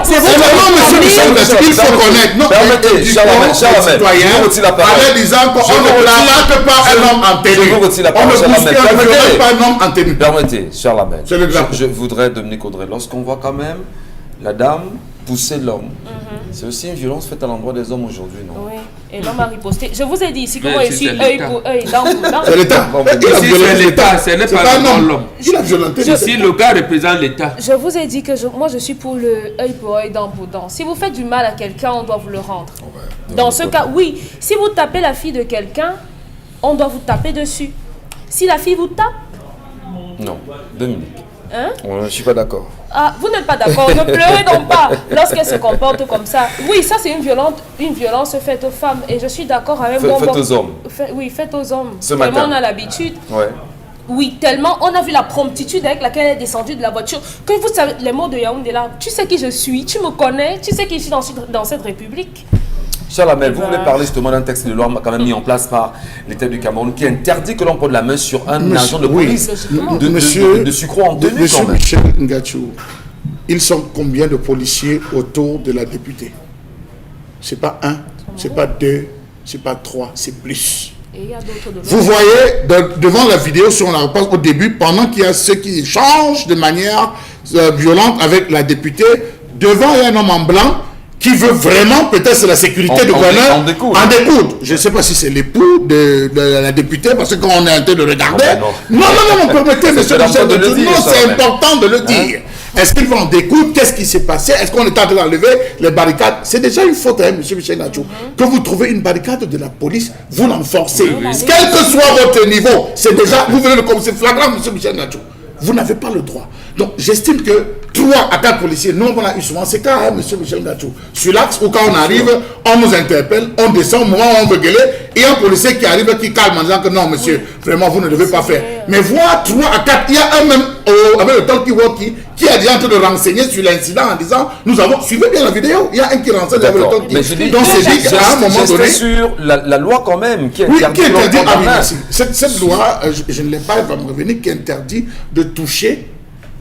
c'est votre famille. Il faut connaître. Non, permettez, Charlamagne, je vous retire la parole. en disant qu'on ne plaque pas un homme en tenue. Je vous retire la parole, On ne bouscule pas un homme en tenue. Permettez, Charlamagne. C'est le grave. Je voudrais, Dominique Audrey, lorsqu'on voit quand même la dame pousser l'homme, c'est aussi une violence faite à l'endroit des hommes aujourd'hui, non? Oui, et l'homme a riposté. Je vous ai dit ici que Mais moi je si suis c'est œil l'État. pour œil, dent pour dent. C'est l'État. Il a Si violé c'est l'État, ce n'est C'est pas pas un homme. l'homme. Il a violenté. Si le gars représente l'État, Je vous ai dit que moi je suis pour le œil pour œil, dent pour dent. Si vous faites du mal à quelqu'un, on doit vous le rendre. Dans ce cas, oui. Si vous tapez la fille de quelqu'un, on doit vous taper dessus. Si la fille vous tape, Non, Dominique. hein? Je ne suis pas d'accord. Ah, vous n'êtes pas d'accord, ne pleurez donc pas lorsqu'elle se comporte comme ça. Oui, ça c'est une violence faite aux femmes et je suis d'accord avec moi. Faites aux hommes. Oui, faites aux hommes. Ce Tellement matin. on a l'habitude. Ouais. Oui, tellement on a vu la promptitude avec laquelle elle est descendue de la voiture. Que vous savez, les mots de Yaoundé là, tu sais qui je suis, tu me connais, tu sais qui je suis dans cette république. Charlamagne, vous voulez parler justement d'un texte de loi quand même mis en place par l'État du Cameroun qui interdit que l'on porte la main sur un agent de police de sucre en tenue quand Monsieur même. Michel Ngachou, ils sont combien de policiers autour de la députée? C'est pas un, c'est pas deux, c'est pas trois, c'est plus. Et il y a d'autres de Vous voyez devant la vidéo, si on la repasse au début, pendant qu'il y a ceux qui échangent de manière violente avec la députée, devant il y a un homme en blanc qui veut vraiment, peut-être c'est la sécurité du gouverneur, en découdre. Je ne sais pas si c'est l'époux de la députée, parce que quand on est en train de regarder... Non, permettez, monsieur Michel, c'est important de le dire. Est-ce qu'ils vont en découdre? Qu'est-ce qui s'est passé? Est-ce qu'on est en train d'enlever les barricades? C'est déjà une faute, hein, monsieur Michel Ngachou. Que vous trouvez une barricade de la police, vous l'enforcez. Quel que soit votre niveau, c'est déjà... Vous venez de commencer flagrant, monsieur Michel Ngachou. Vous n'avez pas le droit. Donc, j'estime que 3 à 4 policiers, nous, on a eu souvent ces cas, hein, monsieur Michel Ngachou. Sur l'axe où quand on arrive, on nous interpelle, on descend, au moment où on veut gueuler, et un policier qui arrive, qui calme en disant que non, monsieur, vraiment, vous ne devez pas faire. Mais voir 3 à 4, il y a un même, avec le talkie-walkie, qui est déjà en train de renseigner sur l'incident en disant, nous avons, suivez bien la vidéo, il y a un qui renseigne avec le talkie. Donc, c'est dit qu'à un moment donné... sur la loi quand même, qui Oui, interdit... qui interdit, merci. Cette loi, je ne l'ai pas, elle va me revenir, qui interdit de toucher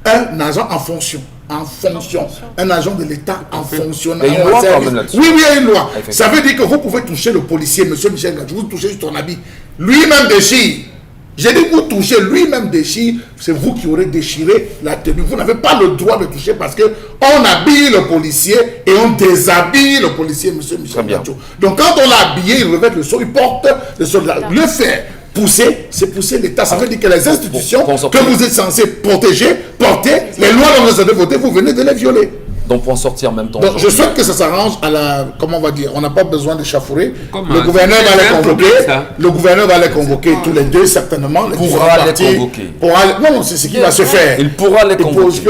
un agent en fonction. Un agent de l'État en fonction. Il y a une loi quand même là-dessus. Oui, il y a une loi. Ça veut dire que vous pouvez toucher le policier, monsieur Michel Ngachou, vous touchez sur ton habit. Lui-même déchire. J'ai dit vous touchez, lui-même déchire, c'est vous qui aurez déchiré la tenue. Vous n'avez pas le droit de toucher parce qu'on habille le policier et on déshabille le policier, monsieur Michel Ngachou. Donc quand on l'a habillé, il revêt le sceau, il porte le soldat. Le faire pousser, c'est pousser l'État. Ça veut dire que les institutions que vous êtes censés protéger, porter, les lois dont vous avez voté, vous venez de les violer. Donc pour en sortir en même temps. Donc je souhaite que ça s'arrange à la... Comment on va dire? On n'a pas besoin de chafourer. Le gouverneur va les convoquer. Le gouverneur va les convoquer tous les deux, certainement. Il pourra les convoquer. Non, c'est ce qui va se faire. Il pourra les convoquer.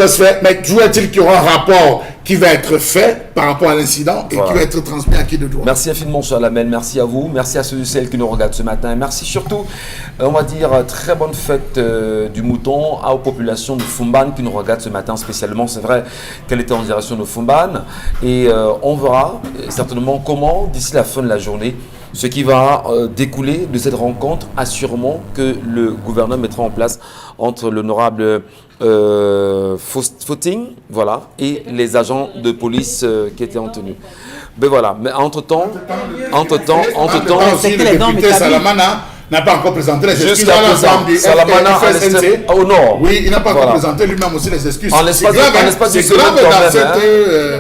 Mais toujours est-il qu'il y aura un rapport qui va être fait par rapport à l'incident et qui va être transmis à qui de droit. Merci infiniment, Charlamagne. Merci à vous. Merci à ceux et celles qui nous regardent ce matin. Merci surtout, on va dire, très bonne fête du mouton aux populations de Fumban qui nous regardent ce matin spécialement. C'est vrai qu'elle était en direction de Fumban. Et on verra certainement comment, d'ici la fin de la journée, ce qui va découler de cette rencontre, assurément que le gouverneur mettra en place entre l'honorable Footing, voilà, et les agents de police qui étaient en tenue. Ben voilà, mais entre-temps, le député Salamana n'a pas encore présenté les excuses Jusqu'à à l'ensemble du Salamana FSNC. au nord. Oui, il n'a pas Voilà. encore présenté lui-même aussi les excuses. En l'espace C'est grave, de- en hein. l'espace C'est d'une grave semaine quand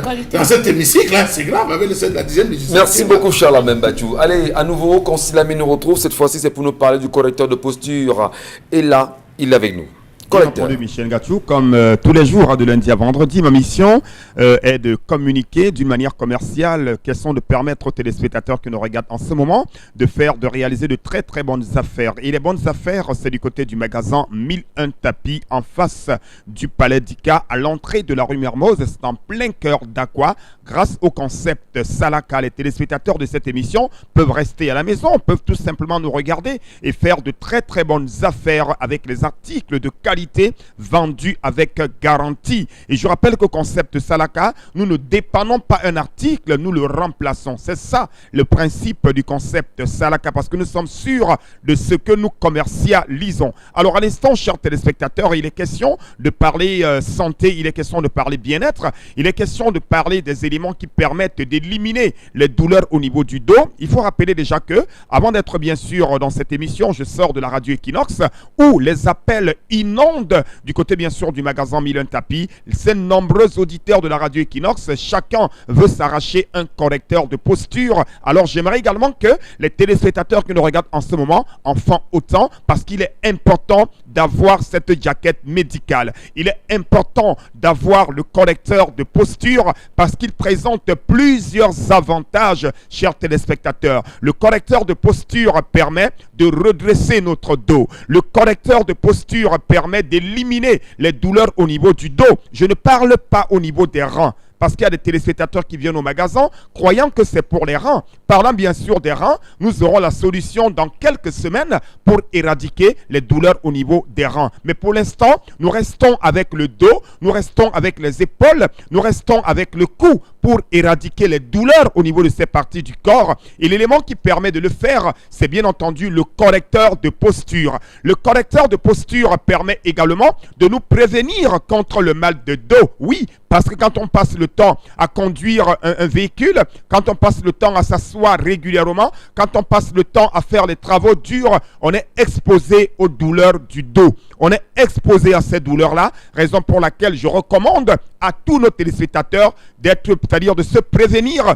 dans, même, dans cet hémicycle, hein. C'est grave avec le 10e législature. Merci beaucoup, Charles Bachou. Allez, à nouveau, quand Silami nous retrouve, cette fois-ci, c'est pour nous parler du correcteur de posture. Et là, il est avec nous. Bien Correcteur. entendu, Michel Gachou, comme tous les jours, hein, de lundi à vendredi, ma mission est de communiquer d'une manière commerciale, question de permettre aux téléspectateurs qui nous regardent en ce moment de réaliser de très très bonnes affaires. Et les bonnes affaires, c'est du côté du magasin 1001 tapis en face du Palais d'Ika, à l'entrée de la rue Mermoz. C'est en plein cœur d'Aqua. Grâce au concept Salaka, les téléspectateurs de cette émission peuvent rester à la maison, peuvent tout simplement nous regarder et faire de très très bonnes affaires avec les articles de qualité vendus avec garantie. Et je rappelle qu'au concept Salaka, nous ne dépannons pas un article, nous le remplaçons. C'est ça le principe du concept Salaka, parce que nous sommes sûrs de ce que nous commercialisons. Alors à l'instant, chers téléspectateurs, il est question de parler santé, il est question de parler bien-être, il est question de parler des éléments qui permettent d'éliminer les douleurs au niveau du dos. Il faut rappeler déjà que, avant d'être bien sûr dans cette émission, je sors de la radio Equinox, où les appels inondent du côté bien sûr du magasin 1001 tapis. Ces nombreux auditeurs de la radio Equinox, chacun veut s'arracher un correcteur de posture. Alors j'aimerais également que les téléspectateurs qui nous regardent en ce moment en font autant, parce qu'il est important d'avoir cette jaquette médicale. Il est important d'avoir le correcteur de posture parce qu'il présente plusieurs avantages, chers téléspectateurs. Le correcteur de posture permet de redresser notre dos. Le correcteur de posture permet d'éliminer les douleurs au niveau du dos. Je ne parle pas au niveau des reins, parce qu'il y a des téléspectateurs qui viennent au magasin croyant que c'est pour les reins. Parlant bien sûr des reins, nous aurons la solution dans quelques semaines pour éradiquer les douleurs au niveau des reins. Mais pour l'instant, nous restons avec le dos, nous restons avec les épaules, nous restons avec le cou pour éradiquer les douleurs au niveau de ces parties du corps. Et l'élément qui permet de le faire, c'est bien entendu le correcteur de posture. Le correcteur de posture permet également de nous prévenir contre le mal de dos. Oui, parce que quand on passe le temps à conduire un véhicule, quand on passe le temps à s'asseoir régulièrement, quand on passe le temps à faire les travaux durs, on est exposé aux douleurs du dos. On est exposé à ces douleurs-là, raison pour laquelle je recommande à tous nos téléspectateurs c'est-à-dire de se prévenir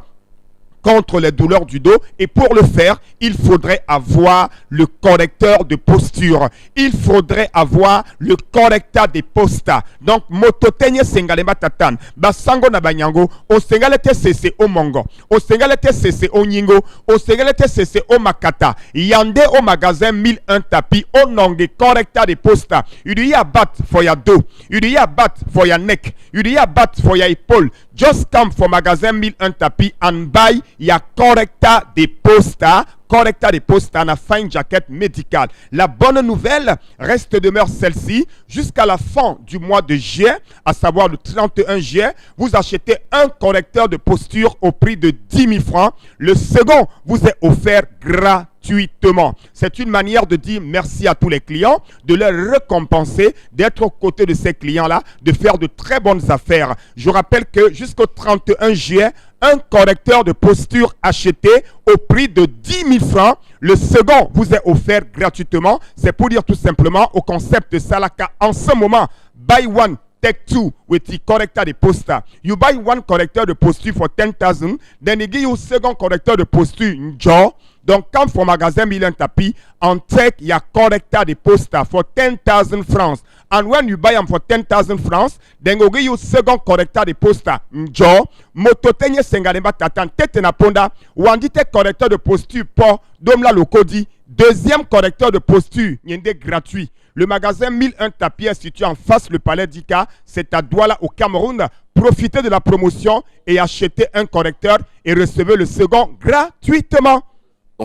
contre les douleurs du dos. Et pour le faire, il faudrait avoir le correcteur de posture. Il faudrait avoir le correcteur de posta. Donc, mototenye sengalema tatan. Basango na banyango. O sengalete sese o mongo. O sengalete sese o nyingo. O sengalete sese o makata. Yande au magasin 1001 tapis. O nonge correcteur de posta. You do ya bat for your dos. You do ya bat for your neck. You do ya bat for your épaule. Just come for magasin 1001 tapis and buy ya correcta de posta. Correcta de posta na fine jaquette médicale. La bonne nouvelle reste demeure celle-ci. Jusqu'à la fin du mois de juillet, à savoir le 31 juillet, vous achetez un correcteur de posture au prix de 10 000 francs. Le second vous est offert gratuitement. C'est une manière de dire merci à tous les clients, de leur récompenser, d'être aux côtés de ces clients-là, de faire de très bonnes affaires. Je rappelle que jusqu'au 31 juillet, un correcteur de posture acheté au prix de 10 000 francs. Le second vous est offert gratuitement. C'est pour dire tout simplement au concept de Salaka en ce moment, buy one, take two with the corrector de posture. You buy one corrector de posture for 10,000, then they give you second corrector de posture, jaw. Donc, come from magasin 1001 tapis and take your corrector de posture for 10,000 francs. And when you buy them for 10,000 francs, then go give you second corrector de posture, jaw. Mototenye sengalemba tatan tete na ponda. Wandite correcteur de posture pour domla lokodi. Deuxième correcteur de posture, yende gratuit. Le magasin 1001 tapis est situé en face le palais d'Ika. C'est à Douala au Cameroun. Profitez de la promotion et achetez un correcteur et recevez le second gratuitement.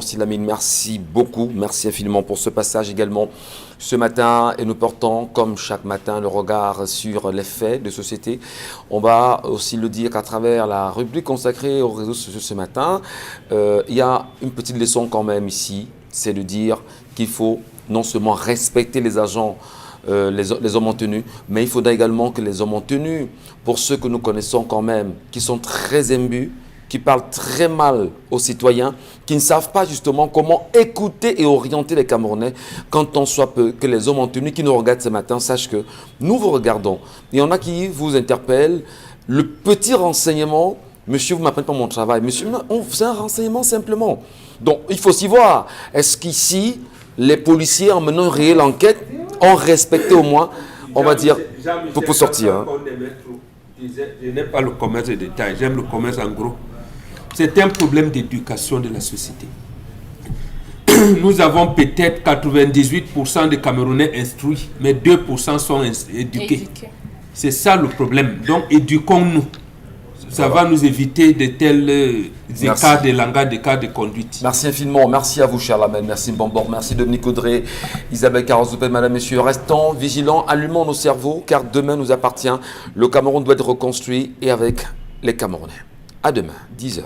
Silamine, merci beaucoup, merci infiniment pour ce passage également ce matin, et nous portons comme chaque matin le regard sur les faits de société. On va aussi le dire qu'à travers la rubrique consacrée aux réseaux sociaux ce matin, il y a une petite leçon quand même ici, c'est de dire qu'il faut non seulement respecter les agents, les hommes en tenue, mais il faudra également que les hommes en tenue, pour ceux que nous connaissons quand même, qui sont très imbus, qui parlent très mal aux citoyens, qui ne savent pas justement comment écouter et orienter les Camerounais, quand on soit peu, que les hommes en tenue qui nous regardent ce matin sachent que nous vous regardons. Il y en a qui vous interpellent. Le petit renseignement, monsieur, vous ne m'apprenez pas mon travail. Monsieur, c'est un renseignement simplement. Donc, il faut s'y voir. Est-ce qu'ici, les policiers, en menant une réelle enquête, ont respecté au moins, on va dire, pour sortir hein. Je n'aime pas le commerce de détail, j'aime le commerce en gros. C'est un problème d'éducation de la société. Nous avons peut-être 98% des Camerounais instruits, mais 2% sont éduqués. C'est ça le problème. Donc éduquons-nous. Ça va nous éviter de tels écarts de langage, d'écarts de conduite. Merci infiniment. Merci à vous, cher Lamel. Merci Mbambor. Merci Dominique Audrey, Isabelle Carozoupé, madame, messieurs. Restons vigilants, allumons nos cerveaux, car demain nous appartient. Le Cameroun doit être reconstruit et avec les Camerounais. À demain, 10h.